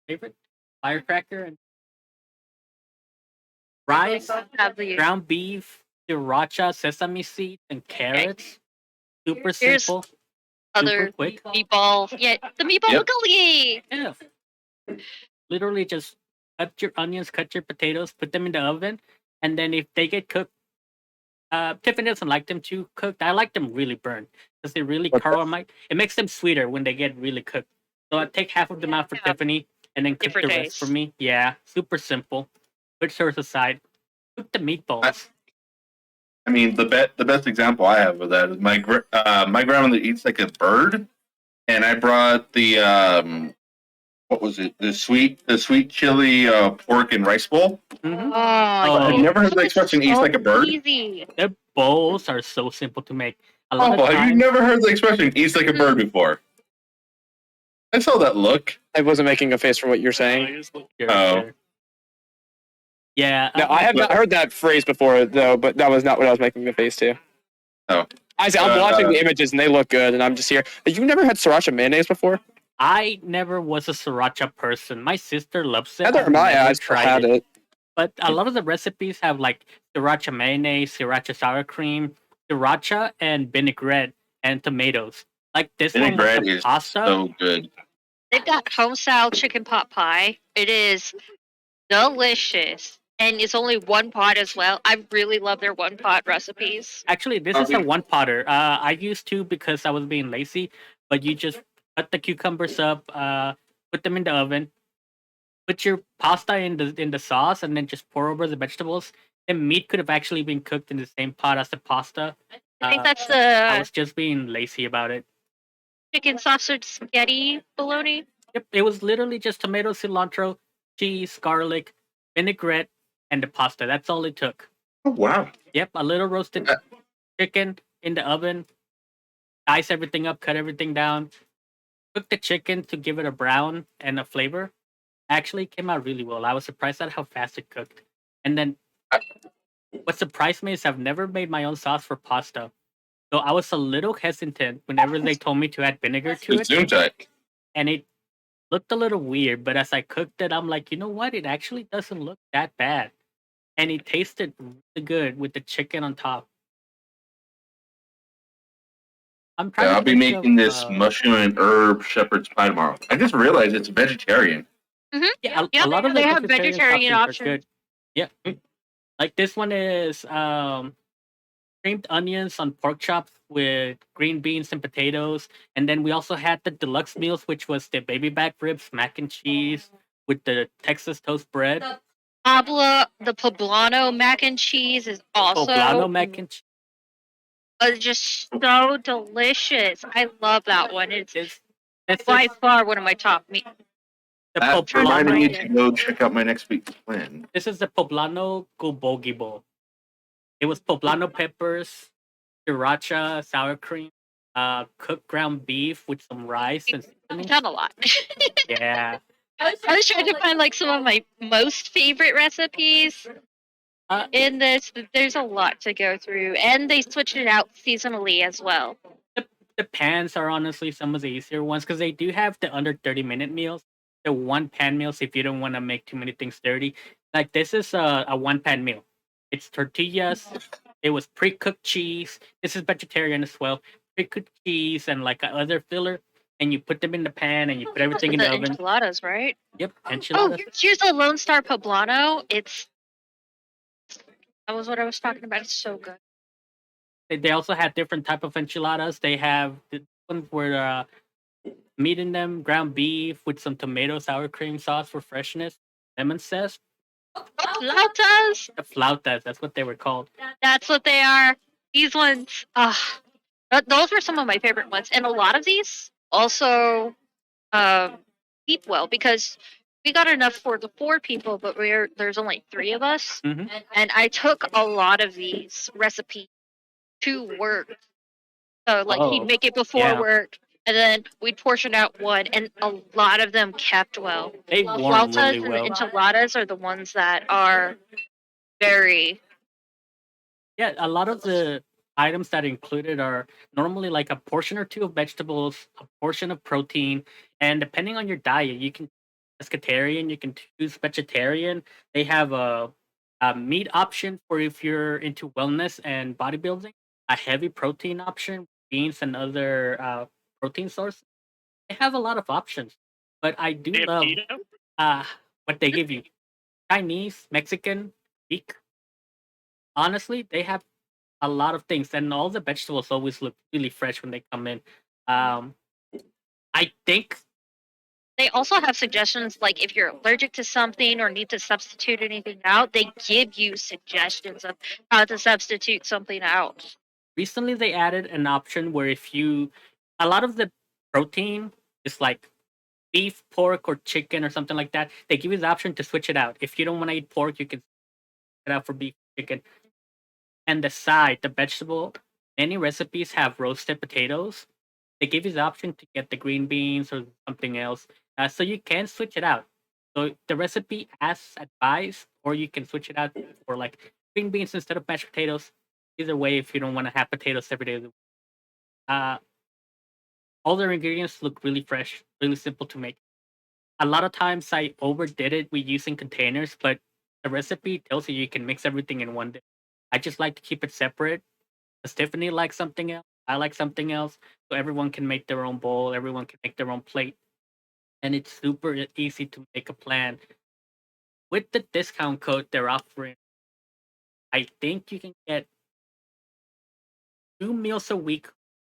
favorite. Firecracker and rice, Have the- ground beef, sriracha, sesame seeds, and carrots. Super Here's simple, other super quick. meatball. Yeah, the meatball Yep. bulgogi. Yeah. Literally just cut your onions, cut your potatoes, put them in the oven, and then if they get cooked, Tiffany doesn't like them too cooked. I like them really burnt because they really caramelize. It makes them sweeter when they get really cooked. So I take half of them out for Yeah. Tiffany and then cook Different the rest for taste. me. Yeah, super simple. Put yours aside. Cook the meatballs. I mean, the best example I have of that is my grandmother eats like a bird, and I brought the what was it? The sweet chili pork and rice bowl. Mhm. Oh, I've Oh. never heard the expression "eats like a bird." Easy. Their bowls are so simple to make. A lot Oh, of have you times, never heard the expression "eats like a bird" before? I saw that look. I wasn't making a face for what you're saying. Sure, Oh. sure. Yeah, No, I have not heard that phrase before though, but that was not what I was making the face to. Oh. I'm watching the images and they look good, and I'm just here. You never had sriracha mayonnaise before? I never was a sriracha person. My sister loves it. Neither I've am I. never I still tried had it. But a lot of the recipes have like sriracha mayonnaise, sriracha sour cream, sriracha and vinaigrette and tomatoes. Like this one Vinaigrette with the is pasta. so good. They've got home style chicken pot pie. It is delicious. And it's only one pot as well. I really love their one pot recipes. Actually, this is a one potter. I used two because I was being lazy. But you just cut the cucumbers up, put them in the oven, put your pasta in the sauce, and then just pour over the vegetables. The meat could have actually been cooked in the same pot as the pasta. I think that's I the was just being lazy about it. chicken sausage spaghetti bologna. Yep, it was literally just tomato, cilantro, cheese, garlic, vinaigrette, and the pasta. That's all it took. Oh wow! Yep, a little roasted chicken in the oven. Dice everything up, cut everything down. Cook the chicken to give it a brown and a flavor. Actually, it came out really well. I was surprised at how fast it cooked. And then, what surprised me is I've never made my own sauce for pasta. So I was a little hesitant whenever they told me to add vinegar to It's Zoom it. tech. And it looked a little weird, but as I cooked it, I'm like, you know what? It actually doesn't look that bad. and it tasted really good with the chicken on top. I'm trying Yeah, to I'll be think of making this mushroom and herb shepherd's pie tomorrow. I just realized it's vegetarian. yeah, Yeah, a lot of the they have vegetarian vegetarian options are options. good. Yeah, like this one is creamed onions on pork chops with green beans and potatoes, and then we also had the deluxe meals, which was the baby back ribs, mac and cheese with the Texas toast bread, The poblano mac and cheese is also poblano mac and cheese. just so delicious. I love that one. It's This by is far one of my top meat. the That Trying to reminded me find poblano. to it. go check out my next week's plan. This is the poblano bulgogi bowl. It was poblano peppers, sriracha, sour cream, cooked ground beef with some rice and I've seasonings. done a lot. Yeah. I was trying to find like some of my most favorite recipes Uh, in this. There's a lot to go through, and they switched it out seasonally as well. the pans are honestly some of the easier ones because they do have the under 30-minute meals. The one pan meals if you don't want to make too many things dirty. Like this is a one pan meal. It's tortillas. It was pre-cooked cheese. This is vegetarian as well. Pre-cooked cheese and like a other filler, and you put them in the pan and you put everything For in the the oven. enchiladas, right? Yep, Oh, enchiladas. here's the Lone Star Poblano. That was what I was talking about. It's so good. They also have different type of enchiladas. They have the ones where meat in them, ground beef with some tomato sour cream sauce for freshness, lemon zest. Flautas. The flautas, that's what they were called. That's what they are. These ones, those were some of my favorite ones, and a lot of these also keep well because we got enough for the 4 people, but there's only 3 of us, and I took a lot of these recipes to work. So like he'd make it before work, and then we'd portion out one, and a lot of them kept well. They The warm really flautas and the well. enchiladas are the ones that are very. Yeah, a lot of the items that are included are normally like a portion or two of vegetables, a portion of protein, and depending on your diet, you can pescatarian, you can choose vegetarian. They have a meat option for if you're into wellness and bodybuilding, a heavy protein option, beans and other protein sources. They have a lot of options, but I do They have love keto? what they give you. Chinese, Mexican, Greek. Honestly, they have a lot of things, and all the vegetables always look really fresh when they come in. Um, I think They also have suggestions like if you're allergic to something or need to substitute anything out, they give you suggestions of how to substitute something out. recently they added an option where if you, a lot of the protein is like beef, pork, or chicken or something like that. They give you the option to switch it out. If you don't want to eat pork, you can switch it out for beef, chicken, and the side, the vegetable. Many recipes have roasted potatoes. They give you the option to get the green beans or something else, so you can switch it out. So the recipe as advised, or you can switch it out for like green beans instead of mashed potatoes. Either way, if you don't want to have potatoes every day. Uh, all their ingredients look really fresh, really simple to make. A lot of times I overdid it with using containers, but the recipe tells you you can mix everything in one day. I just like to keep it separate. Tiffany likes something else. I like something else. So everyone can make their own bowl. Everyone can make their own plate. And it's super easy to make a plan. With the discount code they're offering, I think you can get 2 meals a week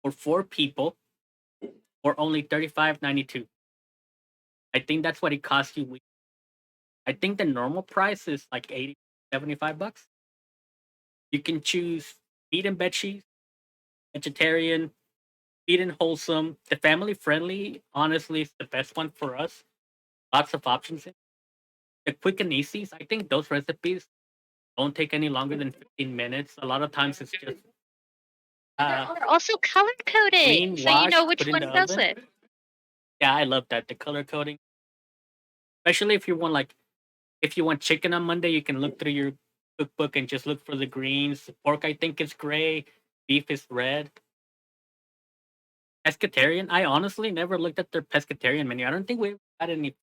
for 4 people for only $35.92. I think that's what it costs you. I think the normal price is like 80, $75. You can choose meat and veggies, vegetarian, feed and wholesome. The family friendly, honestly, is the best one for us. Lots of options. The quick and easy, I think those recipes don't take any longer than 15 minutes. A lot of times it's just They're also color clean, coded, so you know wash, which put in one the does oven. it. Yeah, I love that. The color coding. Especially if you want like if you want chicken on Monday, you can look through your cookbook and just look for the greens. Pork I think is gray, beef is red. Pescatarian, I honestly never looked at their pescatarian menu. I don't think we've had any.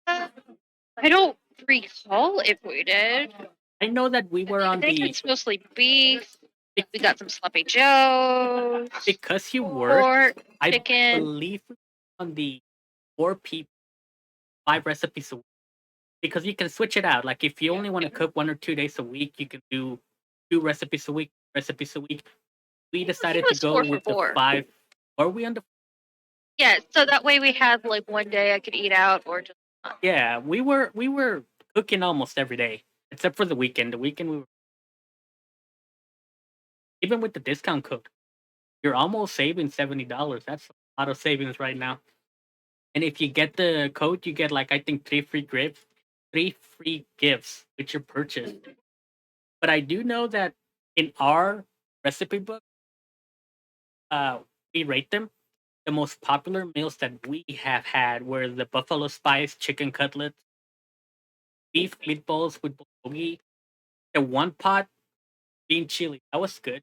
I don't recall if we did. I know that we were I on think the it's mostly beef. We got some sloppy joes, because you worked. pork, I chicken. believe on the 4 people, 5 recipes a week because you can switch it out. Like if you only want to cook 1 or 2 days a week, you can do 2 recipes a week. Recipes a week. We I think decided it to was go 4 for with the 4. 5. Are we on the? Yeah, so that way we had like one day I could eat out or just not. Yeah, we were cooking almost every day except for the weekend. The weekend we were even with the discount code. You're almost saving $70. That's a lot of savings right now. And if you get the code, you get like I think 3 free gifts with your purchase. But I do know that in our recipe book, uh, we rate them. The most popular meals that we have had were the buffalo spice chicken cutlets, beef meatballs with bulgogi, the one pot bean chili. That was good.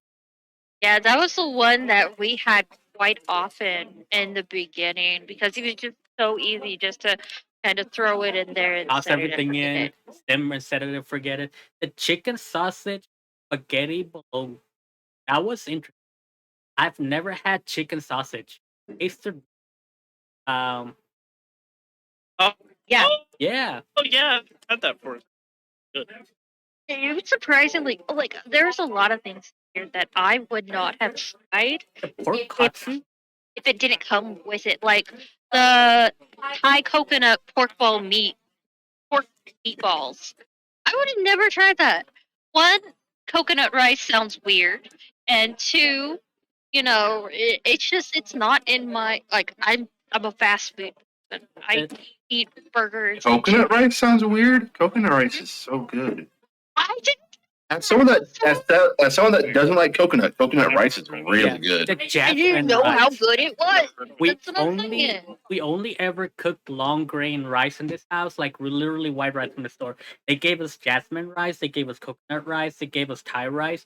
Yeah, that was the one that we had quite often in the beginning because it was just so easy just to kind of throw it in there and Toss set it and everything forget in, it. stem and set it and forget it. The chicken sausage spaghetti bologna. That was interesting. I've never had chicken sausage. Tasted Oh, Yeah, yeah. oh yeah, I've had that for good. it was surprisingly like there's a lot of things here that I would not have tried The pork if katsu. if it didn't come with it. Like the Thai coconut pork meatballs. I would have never tried that. One, coconut rice sounds weird, and two, it's just it's not in my like. I'm a fast food person. I It, eat burgers. And Coconut rice sounds weird. Coconut rice is so good. I didn't. As someone as someone that doesn't like coconut rice is really yeah, good. the I didn't jasmine know how rice. good it was. We That's what I'm saying. only ever cooked long grain rice in this house, like literally white rice from the store. They gave us jasmine rice, they gave us coconut rice, they gave us Thai rice.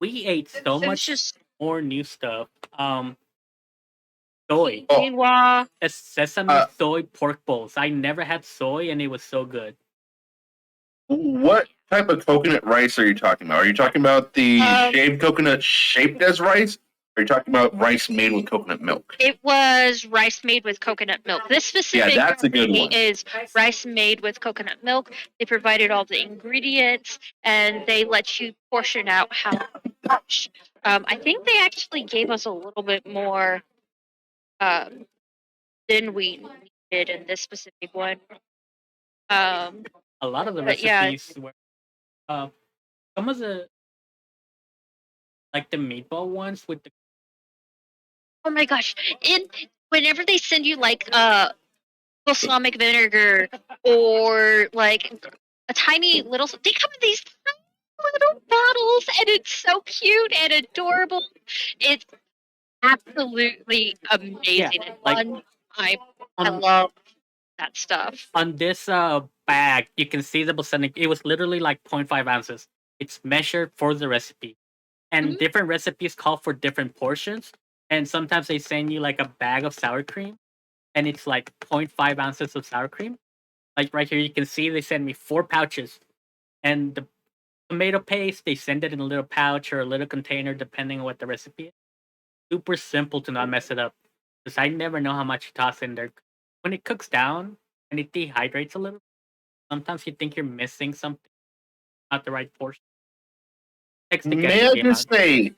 We ate so It was much just more new stuff. Soy. Oh, quinoa. Sesame uh, soy pork bowls. I never had soy and it was so good. what type of coconut rice are you talking about? Are you talking about the Um, shaved coconut shaped as rice? Or are you talking about rice made with coconut milk? It was rice made with coconut milk. This Yeah, specific that's a good recipe one. is rice made with coconut milk. They provided all the ingredients and they let you portion out how much. I think they actually gave us a little bit more um, than we needed in this specific one. Um, A lot of the but yeah, recipes were some of the like the meatball ones with the oh my gosh! And whenever they send you like balsamic vinegar or like a tiny little, they come in these tiny little bottles and it's so cute and adorable. It's absolutely yeah, amazing and like fun. I on love that stuff. on this bag you can see the balsamic. It was literally like 0.5 ounces. It's measured for the recipe. And Mhm. different recipes call for different portions. And sometimes they send you like a bag of sour cream and it's like 0.5 ounces of sour cream. Like right here, you can see they send me 4 pouches. And the tomato paste, they send it in a little pouch or a little container, depending on what the recipe is. Super simple to not mess it up. Because I never know how much you toss in there. When it cooks down and it dehydrates a little, sometimes you think you're missing something, not the right portion. Takes the May I guessing game out. just say,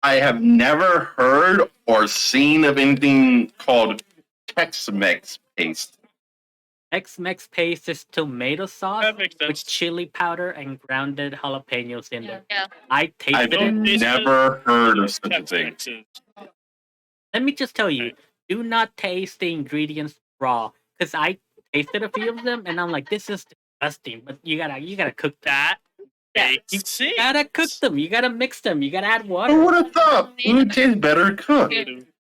I have never heard or seen of anything called Tex-Mex paste. X-Mex paste is tomato sauce That makes with sense. chili powder and grounded jalapenos in there. Yeah. I I've tasted Don't it. taste it. never heard of such a Tex thing. Mexes. Let me just tell you, Right. do not taste the ingredients raw. Because I tasted a few of them and I'm like, this is disgusting. But you gotta cook that. That You makes sense. gotta cook them. You gotta mix them. You gotta add Who water. would have thought food tastes better cooked?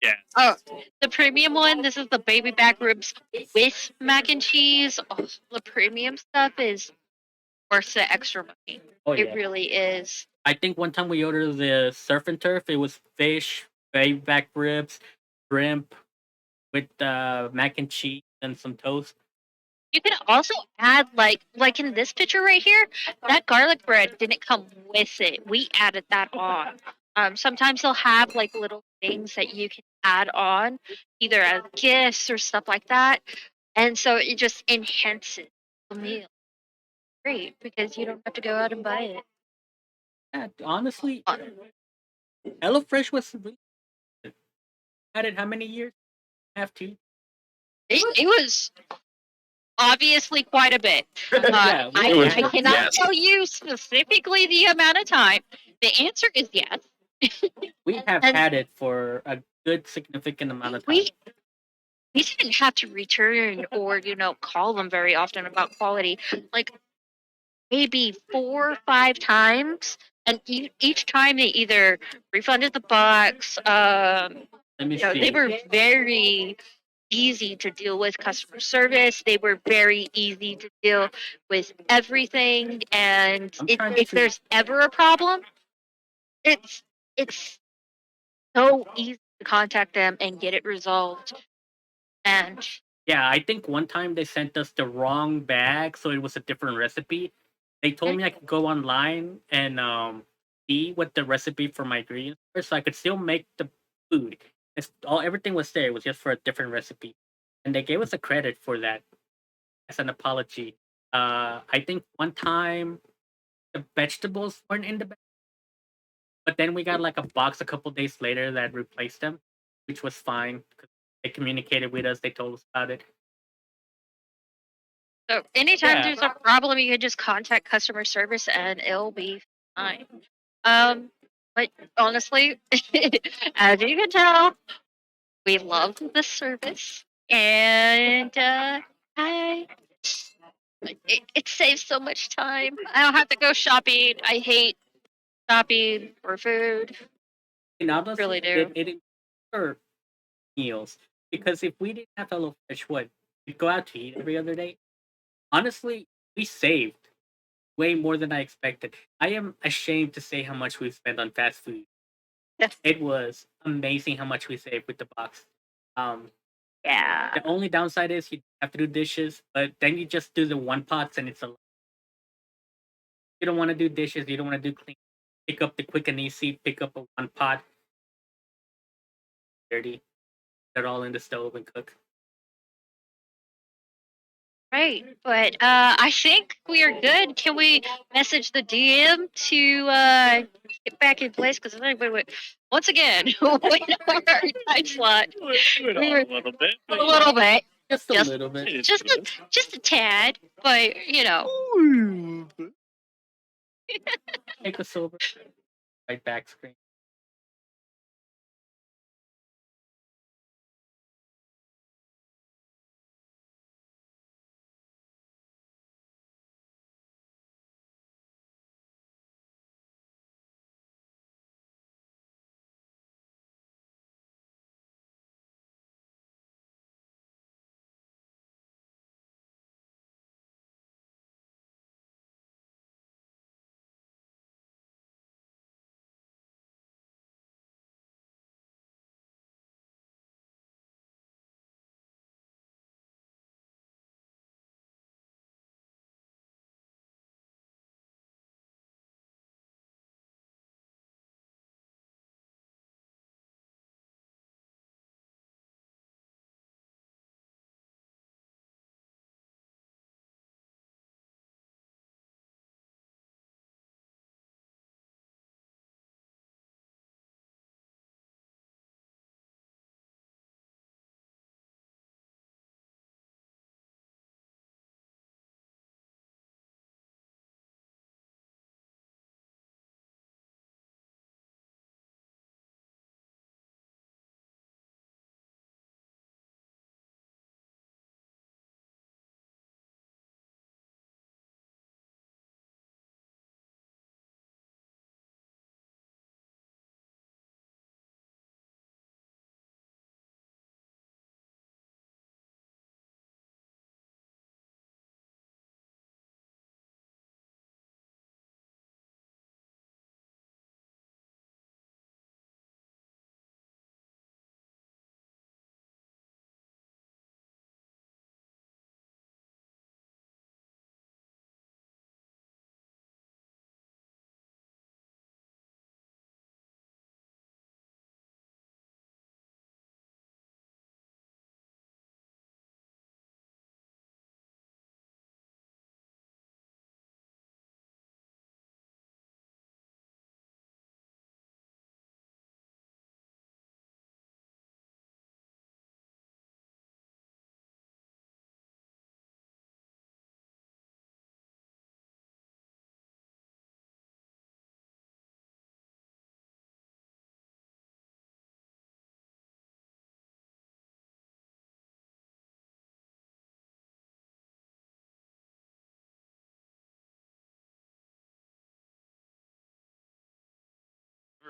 Yeah. Oh, the premium one. This is the baby back ribs with mac and cheese. Oh, the premium stuff is worth the extra money. Oh It yeah. really is. I think one time we ordered the surf and turf. It was fish, baby back ribs, shrimp with mac and cheese and some toast. You can also add like in this picture right here, that garlic bread didn't come with it. We added that on. Sometimes they'll have like little things that you can add on, either as gifts or stuff like that, and so it just enhances the meal. Great because you don't have to go out and buy it. Yeah, honestly, Uh, HelloFresh was really good. Had it how many years? Have to. it was obviously quite a bit. Yeah, It was I cannot yes. tell you specifically the amount of time. The answer is yes. we have And had it for a good significant amount of time. we didn't have to return or call them very often about quality. Like maybe 4 or 5 times, and each time they either refunded the box. Let me They see. were very easy to deal with customer service. They were very easy to deal with everything. And I'm trying to if see. there's ever a problem, it's so easy to contact them and get it resolved. And Yeah, I think one time they sent us the wrong bag, so it was a different recipe. They told me I could go online and see what the recipe for my ingredients were, so I could still make the food. Everything was there. It was just for a different recipe, and they gave us a credit for that as an apology. I think one time the vegetables weren't in the bag, but then we got like a box a couple days later that replaced them, which was fine because they communicated with us. They told us about it. so anytime Yeah. there's a problem, you can just contact customer service and it'll be fine. But honestly, as you can tell, we love the service, and it saves so much time. I don't have to go shopping. I hate shopping for food. And honestly, Really do. it improved our meals because if we didn't have HelloFresh, what we'd go out to eat every other day. Honestly, we saved way more than I expected. I am ashamed to say how much we spent on fast food. It was amazing how much we saved with the box. Um, Yeah. the only downside is you have to do dishes, but then you just do the one pots and it's a. You don't want to do dishes. You don't want to do clean. Pick up the quick and easy. Pick up a one pot, dirty. They're all in the stove and cook. Right. But I think we are good. Can we message the DM to get back in place? Because wait. Once again, wait on our time slot. Went We on were a little bit. a little bit, Just a just little bit. just a tad, but Take a silver. Right back screen.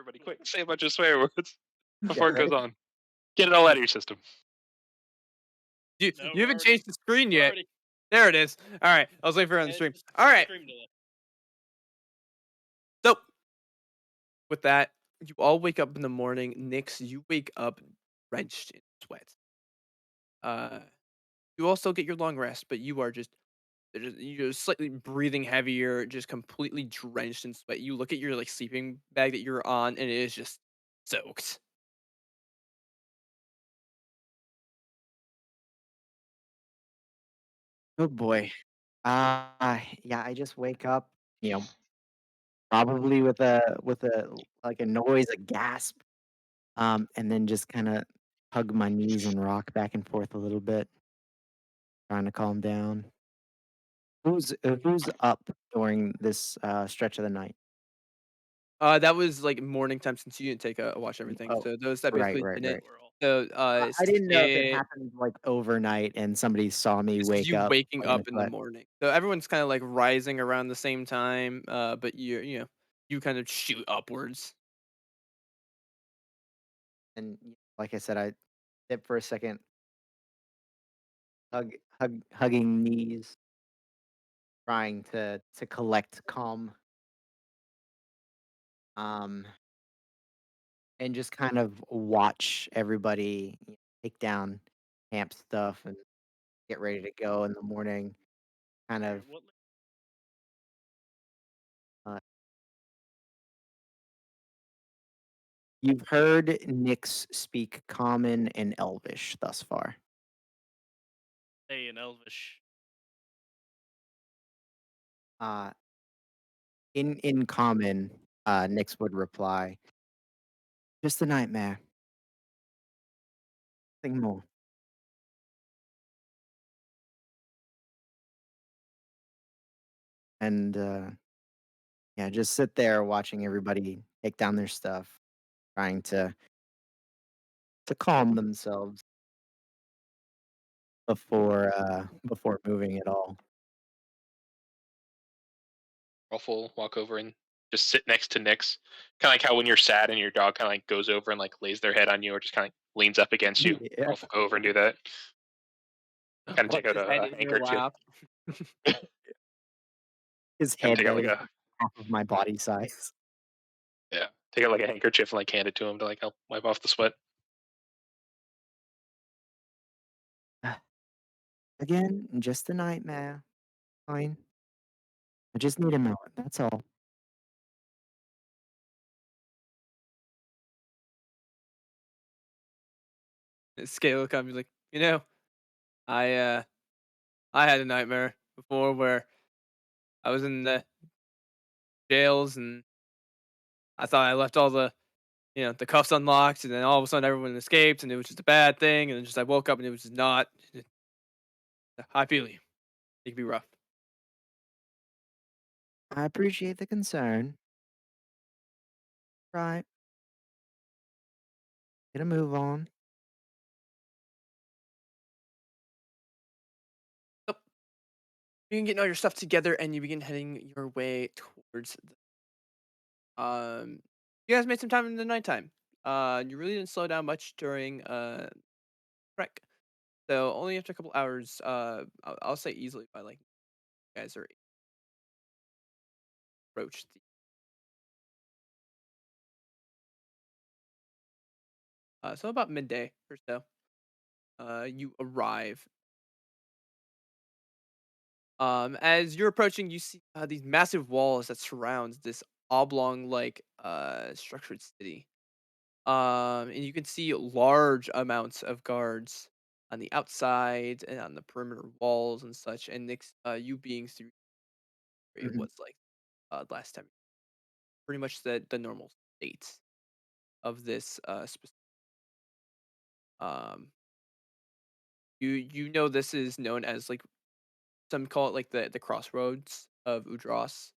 everybody, quick, say a bunch of swear words Yeah, before it right. goes on. Get it all out of your system. No, You we're haven't already changed the screen we're yet. already There it is. All right, I was waiting for it on the and stream. it's All the right, stream delay. so with that, you all wake up in the morning. Nix, you wake up drenched in sweat. Uh, you also get your long rest, but you're slightly breathing heavier, just completely drenched in sweat. You look at your like sleeping bag that you're on, and it is just soaked. Oh boy. Yeah, I just wake up, you know, probably with a like a noise, a gasp, and then just kind of hug my knees and rock back and forth a little bit, trying to calm down. Who's up during this stretch of the night? That was like morning time since you didn't take a watch everything. Oh, So those that right, basically right, didn't. right. We're all So I didn't know if it Skid, happened like overnight and somebody saw me this is wake you up waking playing up the in the sweat. morning. So everyone's kind of like rising around the same time. But you kind of shoot upwards. And like I said, I sit for a second, hugging knees, trying to collect calm, um, and just kind of watch everybody take down camp stuff and get ready to go in the morning. Kind sorry. of, What uh, you've heard Nyx speak Common and Elvish thus far. say in Elvish? Uh, in Common, Nyx would reply, "Just a nightmare, nothing more." And yeah, just sit there watching everybody take down their stuff, trying to calm themselves before moving at all. Ruffle, walk over and just sit next to Nyx. Kind of like how when you're sad and your dog kind of like goes over and like lays their head on you or just kind of leans up against you. Yeah, Ruffle go over and do that. Kind of take Rubs out his head a in your handkerchief. lap. his Kind of head take out that like is a half of my body size. yeah. Take out like a handkerchief and like hand it to him to like help wipe off the sweat. Again, just a nightmare. Fine. I just need a moment. That's all. Scale will come. Be like, I I had a nightmare before where I was in the jails and I thought I left all the cuffs unlocked, and then all of a sudden everyone escaped, and it was just a bad thing, and then just I woke up and it was just not. I feel you. It can be rough. I appreciate the concern. Right. Get a move on. So you begin getting all your stuff together, and you begin heading your way towards. You guys made some time in the nighttime. You really didn't slow down much during trek. So only after a couple hours, I'll say easily by like you guys are approached. So about midday or so, you arrive. As you're approaching, you see these massive walls that surrounds this oblong-like structured city. And you can see large amounts of guards on the outside and on the perimeter walls and such. And next, you being through it Mhm. was like last time, pretty much the normal state of this um you know this is known as like some call it like the crossroads of Udros,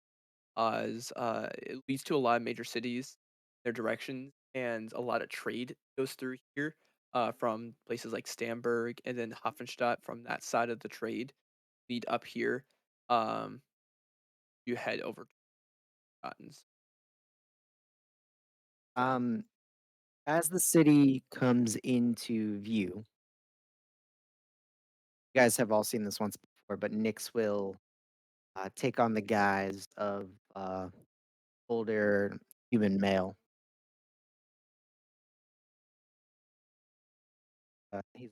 as it leads to a lot of major cities, their directions, and a lot of trade goes through here, from places like Stamberg and then Hafenstadt. From that side of the trade lead up here. Um, you head over to Schottens. Um, as the city comes into view, you guys have all seen this once before, but Nyx will take on the guise of older human male. He's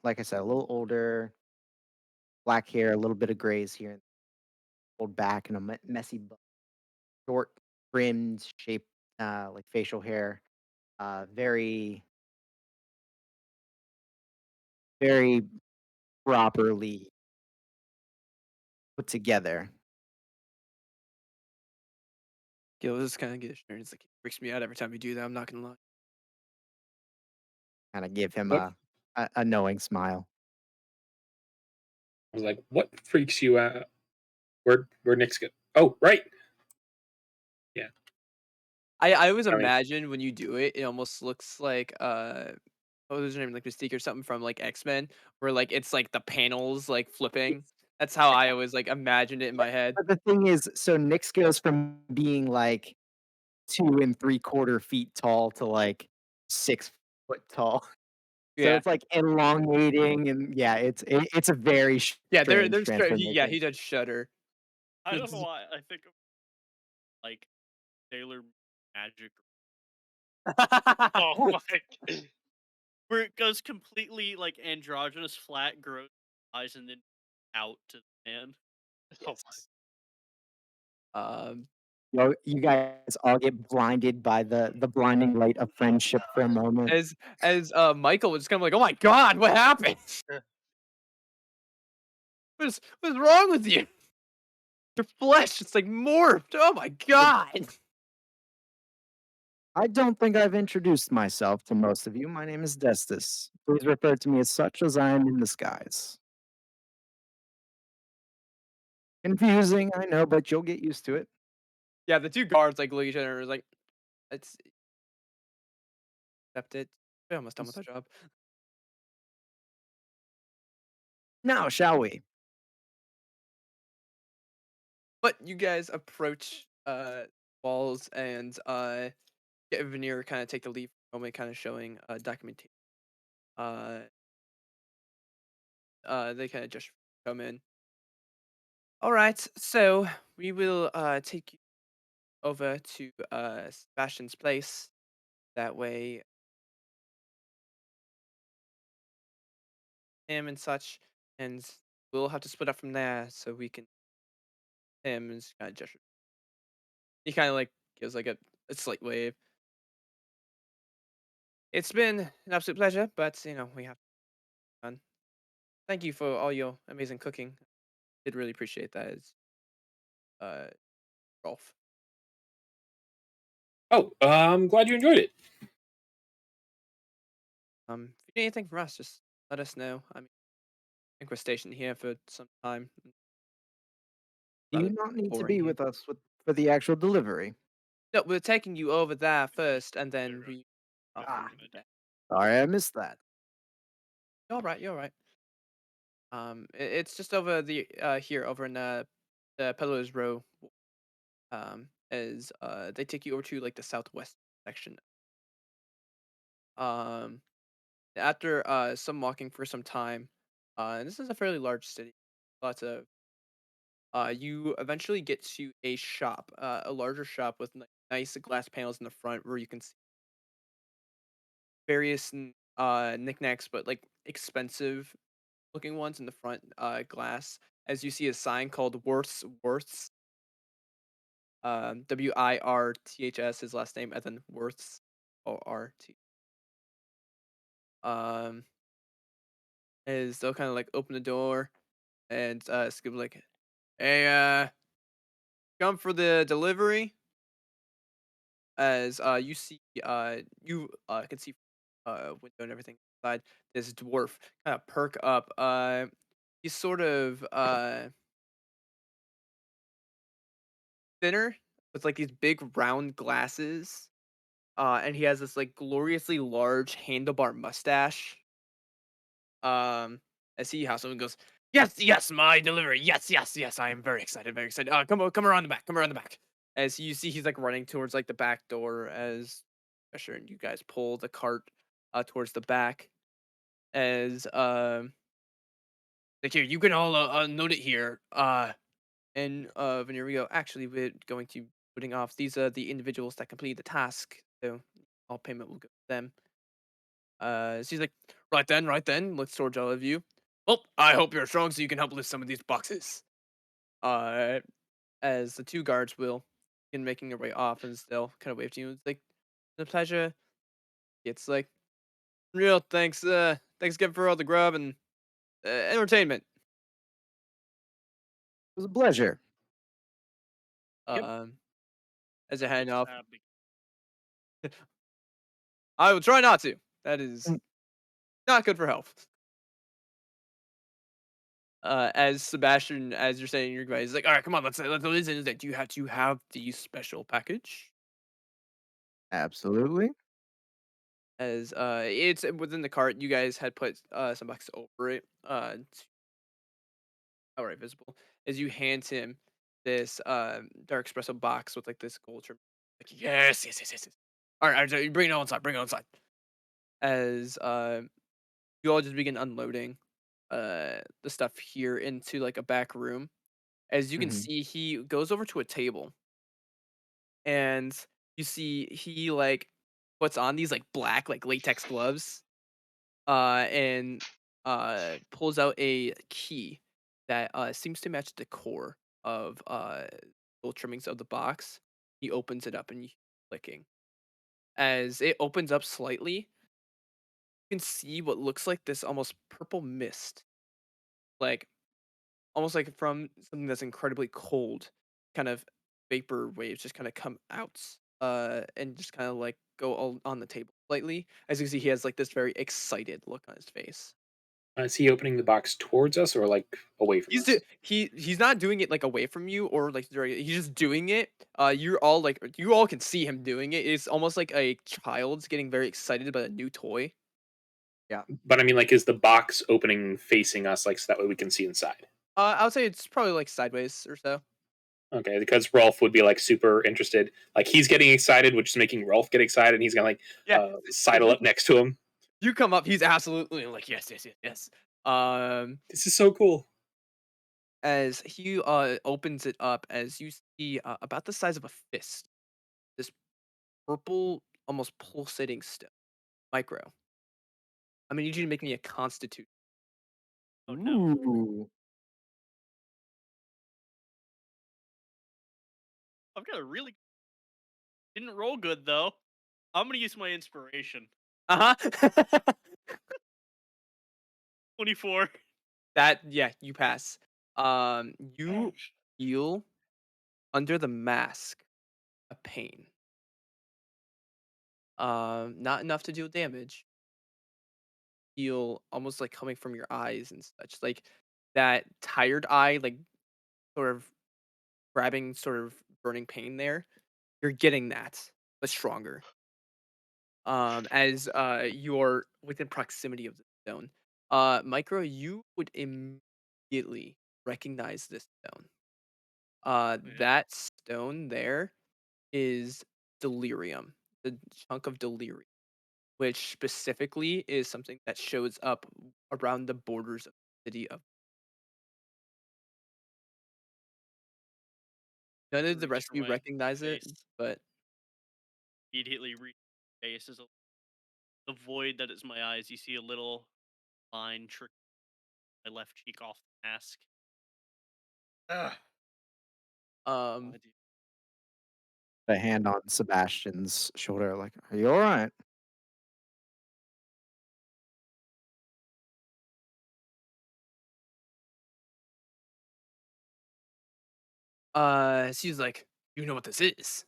like I said, a little older, black hair, a little bit of grays here, pulled back, and a messy, short, trimmed, shaped like facial hair. Very, very properly put together. Gil just kind of get it's like it freaks me out every time you do that. I'm not gonna lie. Kind of give him What a knowing smile. I was like, what freaks you out? Where Nick's go? Oh, right. Yeah. I always I mean, imagine when you do it, it almost looks like what was her name, like Mystique or something from like X-Men, where like it's like the panels like flipping. It's, That's how I yeah, always like imagined it in yeah. my head. But the thing is, so Nyx goes from being like 2 3/4 feet tall to like 6 foot tall. So Yeah, it's like elongating, and yeah, it's a very yeah. strange They're straight. Yeah, transformation. he does shudder. I don't know It's- why I think of like Sailor Magic, Oh my! where it goes completely like androgynous, flat, gross eyes, and then out to the man. Oh Yes. um, You guys all get blinded by the blinding light of friendship for a moment. as Michael was kind of like, "Oh my god, what happened? my! What's wrong with you? Your flesh, it's like morphed. Oh my god." I don't think I've introduced myself to most of you. My name is Destus. Please refer to me as such as I am in disguise. Confusing, I know, but you'll get used to it. Yeah, the two guards like look at each other and was like, "Let's accept it. We're almost done with our job." Now, shall we? But you guys approach walls and get Veneer kind of take the lead for a moment, kind of showing documentation. Uh, they kind of just come in. All right, so we will take you over to Sebastian's place. That way, him and such, and we'll have to split up from there so we can. Him is kind of gesture. He kind of like gives like a slight wave. It's been an absolute pleasure, but we have to run. Thank you for all your amazing cooking. Did really appreciate that. As uh, Rolf. oh, I'm glad you enjoyed it. If you need anything from us, just let us know. I mean, I think we're stationed here for some time. Do you Rather not need to boring be here. with us for the actual delivery? No, we're taking you over there first, and Right, then right. we. Oh, That's Ah, a good idea. yeah. sorry, I missed that. You're all right. You're all right. It's just over the here over in the Pillars Row. As they take you over to like the southwest section. Um, after some walking for some time, and this is a fairly large city. Lots of you eventually get to a shop, a larger shop with nice glass panels in the front where you can see various knickknacks, but like expensive looking ones in the front glass. As you see a sign called Worth's, Wirths, his last name, and then Worths, ORT. Um, is they'll kind of like open the door and it's gonna be like, "Hey, come for the delivery." As you see, you can see window and everything inside. This dwarf kind of perk up. He's sort of thinner with like these big round glasses. And he has this like gloriously large handlebar mustache. Um, as he house someone goes, "Yes, yes, my delivery. Yes, yes, yes. I am very excited, very excited. Come around the back. Come around the back." As you see, he's like running towards like the back door as pressure, and you guys pull the cart towards the back as like here you can all note it here. And Veneer, we go. Actually, we're going to putting off these are the individuals that complete the task, so all payment will go to them. So he's like, right then, let's sort all of you. Well, I hope you're strong so you can help lift some of these boxes. Uh, as the two guards will begin making their way off, and they'll kind of wave to you. It's like, the pleasure. It's like, real thanks, thanks again for all the grub and entertainment. It was a pleasure. Yep. Um, as they That'd be head off, sad because I will try not to. That is not good for health. As Sebastian, as you're saying, your guy is like, all right, come on, let's listen. Is that do you have the special package? Absolutely. As it's within the cart, you guys had put some boxes over it. Outright visible. As you hand him this dark espresso box with like this gold trim. Like, yes. All right, you bring it on inside. Bring it on inside. As you all just begin unloading the stuff here into like a back room. As you can Mhm. see, he goes over to a table and you see he like puts on these like black like latex gloves and pulls out a key that seems to match the core of little trimmings of the box. He opens it up and you clicking. As it opens up slightly, you can see what looks like this almost purple mist, like almost like from something that's incredibly cold, kind of vapor waves just kind of come out, and just kind of like go all on the table slightly. As you can see, he has like this very excited look on his face. Is he opening the box towards us or like away from us? He's not doing it like away from you or like he's just doing it. You're all like you all can see him doing it. It's almost like a child's getting very excited about a new toy. Yeah. But I mean, like, is the box opening facing us, like, so that way we can see inside? I would say it's probably like sideways or so. Okay, because Rolf would be like super interested. Like he's getting excited, which is making Rolf get excited, and he's gonna like Yeah. As sidle up next to him. you come up, he's absolutely like yes. This is so cool. As he opens it up, as you see about the size of a fist, this purple, almost pulsating stone, micro. I mean, you need to make me a constitute. oh no, Ooh. I've got a really didn't roll good though. I'm gonna use my inspiration. Uh huh. 24. That yeah, you pass. You feel under the mask a pain. Not enough to deal damage. Feel almost like coming from your eyes and such, like that tired eye, like sort of grabbing, sort of burning pain there. You're getting that, but stronger. As you're within proximity of the stone. Micro, you would immediately recognize this stone. Yeah. That stone there is delirium, the chunk of delirium, which specifically is something that shows up around the borders of the city of. None of the Reach rest for of you my recognize it, face. but Immediately reach my face is the void that is my eyes. You see a little line trick my left cheek off the mask. Ugh. um, I do. A hand on Sebastian's shoulder, like, "Are you all right?" she's like, "You know what this is?"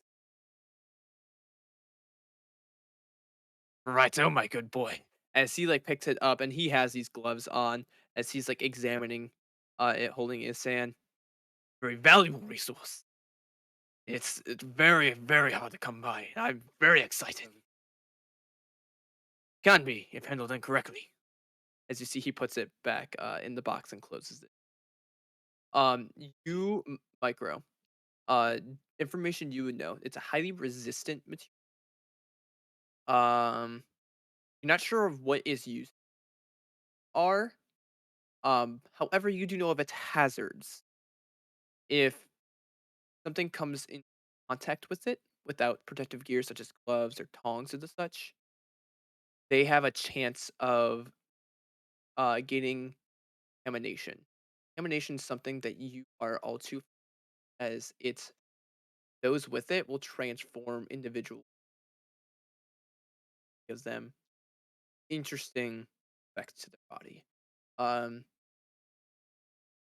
Right, oh my good boy. As he like picks it up and he has these gloves on as he's like examining it holding it in his hand. Very valuable resource. It's very hard to come by. I'm very excited. Can be if handled incorrectly. As you see he puts it back in the box and closes it. Um micro. Uh information you would know. It's a highly resistant material Um, you're not sure of what is used are. However, you do know of its hazards. If something comes in contact with it without protective gear such as gloves or tongs or the such, they have a chance of getting contamination. Contamination is something that you are all too, as it's those with it will transform individuals, gives them interesting effects to their body. Um,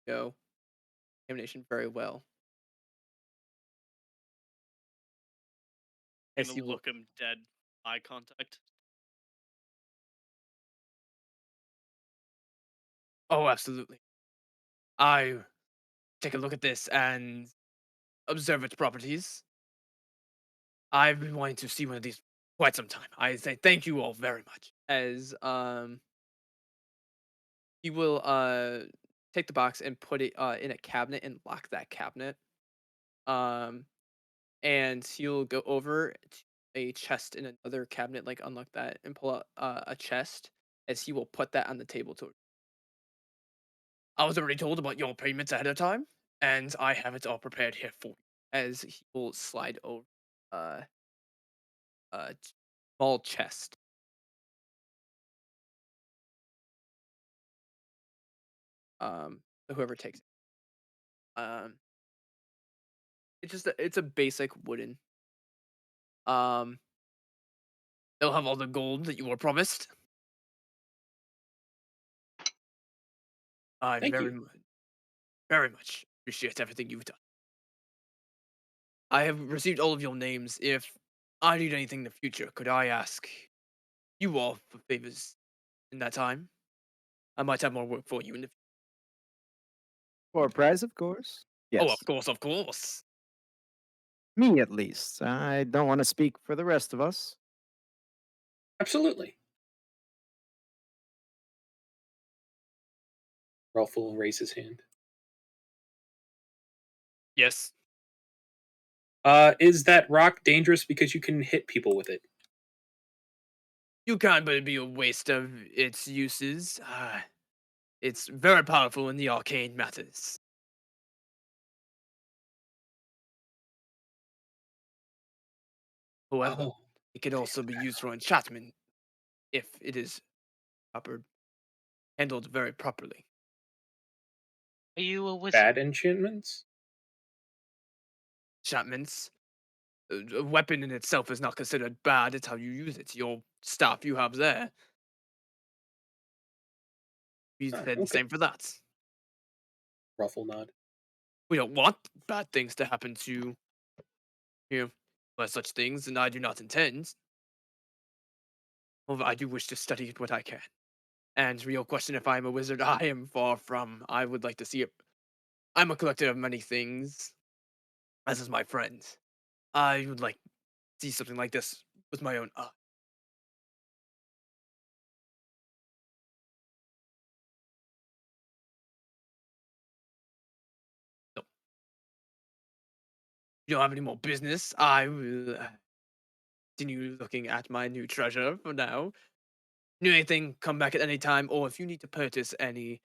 you know, contamination very well. Gonna As you will, look him dead eye contact. oh, absolutely. I take a look at this and observe its properties. I've been wanting to see one of these for quite some time. I say thank you all very much. As he will take the box and put it in a cabinet and lock that cabinet. Um and he'll go over to a chest in another cabinet, like unlock that and pull out a chest as he will put that on the table to I was already told about your payments ahead of time, and I have it all prepared here for you. As he will slide over uh a small chest. To whoever takes it. It's a basic wooden. Um, they'll have all the gold that you were promised. I Thank you. very much appreciate everything you've done. I have received all of your names. If I need anything in the future, could I ask you all for favors in that time? I might have more work for you in the future. For a prize, of course. Oh, of Yes. course, of course. Me, at least. I don't want to speak for the rest of us. Absolutely. Rolf will raise his hand. Yes. Is that rock dangerous because you can hit people with it? You can, but it'd be a waste of its uses. It's very powerful in the arcane matters. However, Oh, it could also be used for enchantment if it is proper handled very properly. Are you a wizard? bad enchantments? Enchantments, a weapon in itself is not considered bad. It's how you use it. Your stuff you have there. We Oh, said the okay. same for that. Rolf will nod. We don't want bad things to happen to you, or such things, and I do not intend. However, I do wish to study what I can. And to your question, if I am a wizard, I am far from. I would like to see it. I'm a collector of many things, as is my friend. I would like to see something like this with my own eye. So, if you don't have any more business, I will continue looking at my new treasure for now. New anything, come back at any time, or if you need to purchase any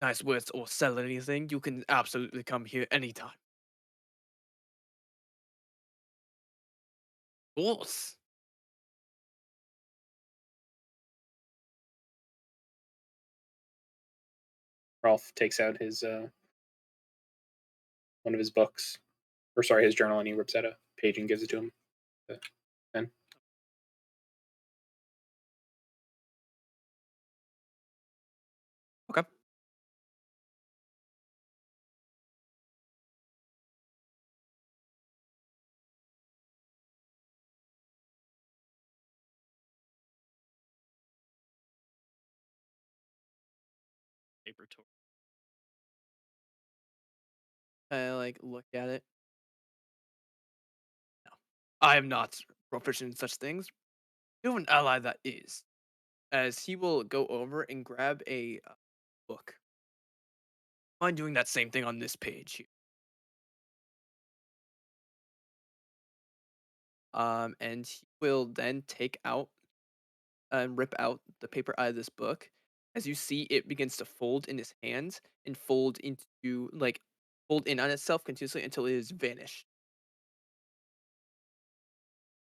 nice words or sell anything, you can absolutely come here anytime. Of course. Rolf takes out his one of his books, or sorry, his journal, and he rips out a page and gives it to him. Then Okay. Paper tour. I like look at it. No, I am not proficient in such things. You have an ally that is, as he will go over and grab a book. Mind doing that same thing on this page. And he will then take out and rip out the paper out of this book. As you see, it begins to fold in his hands and fold into like fold in on itself continuously until it is vanished.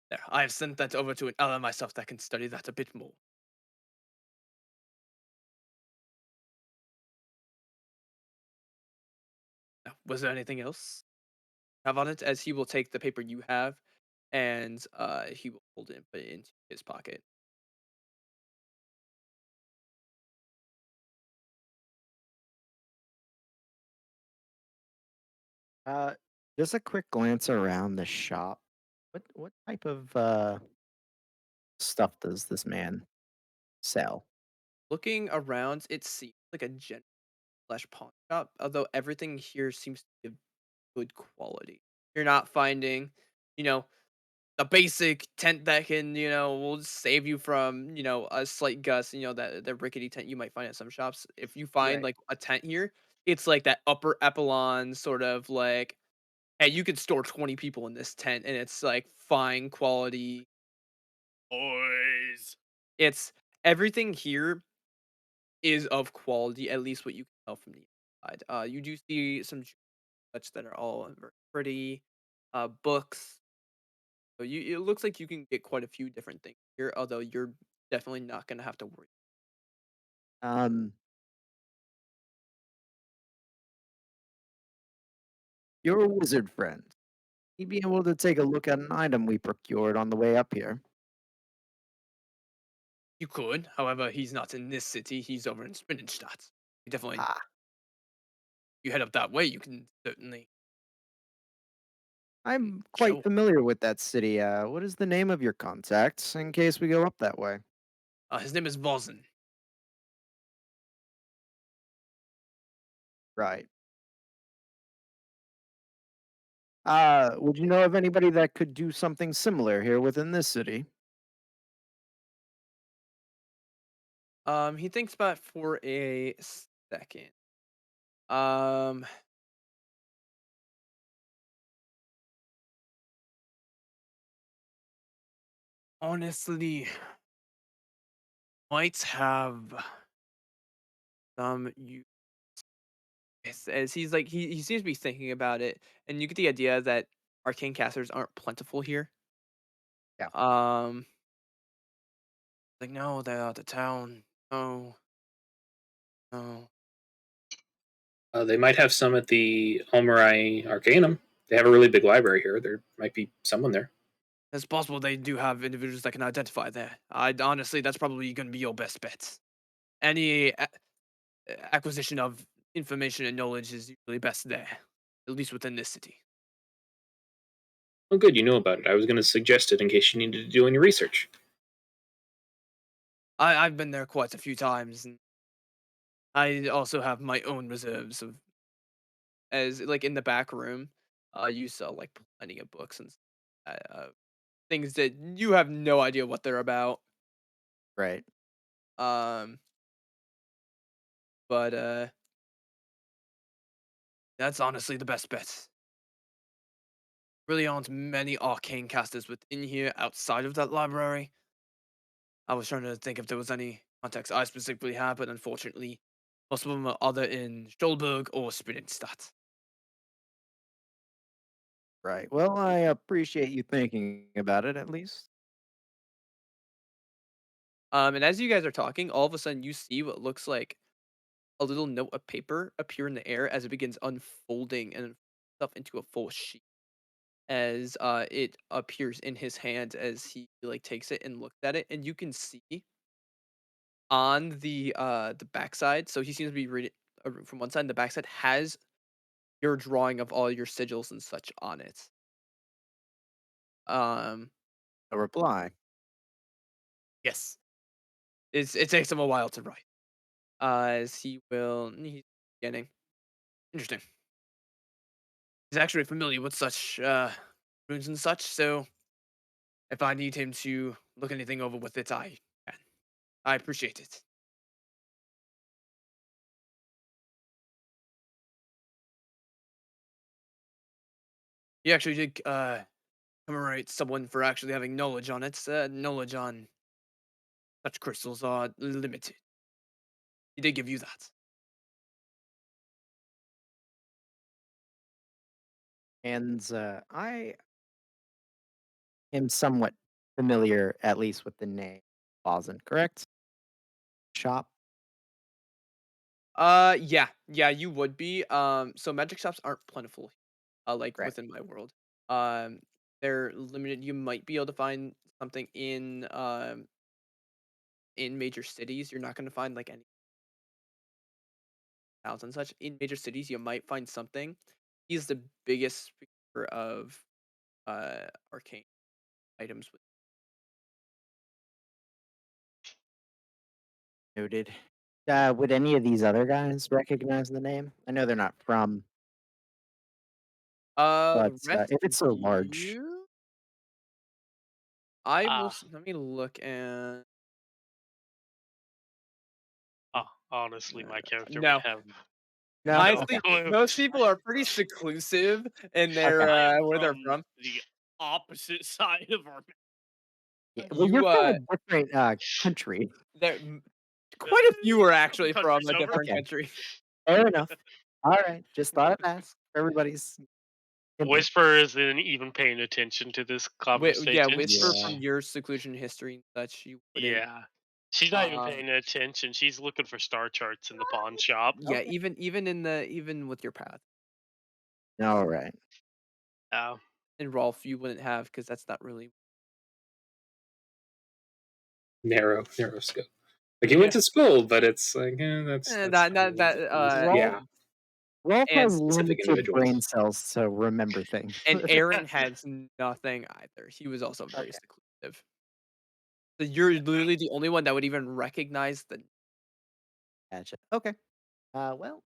There, I have sent that over to an LM myself that can study that a bit more. Now, was there anything else you have on it? As he will take the paper you have, and he will hold it and put it into his pocket. Uh, just a quick glance around the shop. What type of stuff does this man sell? Looking around, it seems like a general slash pawn shop, although everything here seems to be of good quality. You're not finding, you know, a basic tent that can, will save you from, a slight gust, that the rickety tent you might find at some shops. If you find Right. like a tent here, it's like that upper epsilon sort of like, hey, you could store 20 people in this tent and it's like fine quality. Boys. It's everything here is of quality, at least what you can tell from the inside. You do see some such that are all very pretty, books. So it looks like you can get quite a few different things here, although you're definitely not gonna have to worry. Um, your wizard friend. He'd be able to take a look at an item we procured on the way up here. You could, however, he's not in this city. He's over in Spinnenstadt. You definitely, Ah, you head up that way. You can certainly I'm quite show. familiar with that city. What is the name of your contacts in case we go up that way? His name is Vozen. Right. Would you know of anybody that could do something similar here within this city? He thinks about it for a second. Um, honestly, might have some you. As he's like he seems to be thinking about it, and you get the idea that arcane casters aren't plentiful here. Yeah. Um, like no, the town, no, no. They might have some at the Almarai Arcanum. They have a really big library here. There might be someone there. It's possible they do have individuals that can identify there. I honestly, that's probably going to be your best bet. Any acquisition of information and knowledge is usually best there, at least within this city. Oh, good, you know about it. I was going to suggest it in case you needed to do any research. I've been there quite a few times, and I also have my own reserves of as like in the back room. You sell like plenty of books and things that you have no idea what they're about. Right. Um, but that's honestly the best bet. Really aren't many arcane casters within here outside of that library. I was trying to think if there was any contacts I specifically had, but unfortunately, most of them are either in Stolberg or Spinnenstadt. Right. Well, I appreciate you thinking about it at least. And as you guys are talking, all of a sudden you see what looks like a little note of paper appear in the air as it begins unfolding and itself into a full sheet. As it appears in his hand as he like takes it and looks at it, and you can see on the backside. So he seems to be reading from one side. And the backside has your drawing of all your sigils and such on it. Um, A reply. yes, it takes him a while to write. As he's beginning. Interesting. He's actually familiar with such runes and such. So if I need him to look anything over with it, I can. I appreciate it. He actually did commemorate someone for actually having knowledge on it. Knowledge on such crystals are limited. He did give you that. And I am somewhat familiar, at least with the name Bosin, correct? Shop? Yeah, yeah, you would be. So magic shops aren't plentiful, like Right. within my world. Um, they're limited. You might be able to find something in major cities. You're not going to find like any towns and such. In major cities, you might find something. He's the biggest speaker of arcane items. Noted. Would any of these other guys recognize the name? I know they're not from, but The rest if of it's so large, you, I will. Ah, Let me look and honestly, my character would no. have no. no Okay. Honestly, clue. most people are pretty seclusive in Okay. their I am where they're from from. the opposite side of our. Yeah, well, you're You from a different country. there quite a few are Couple actually from countries a over. different Okay, country. fair enough. All right, just thought I'd ask. Everybody's input. Whisper isn't even paying attention to this Yeah, conversation. whisper Yeah. from your seclusion history and such. You wouldn't. Yeah. She's not even Um, paying attention. She's looking for star charts in the pawn shop. yeah, Okay. even with your path All right. Uh, and Rolf, you wouldn't have because that's not really. Narrow scope. Like he yeah. went to school, but it's like that's That that that Rolf, yeah, Rolf and has specific limited brain individuals. cells to remember things. and Aaron has nothing either. He was also very Okay. seclusive. So you're literally the only one that would even recognize the. Gotcha. Okay. Well,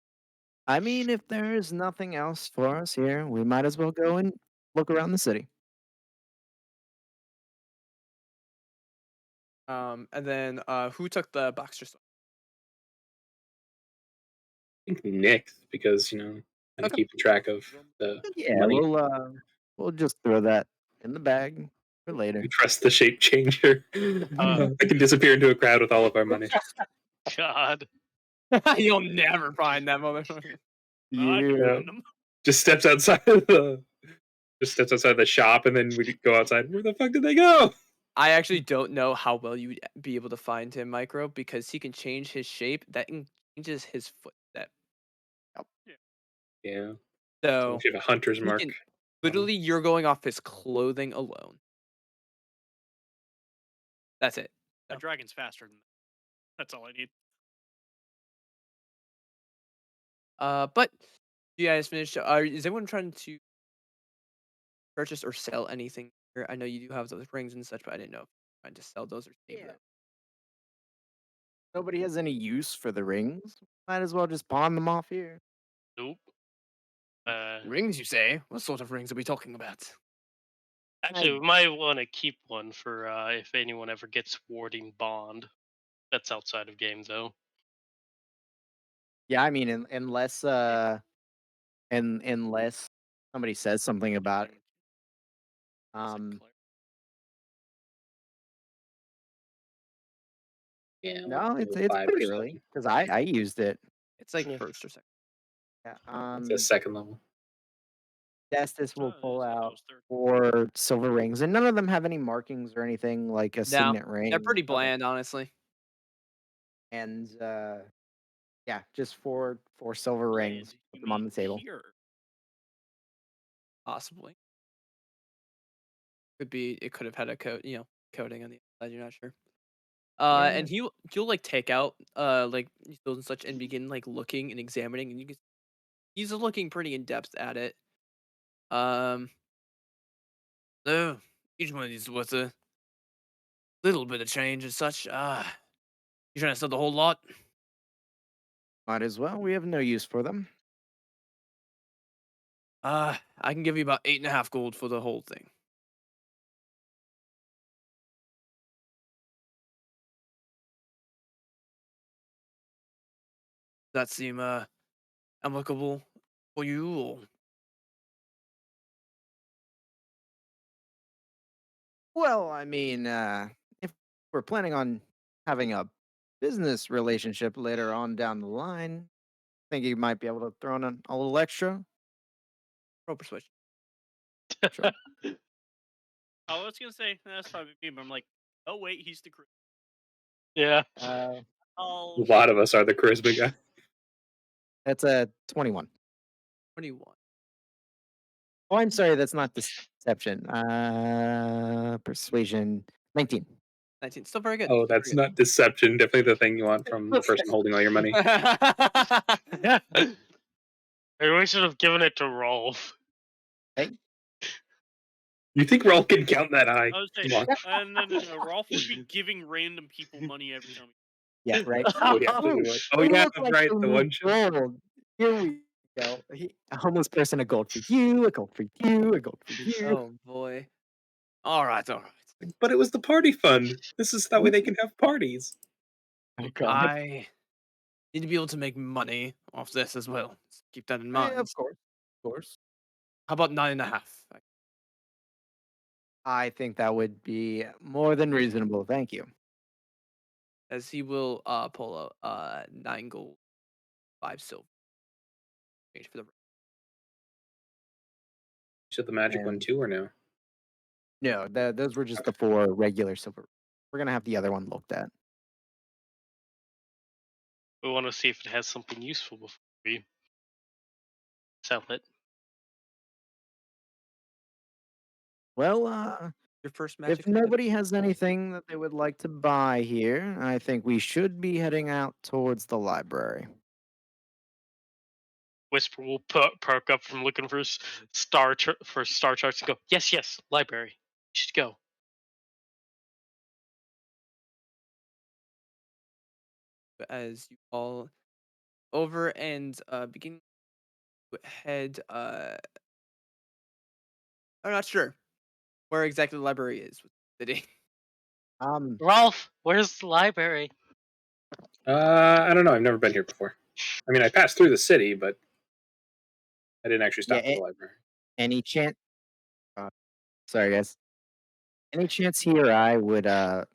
I mean, if there is nothing else for us here, we might as well go and look around the city. And then who took the Boxer sword? I think Nick, because kind of Okay. keeping track of the Yeah, money. we'll just throw that in the bag for later. Trust the shape changer. uh, I can disappear into a crowd with all of our money. God. You'll never find that motherfucker. I can Yeah. find them. Just steps outside the shop, and then we go outside. Where the fuck did they go? I actually don't know how well you would be able to find him, Micro, because he can change his shape. That changes his footstep. Yeah, so So if you have a hunter's he mark. can literally you're going off his clothing alone. That's it. A No. dragon's faster than that. That's all I need. But you guys finished. Is anyone trying to purchase or sell anything here? I know you do have those rings and such, but I didn't know if you're trying to sell those or save Yeah. them. Nobody has any use for the rings. Might as well just pawn them off here. Nope. Rings, you say? What sort of rings are we talking about? Actually, we might want to keep one for if anyone ever gets warding bond. That's outside of game, though. Yeah, I mean, unless somebody says something about it. Um, Yeah, no, level it's 5 or pretty early 7. because I used it. It's like Yeah. first or second. Yeah. It's a second level. Justice will Oh, pull it's out almost 30. 4 silver rings, and none of them have any markings or anything like a No, signet they're ring. pretty Okay. bland, honestly. And yeah, just four silver rings. And Put you them on mean the table. here. Possibly. Could be. It could have had a coating on the outside. You're not sure. Yeah. And he'll like take out like those and such and begin like looking and examining, and he's looking pretty in depth at it. Um, so each one of these was a little bit of change and such. You trying to sell the whole lot? Might as well. We have no use for them. I can give you about 8.5 gold for the whole thing. Does that seem amicable for you? Or... Well, I mean, if we're planning on having a business relationship later on down the line, think you might be able to throw in a little extra. Roll persuasion. Sure. I was gonna say that's fine with me, but I'm like, oh wait, he's the crew. Yeah. Uh, A Oh, lot of us are the charisma guy. that's a 21. 21. Oh, I'm sorry, that's not deception. Persuasion 19. 19. Still very good. Oh, Still that's very not deception. Definitely the thing you want from the person holding all your money. good. Maybe we should have given it to Rolf. Hey, You think Raul can count that high? I was saying, Come on. no. Rolf would be giving random people money every time. yeah, right. Oh, he Ooh, absolutely would. Oh, we yeah, look that's like right. the The new one should. gold. Here we go. A homeless person, a gold for you, a gold for you, a gold for you. Oh boy. All right, all right. But it was the party fund. This is that way they can have parties. Oh god. I need to be able to make money off this as well. So keep that in Yeah, mind. of course. Of course. How about 9.5? I think that would be more than reasonable. Thank you. As he will pull out 9 gold, 5 silver. Exchange for the Should the magic one And too, or no? no, those were just Okay. the four regular silver. We're gonna have the other one looked at. We want to see if it has something useful before we sell it. Well, your first if magic item. nobody has anything that they would like to buy here, I think we should be heading out towards the library. Whisper will perk up from looking for for star charts and go, yes, yes, library. You should go. As you all over and begin to head. I'm not sure where exactly the library is with the city. Um, Ralph, where's the library? I don't know. I've never been here before. I mean, I passed through the city, but I didn't actually yeah, stop at the library. any chance? Uh, sorry, guys. Any chance he or I would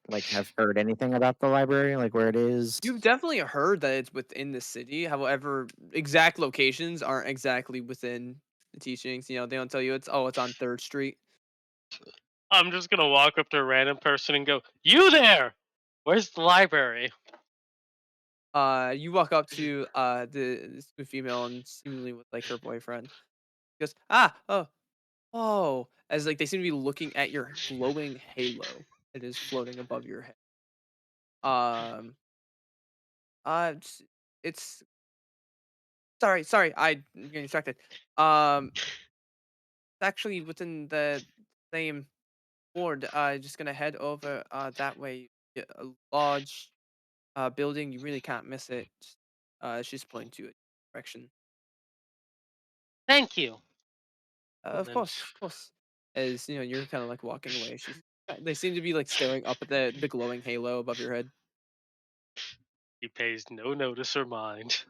like have heard anything about the library, like where it is? You've definitely heard that it's within the city. However, exact locations aren't exactly within the teachings. You know, they don't tell you it's on 3rd Street. I'm just gonna walk up to a random person and go, you there? Where's the library? You walk up to this female and seemingly with like her boyfriend. He goes, oh, as like they seem to be looking at your glowing halo that is floating above your head. Um, it's, it's sorry, I'm getting distracted. It's actually within the same ward. Just gonna head over that way. Yeah, a large building. You really can't miss it. She's pointing to a direction. Thank you. And Of then course, of course. As you know, you're kind of like walking away. They seem to be like staring up at the glowing halo above your head. he pays no notice or mind.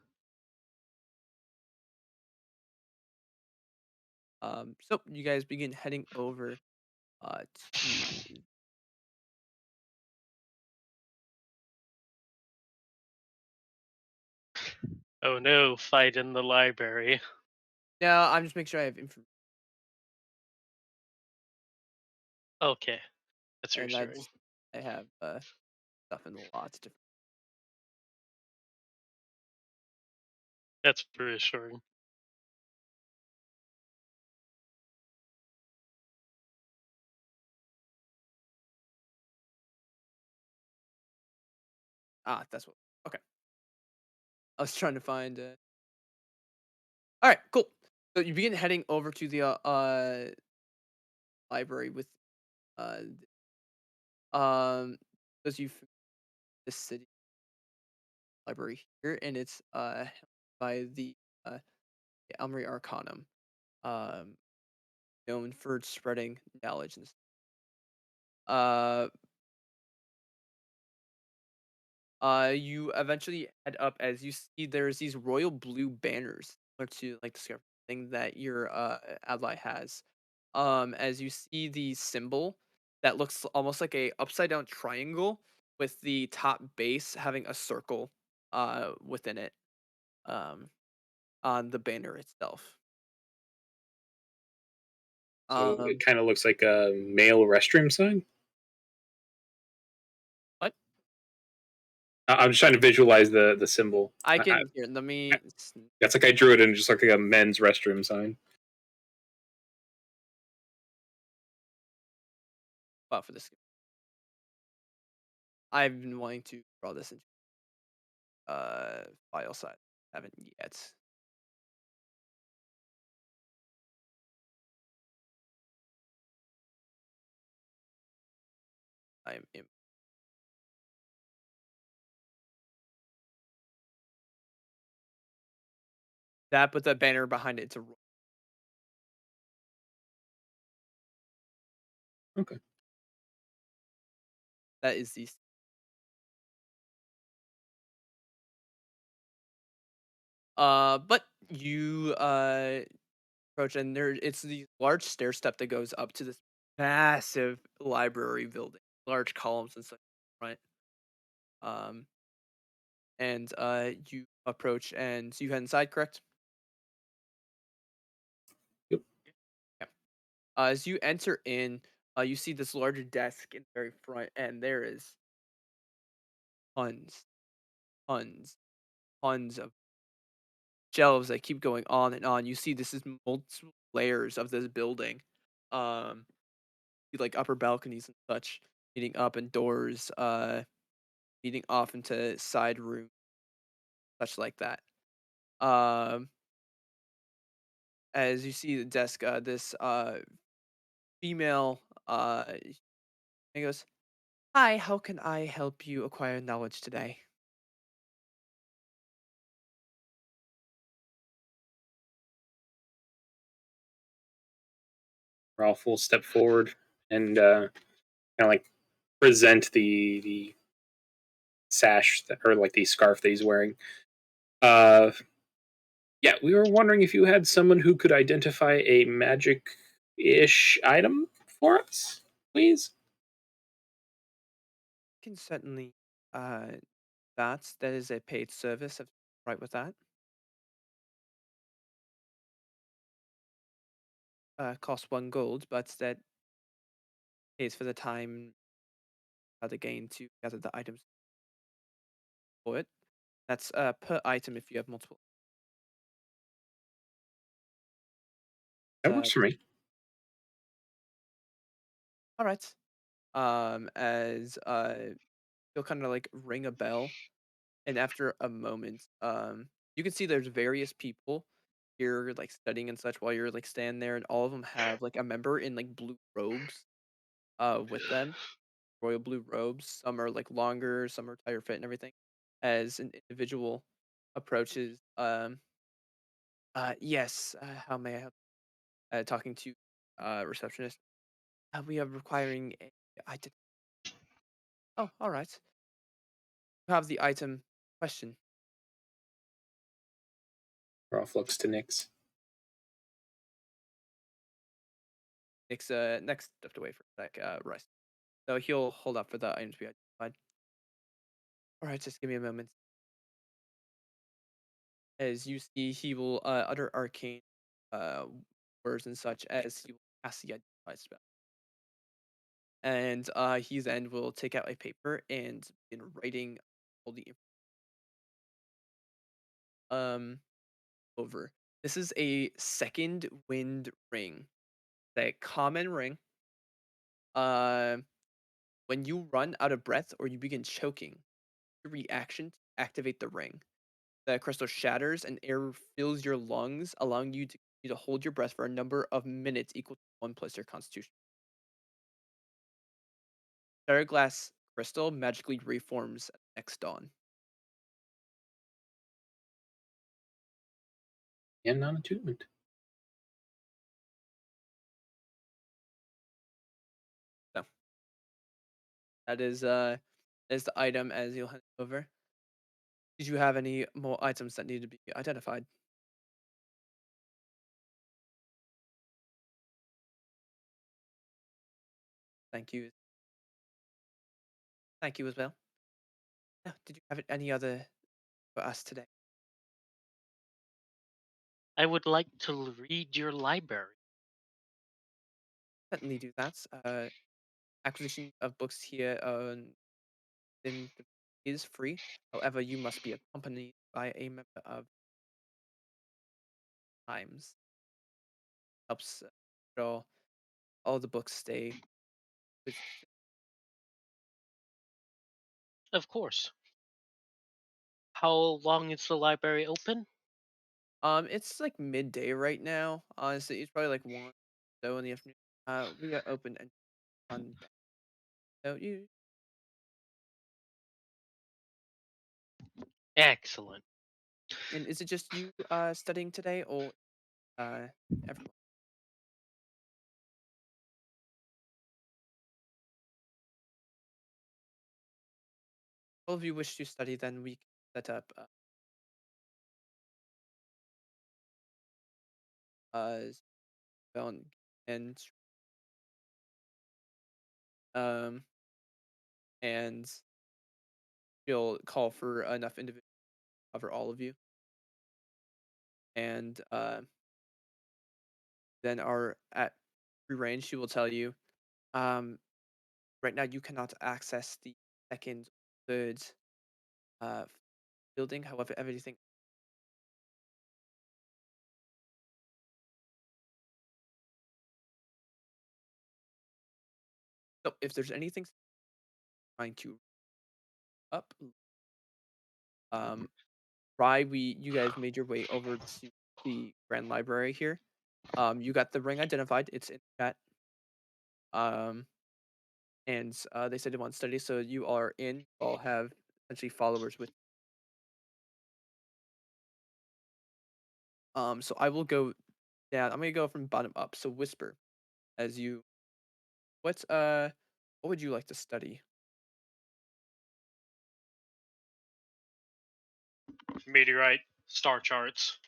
So you guys begin heading over to. Oh no, fight in the library. Now I'm just making sure I have information, Okay, that's and reassuring. I have stuff in lots of different. That's reassuring. That's what. Okay, I was trying to find. All right, cool. So you begin heading over to the library with uh as you the city library here, and it's held by the uh Elmery Arcanum, um, known for spreading knowledge and uh you eventually head up as you see there's these royal blue banners or to like the thing that your ally has. As you see the symbol that looks almost like a upside down triangle with the top base having a circle within it um on the banner itself. So it Um kind of looks like a male restroom sign. what? I'm just trying to visualize the symbol. I can here, let me That's like I drew it in just like a men's restroom sign. for this. I've been wanting to draw this into file size. Haven't yet. I'm in that, but the banner behind it, it's a Okay. that is the but you approach and there it's the large stair step that goes up to this massive library building, large columns and such, right? Um and you approach and you head inside, correct? Yep. Yeah. As you enter in, you see this larger desk in the very front, and there is tons, tons, tons of shelves that keep going on and on. You see this is multiple layers of this building. Um, like upper balconies and such leading up and doors leading off into side rooms, such like that. Um, as you see the desk, this female he goes, "Hi, how can I help you acquire knowledge today?" Ralph will step forward and kind of like present the sash or like the scarf that he's wearing. Uh, yeah, we were wondering if you had someone who could identify a magic-ish item for us, please. Can certainly uh that is a paid service. Right with that. Costs 1 gold, but that pays for the time the gain to gather the items for it. That's per item if you have multiple. That Uh, works for me. all right. As you'll kind of like ring a bell, and after a moment, you can see there's various people here like studying and such while you're like standing there, and all of them have like a member in like blue robes, with them, royal blue robes. Some are like longer, some are tighter fit and everything. As an individual approaches, yes, how may I help? Talking to receptionist. We are requiring a item. Oh, all right. You have the item question. Ralph looks to Nyx. Nick's next stepped away for a sec, Rice. So he'll hold up for the items we identified. All right, just give me a moment. As you see, he will utter arcane uh, words and such as he will cast the identified spell. And he then will take out a paper and begin writing all the over. This is a second wind ring, a common ring. Uh, when you run out of breath or you begin choking, the reaction to activate the ring. The crystal shatters and air fills your lungs, allowing you to hold your breath for a number of minutes equal to 1 plus your constitution. Shattered glass crystal magically reforms at next dawn. And non-attunement. So that is the item as you'll hand it over. Did you have any more items that need to be identified? Thank you. Thank you as well. Yeah, did you have any other for us today? I would like to read your library. Certainly do that. Acquisition of books here in the is free. However, you must be accompanied by a member of Times. Helps all the books stay with. Of course. How long is the library open? It's like midday right now. Honestly, it's probably like one so in the afternoon. We are open and on so you Excellent. and is it just you studying today or uh everyone? All of you wish to study, then we can set up phone and um and she'll call for enough individuals to cover all of you. And then our at free range she will tell you, um right now you cannot access the second, third uh building. However, everything. So if there's anything trying to up, um, why you guys made your way over to the Grand Library here. You got the ring identified. It's in chat. Um, and they said they want study, so you are in. You all have essentially followers with. So I will go down. I'm gonna go from bottom up. So whisper, as you. What's what would you like to study? Meteorite, star charts.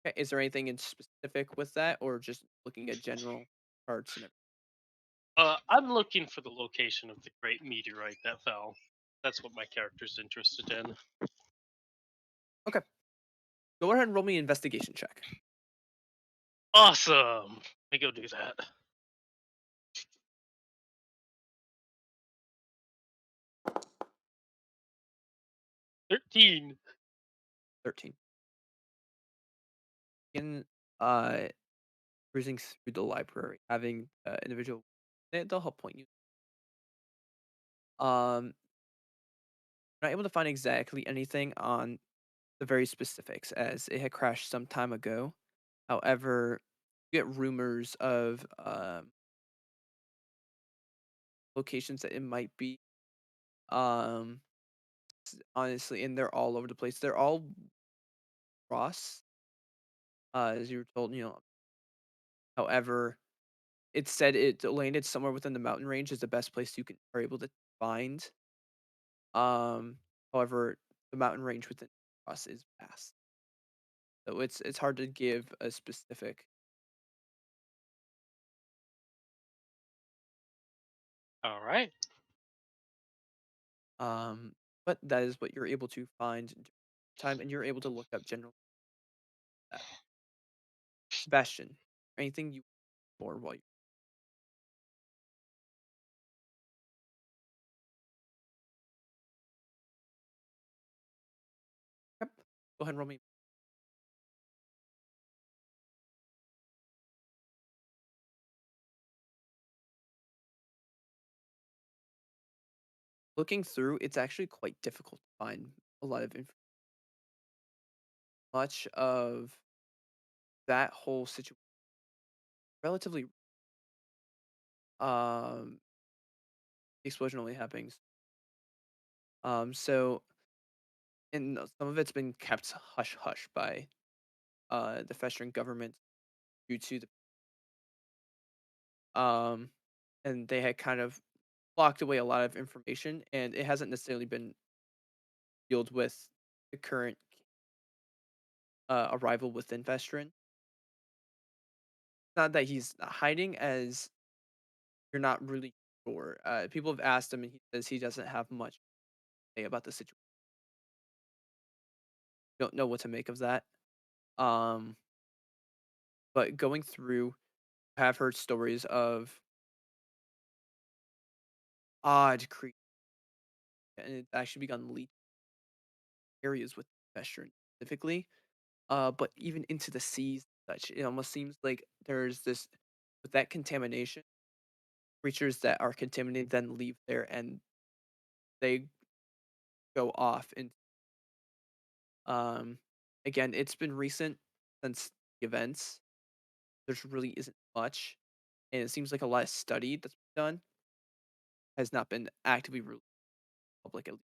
Okay, is there anything in specific with that, or just looking at general charts and everything? I'm looking for the location of the great meteorite that fell. That's what my character's interested in. Okay, go ahead and roll me an investigation check. Awesome. Let me go do that. 13. 13. In uh cruising through the library, having individual they'll help point you. Um, not able to find exactly anything on the very specifics as it had crashed some time ago. However, you get rumors of locations that it might be. Um, honestly, and they're all over the place. They're all cross, as you were told. However, it said it landed somewhere within the mountain range is the best place you are able to find. Um, however, the mountain range within us is vast, so it's hard to give a specific. All right. But that is what you're able to find during time, and you're able to look up general that. Sebastian, anything you more while you yep. Go ahead and roll me. Looking through, it's actually quite difficult to find a lot of much of that whole situation relatively um the explosion only happens. So and some of it's been kept hush hush by the festering government due to the and they had kind of locked away a lot of information, and it hasn't necessarily been dealt with the current arrival within Vestrin. Not that he's hiding as you're not really sure. People have asked him, and he says he doesn't have much to say about the situation. Don't know what to make of that. Um, but going through, I have heard stories of odd creatures, and it's actually begun leaking areas with Vestron specifically. But even into the seas and such, it almost seems like there's this with that contamination, creatures that are contaminated then leave there and they go off. And um, again, it's been recent since the events. There's really isn't much, and it seems like a lot of study that's been done has not been actively released to the public. At least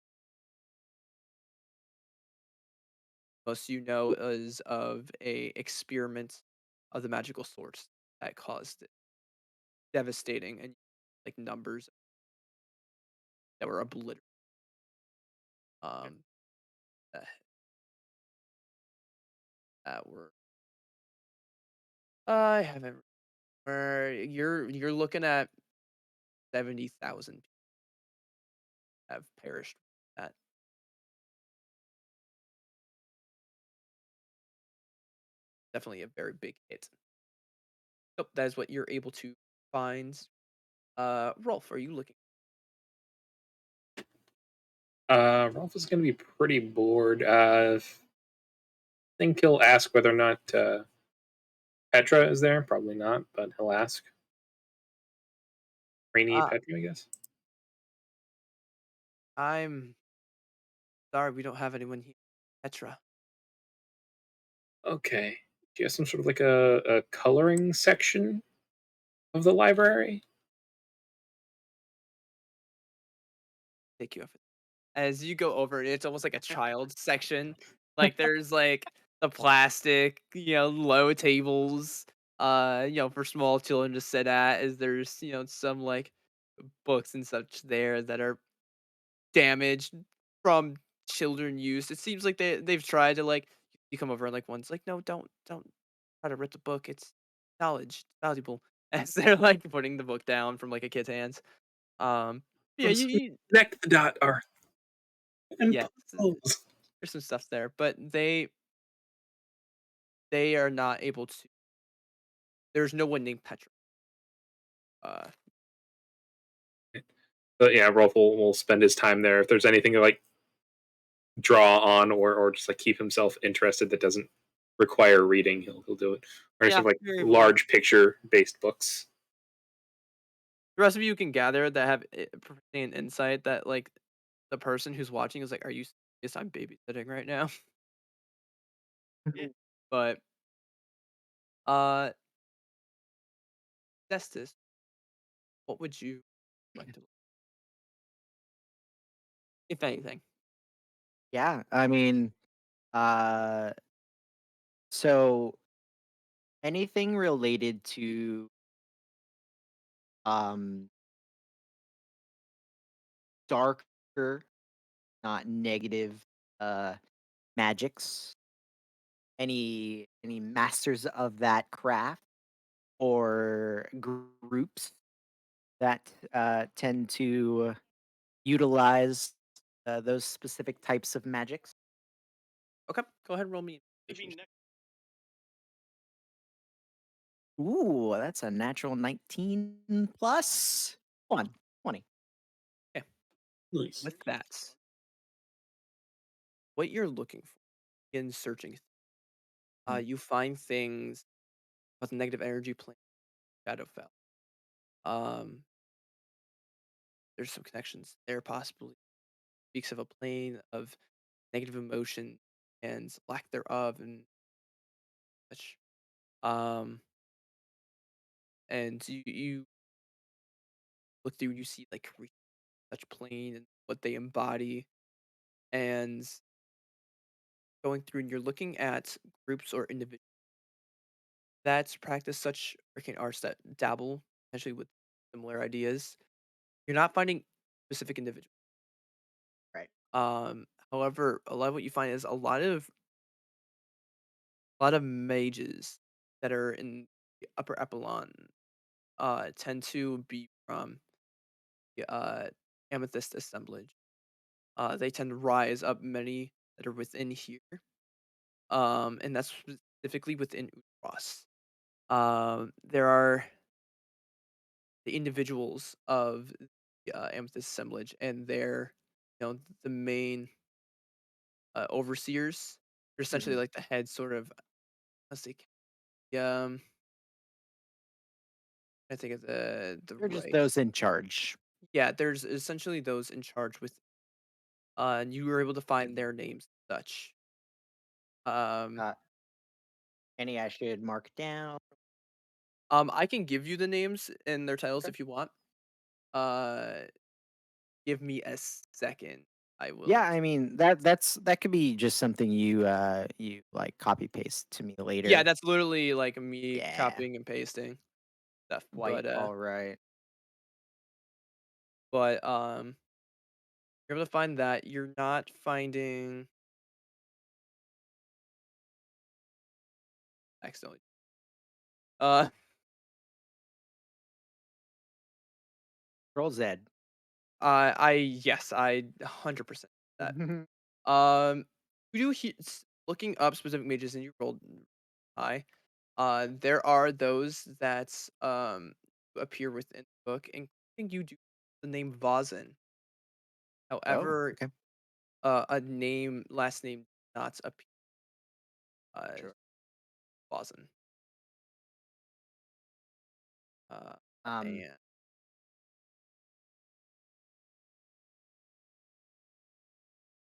most you know is of a experiment of the magical source that caused it, devastating and like numbers that were obliterated. Um, that, that were I haven't. You're looking at 70,000 have perished. That definitely a very big hit. So that is what you're able to find. Rolf, are you looking? Rolf is going to be pretty bored. I think he'll ask whether or not Petra is there. Probably not, but he'll ask. Rainy Uh, Petra, I guess. I'm sorry, we don't have anyone here. Petra. Okay. Do you have some sort of like a coloring section of the library? Take you off. As you go over it, it's almost like a child section. Like there's like the plastic, low tables, for small children to sit at. As there's some like books and such there that are damaged from children use. It seems like they've tried to like you come over and like one's like, no, don't try to rip the book. It's knowledge, it's valuable. As they're like putting the book down from like a kid's hands. Yeah, Let's connect the dot art and yes, puzzles. there's some stuff there, but they are not able to. There's no one named Petra. Uh, But yeah, Rolf will spend his time there. If there's anything to like draw on or just like keep himself interested that doesn't require reading, he'll do it. Or any yeah, sort of like you're able to. large picture based books. The rest of you can gather that have an insight that like the person who's watching is like, "Are you serious? I'm babysitting right now." Yeah. But uh, Destis, what would you like to, if anything? Yeah, I mean, uh, so anything related to um darker, not negative, uh magics, any masters of that craft or groups that tend to utilize those specific types of magics. Okay, go ahead and roll me. To be Investigation. next. Ooh, that's a natural 19 plus one 20. Okay, Nice. with that, what you're looking for in searching, Mm. you find things about the negative energy plane, Shadowfell. Um, there's some connections there, possibly speaks of a plane of negative emotion and lack thereof, and such. Um, and you look through, you see like such plane and what they embody, and going through, and you're looking at groups or individuals that practice such arcane arts that dabble potentially with similar ideas. You're not finding specific individuals. Right. However, a lot of what you find is a lot of mages that are in the upper echelon tend to be from the amethyst assemblage. They tend to rise up many that are within here, and that's specifically within Utros. There are the individuals of the amethyst assemblage, and they're the main overseers. They're essentially Mhm. like the head, sort of. Let's see. Um, I think of the They're just right. those in charge. Yeah, there's essentially those in charge with, and you were able to find their names and such. Um, Uh, any I should mark down? I can give you the names and their titles Okay. if you want. Uh, give me a second. I Yeah, will. I mean that could be just something you like copy paste to me Yeah, later. that's literally like me Yeah, copying and pasting stuff. quite all right. But you're able to find that. You're not finding accidentally. Uh, Roll Z. I yes, I 100% that. Um, you do looking up specific mages and you rolled high. There are those that appear within the book, including you do the name Vazin. Oh, However, okay. a name last name does not appear as Sure. Vazin. Uh, Um, and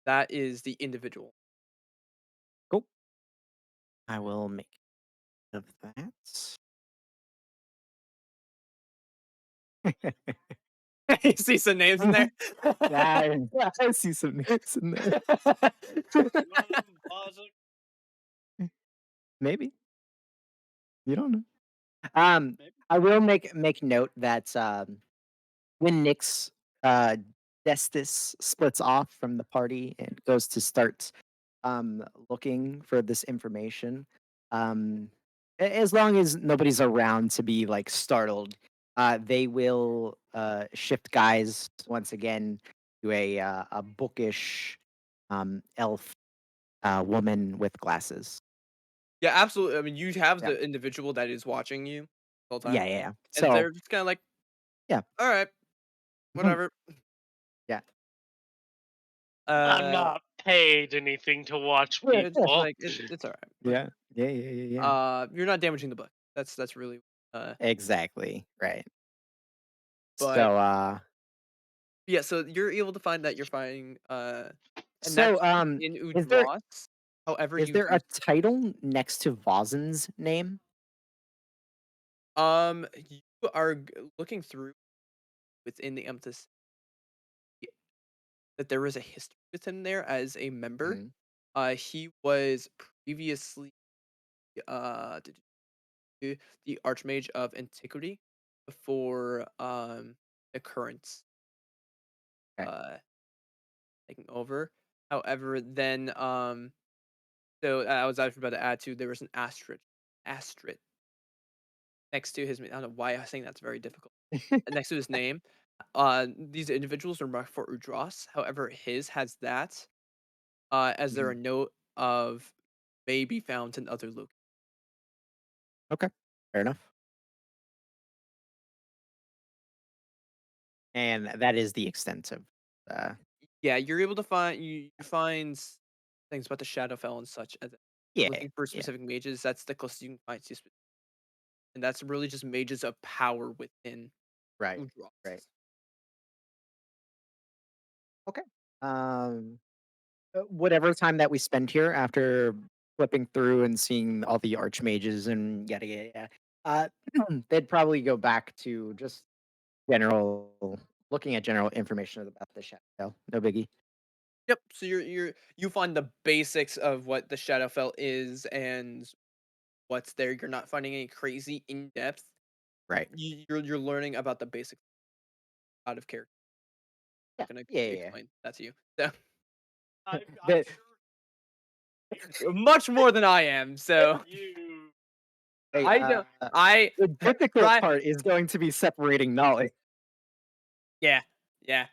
that is the individual. cool. I will make note of that. You see some names in there. Yeah, I see some names in there. One of them Bozak. Maybe you don't know. Um, Maybe. I will make note that when Nyx uh, Destis splits off from the party and goes to start looking for this information, as long as nobody's around to be like startled, they will shift guys once again to a bookish elf woman with glasses. Yeah, absolutely. I mean, you have Yeah, the individual that is watching you the whole time, yeah, yeah. and So they're just kind of like, yeah, "All right, whatever." yeah. I'm Uh, not paid anything to watch it's just people. like it's all right. Yeah, yeah, yeah, yeah, yeah. You're not damaging the book. That's really, Exactly, right. but So, yeah. So you're able to find that you're finding, and so, that's in is there Udros. However, is you there do a title next to Vozen's name? you are looking through within the Amethyst that there is a history with him there as a member. Mhm. He was previously uh the Archmage of Antiquity before the current Okay. uh taking over. However, then so I was actually about to add to there was an asterisk next to his I don't know why I was saying that's very difficult. Next to his name. These individuals are marked for Udros. However, his has that as there a Mhm. note of may be found in other locations. Okay, fair enough. And that is the extent of, uh Yeah, you're able to find you find things about the Shadowfell and such as yeah, looking for yeah, specific mages. That's the closest you can find to and that's really just mages of power within right, right. Udros. Okay. Whatever time that we spend here after flipping through and seeing all the archmages and yada yada yada, uh, they'd probably go back to just general looking at general information about the shadow. No biggie. Yep. So you find the basics of what the Shadowfell is and what's there. You're not finding any crazy in depth. Right. You're learning about the basics out of character. Yeah. I'm gonna Yeah. Yeah. explain that to you. So I'm The, sure much more than I am. So you. hey, I don't. I the difficult try. part is going to be separating knowledge. Yeah, yeah.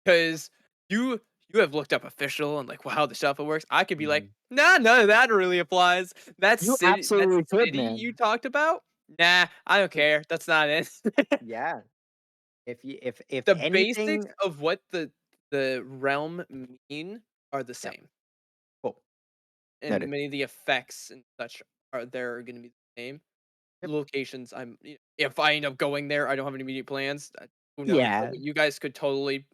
Because you you have looked up official and like how the shuffle works. I could be like, Mhm. nah, none of that really applies. You That absolutely could, city you man. talked about. Nah, I don't It care. That's not it. Yeah. If The basics anything of what the realm mean are the Yeah, same, cool. and Noted. many of the effects and such are there going to be the same. Yep. Locations, if I end up going there, I don't have any immediate plans. Who knows? Yeah. But you guys could totally.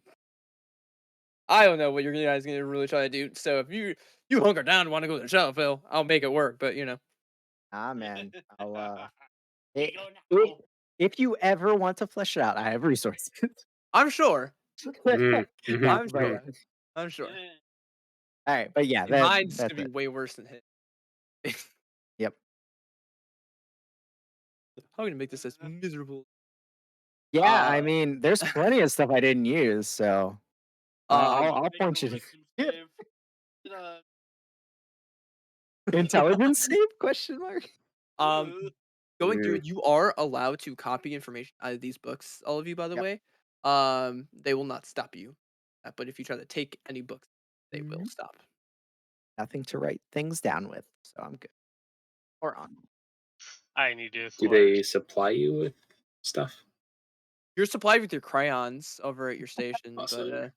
I don't know what you guys gonna really try to do. So if you hunker down and want to go to the Shadowfell, I'll make it work. But Ah, man. I'll, We I go I now. if you ever want to flesh it out, I have resources. I'm sure. Mm-hmm. I'm But, sure. I'm sure. alright, but yeah, And that mine's that's gonna be it. way worse than his. Yep. I'm gonna make this as miserable. Yeah, Uh, I mean, there's plenty of stuff I didn't use, so I'll Make point a you to wisdom save. Uh, intelligence save, question mark? um, going through Mm. it, you are allowed to copy information out of these books. All of you, by the Yep. way. They will not stop you. But if you try to take any books, they will Mhm. stop. Nothing to write things down with, so I'm good. Or on. I need to Do acquire. they supply you with stuff? You're supplied with your crayons over at your station, but Awesome.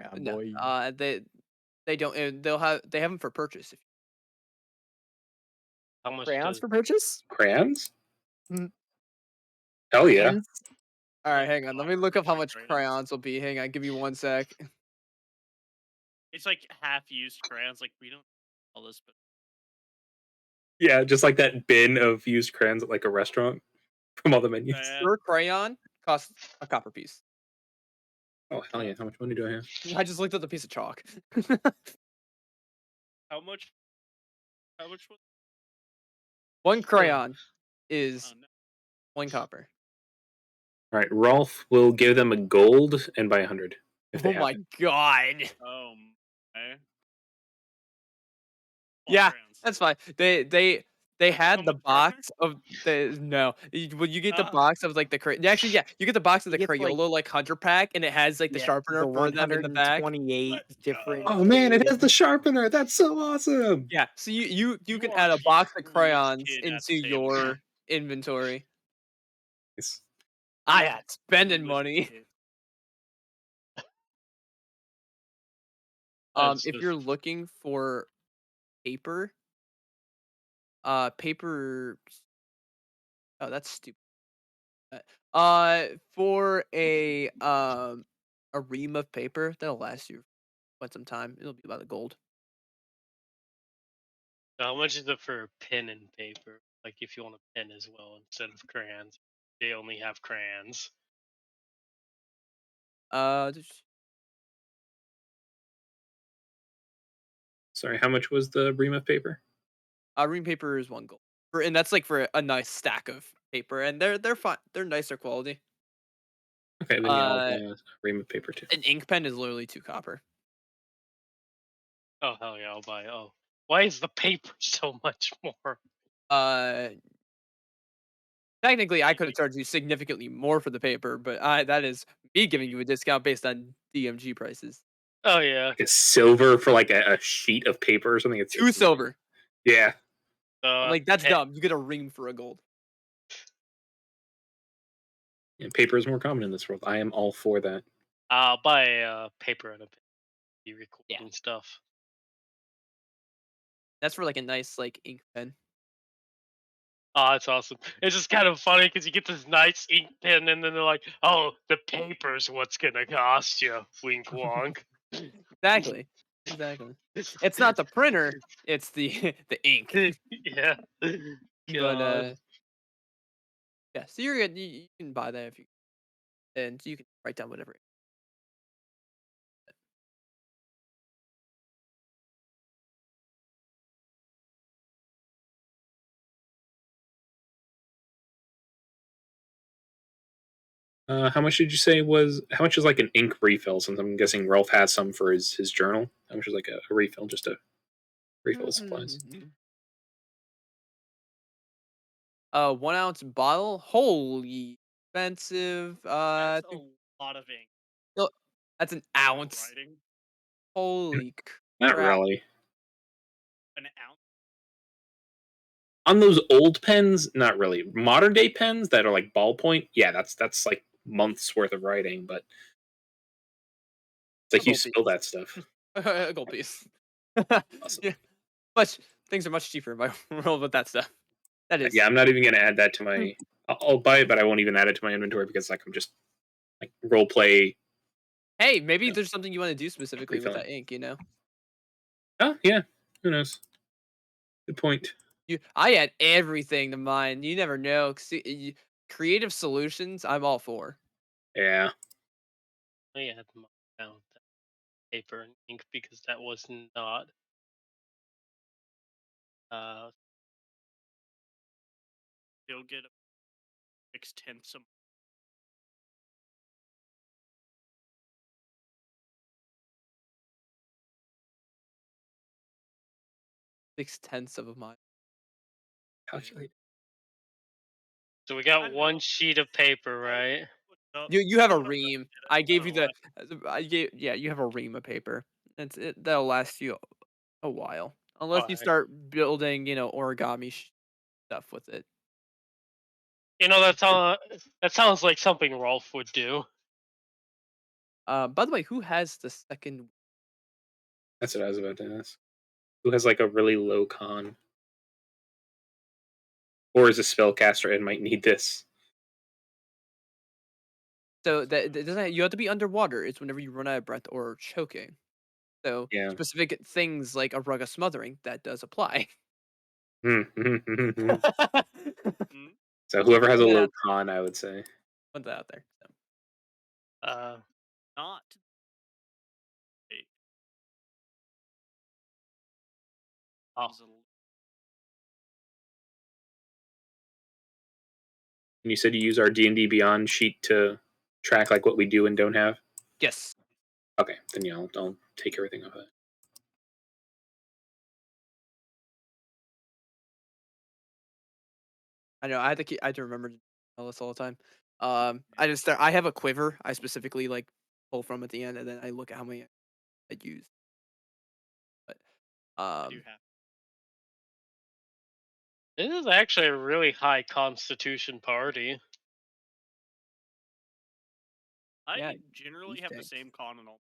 Yeah, no, boy. they don't. They have them for purchase. How much Crayons does for purchase? Crayons? Mhm. Hell yeah. Pens? All right, like hang on. Let me copper look up how for much crayons. crayons will be. Hang on, give me 1 sec. It's like half-used crayons. Like we don't all this, but Yeah, just like that bin of used crayons at like a restaurant from all the menus. uh, Per crayon costs a copper piece. Oh hell yeah! How much money do I have? I just looked at the piece of chalk. how much? How much was? One uh, crayon Oh is no. 1 copper. All right, Rolf will give them a gold and buy 100 if they Oh have my it. god. Oh. Okay. All Yeah, crayons. that's fine. They Come had the with partner? box of the no. When you get the Ah. box of like actually, yeah, you get the box of He the gets, like Crayola like hunter pack, and it has like the yeah, sharpener the for them in the back. 128 Let's different Oh man, it go. has the sharpener. That's so awesome. Yeah, so you You can are add a the box of coolest crayons kid at into Salem. your inventory. Nice. I You're the had spending coolest money. kid. that's If just you're looking for paper, paper. Oh, that's stupid. For a ream of paper that'll last you quite some time. It'll be about a gold. how much is it for pen and paper? Like if you want a pen as well instead of crayons, they only have crayons. Just, Sorry, how much was the ream of paper? ream paper is 1 gold, and that's like for a nice stack of paper, and they're fine. They're nicer quality. Okay, then yeah, I'll buy Uh, a ream of paper too. an ink pen is literally 2 copper. Oh hell yeah, I'll buy. Oh, why is the paper so much more? Uh, Technically, I Like could have charged you significantly more for the paper, but that is me giving you a discount based on DMG prices. Oh yeah. Like a silver for like a sheet of paper or something. Two It's silver. yeah. I'm like, that's Eh, dumb. You get a ream for a gold. Yeah, paper is more common in this world. I am all for that. I'll buy paper and a pen. Be Yeah, recording stuff. that's for like a nice like ink pen. Oh, it's awesome. It's just kind of funny because you get this nice ink pen, and then they're like, "Oh, the paper's what's gonna cost you." Wink, wonk. Exactly. Exactly. It's not the printer, it's the the ink. Yeah. But God. yeah, so you're good. You can buy that if you and you can write down whatever. How much did you say was? How much is like an ink refill? Since I'm guessing Rolf has some for his journal. How much is like a refill? Just a refill of supplies. 1 ounce bottle. Holy expensive. That's a lot of ink. No, that's an Manual ounce. writing. Holy Not crap. really. An ounce. On those old pens, not really. Modern day pens that are like ballpoint, yeah, that's like months worth of writing, but it's A like you gold spill piece. that stuff. A gold piece. Awesome. Yeah, much things are much cheaper in my world with that stuff. That Yeah, is. I'm not even gonna add that to Hmm. my. I'll buy it, but I won't even add it to my inventory because like I'm just like role play, Hey, maybe you know, there's something you want to do specifically with refilling. that ink, you know? Oh yeah, who knows? Good point. I add everything to mine. You never know. Creative solutions, I'm all for. Yeah, I had my down paper and ink because that was not uh You'll get a 6/10 of 6/10 of mine. calculate. so we I got don't one know. sheet of paper, I right? looked it up. You have a Someone else ream. did it. I I gave don't you know why. yeah, you have a ream of paper. That'll last you a while. Unless you Alright. start building, origami stuff with it. You know that sounds like something Rolf would do. By the way, who has the second? That's what I was about to ask. Who has like a really low con, or is a spellcaster and might need this? So that doesn't you have to be underwater. It's whenever you run out of breath or choking. So Yeah. specific things like a rug of smothering that does apply. Hmm. Hmm? So whoever has a Put that low out, con, I would say. put that out there. So. Uh, Not. Wait, oh, it's a- And you said you use our D&D Beyond sheet to track like what we do and don't have. Yes. Okay, then yeah, I'll take everything off of it. I know. I had to remember to tell this all the time. I have a quiver. I specifically like pull from at the end, and then I look at how many I used. But I do um, have. this is actually a really high constitution party. yeah, I generally these have the tanks. same con and all.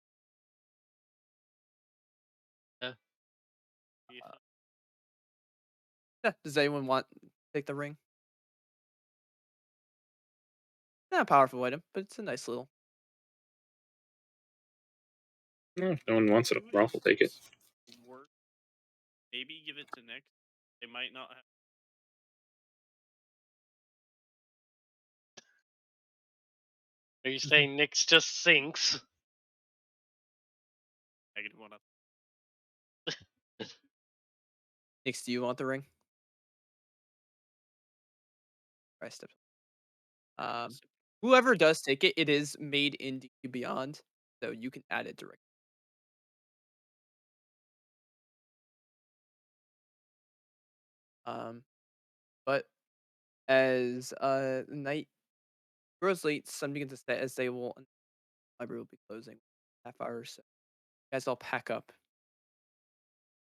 Yeah. Uh, yeah. Does anyone want to take the ring? Not a powerful item, but it's a nice little. No, if no one wants it. Food Ralph will is take it. worth. Maybe give it to Nick. They might not have. Are you saying Nyx just sinks? -1 up. Next, do you want the ring? Christ. Um, whoever does take it, it is made in D&D Beyond, so you can add it directly. Um, but as night grows late, sun begins to set as they will library will be closing half hour or so. You guys all pack up,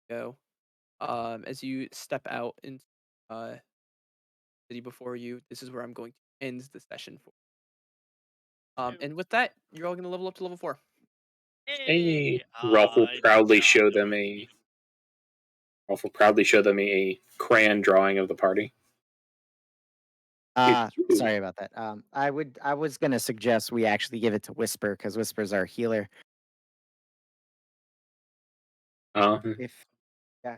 go. As you step out into city before you, this is where I'm going to end the session for. And with that, you're all gonna level up to level 4. Hey, Hey, Ralph will I did proudly not show know them it. a Ralph will proudly show them a crayon drawing of the party. Sorry about that. I was gonna suggest we actually give it to Whisper because Whisper's our healer. Uh, If yeah,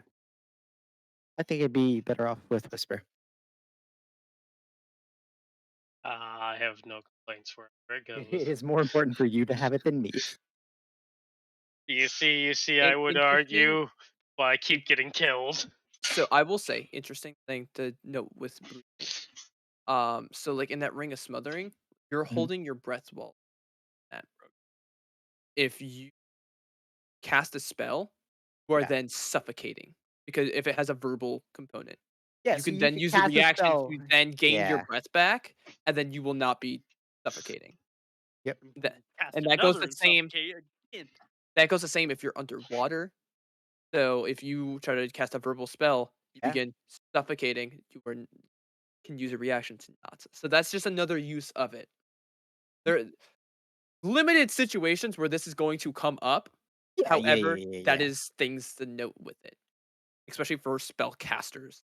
I think it'd be better off with Whisper. I have no complaints wherever it It goes. is more important for you to have it than me. You see, I And would interesting. argue, but I keep getting killed. So I will say, interesting thing to note with breathing. So like in that ring of smothering, you're Mhm. holding your breath while that. If you cast a spell, you are Yeah. then suffocating because if it has a verbal component. Yeah, You so can you then could use the cast a reaction spell. to then gain your Yeah. breath back, and then you will not be suffocating. Yep. That Cast and that goes another the and same suffocate again. that goes the same if you're underwater. So if you try to cast a verbal spell, you Yeah. begin suffocating, can use a reaction to not. So that's just another use of it. There are limited situations where this is going to come up. Yeah, yeah, However, yeah, yeah, that yeah. is things to note with it, especially for spellcasters.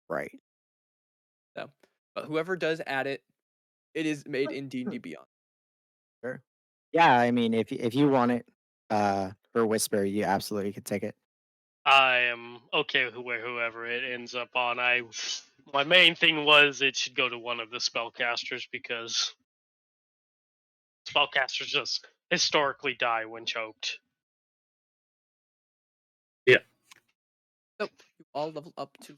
Right. So, but whoever does add it, it is made in D&D Beyond. Sure. Yeah, I mean, if you want it, for Whisper, you absolutely could take it. I am okay with whoever it ends up on. My main thing was it should go to one of the spellcasters because spellcasters just historically die when choked. Yeah. So you all level up to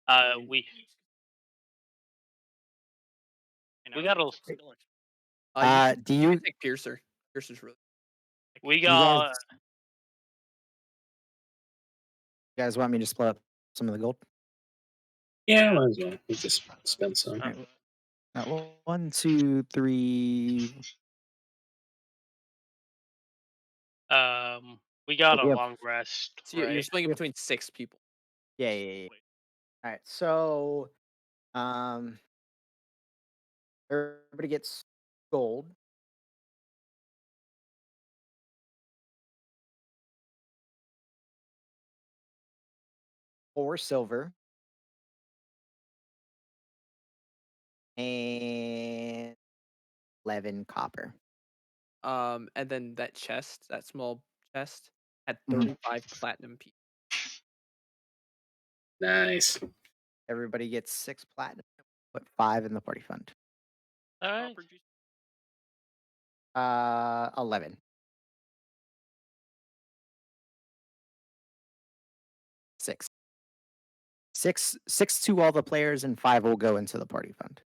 and We And we I was got a still Do you can you take Piercer. Piercer's really we do you guys got want me to split up some of the gold? Yeah, might as well. We just spend some. All right. One, two, three. we got a We have long rest, so you're right? splitting it we have between 6 people. yeah, yeah, yeah. All right. So, um, everybody gets gold. Four silver and 11 copper. And then that chest, that small chest, had Mhm. 35 platinum pieces. Nice. Everybody gets 6 platinum. Put 5 in the party fund. All right. 11. 6. 6 to all the players, and 5 will go into the party fund.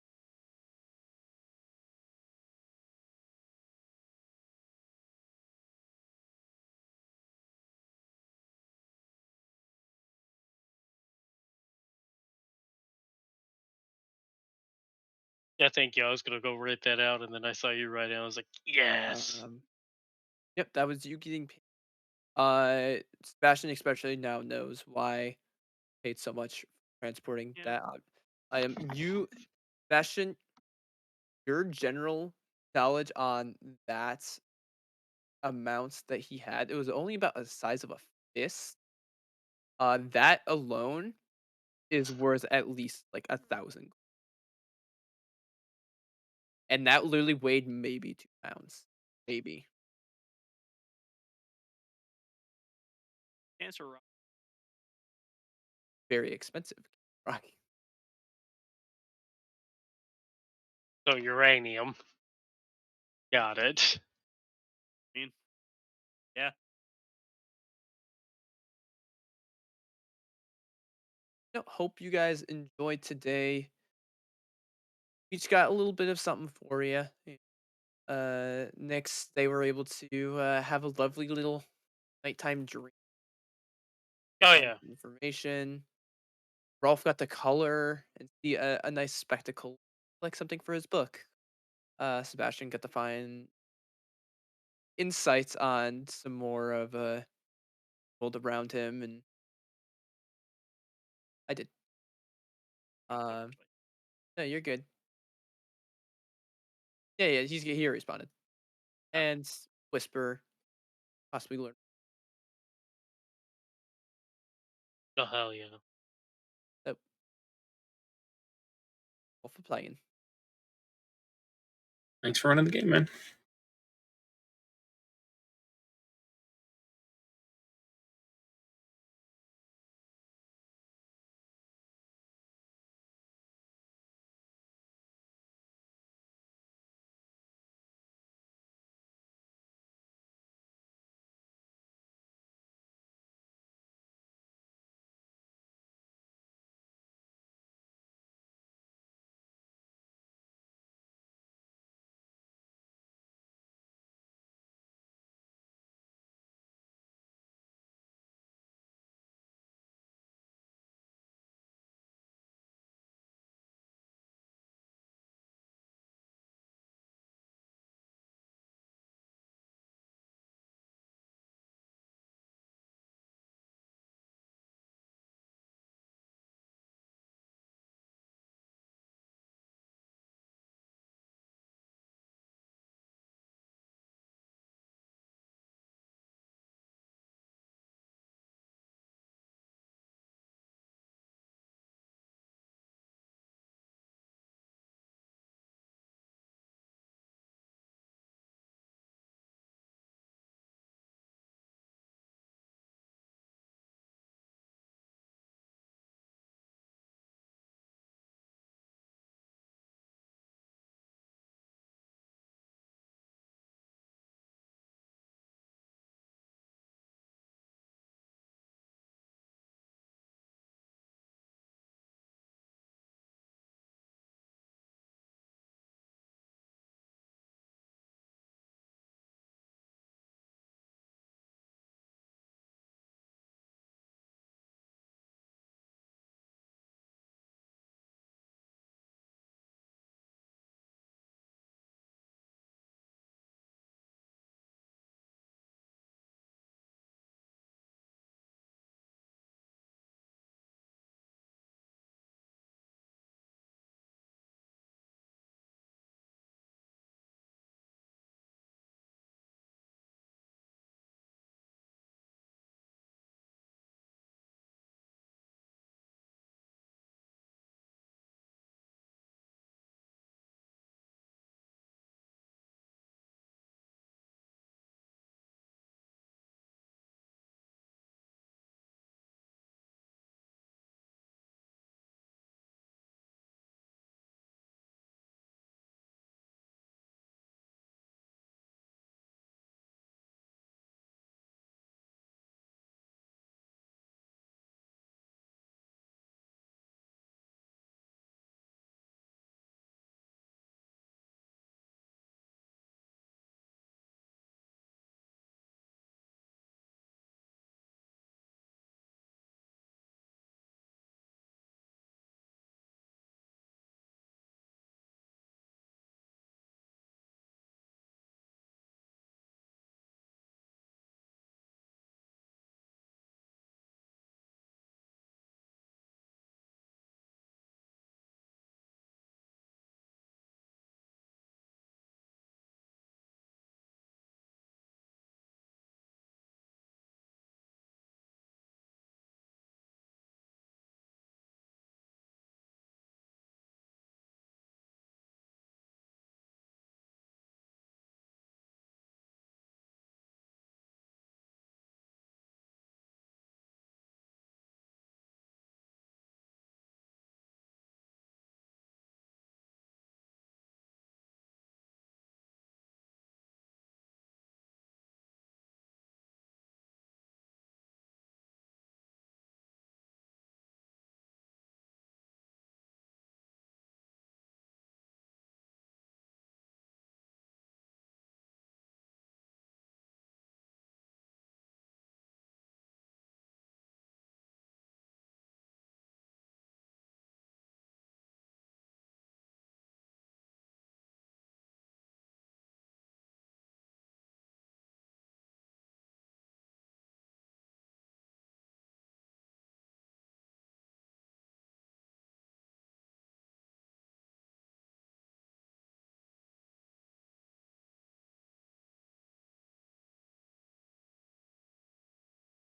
Yeah, thank you. I was gonna go write that out, and then I saw you write it. I was like, yes. Yep, that was you getting paid. Sebastian especially now knows why I paid so much for transporting Yeah. that Sebastian, your general knowledge on that amounts that he had, it was only about the size of a fist. That alone is worth at least like 1,000, and that literally weighed maybe 2 pounds, maybe. answer right. Very expensive, right? So uranium. Got it. I mean, yeah. Hope you guys enjoyed today. Each got a little bit of something for you. Next, they were able to have a lovely little nighttime dream. Oh yeah. Information. Rolf got to color and see a nice spectacle, like something for his book. Sebastian got to find insights on some more of world around him, and I did. Um, no, you're good. Yeah, yeah, he responded, and Whisper possibly learn. Oh hell yeah. So, all for playing. Thanks for running the game, man.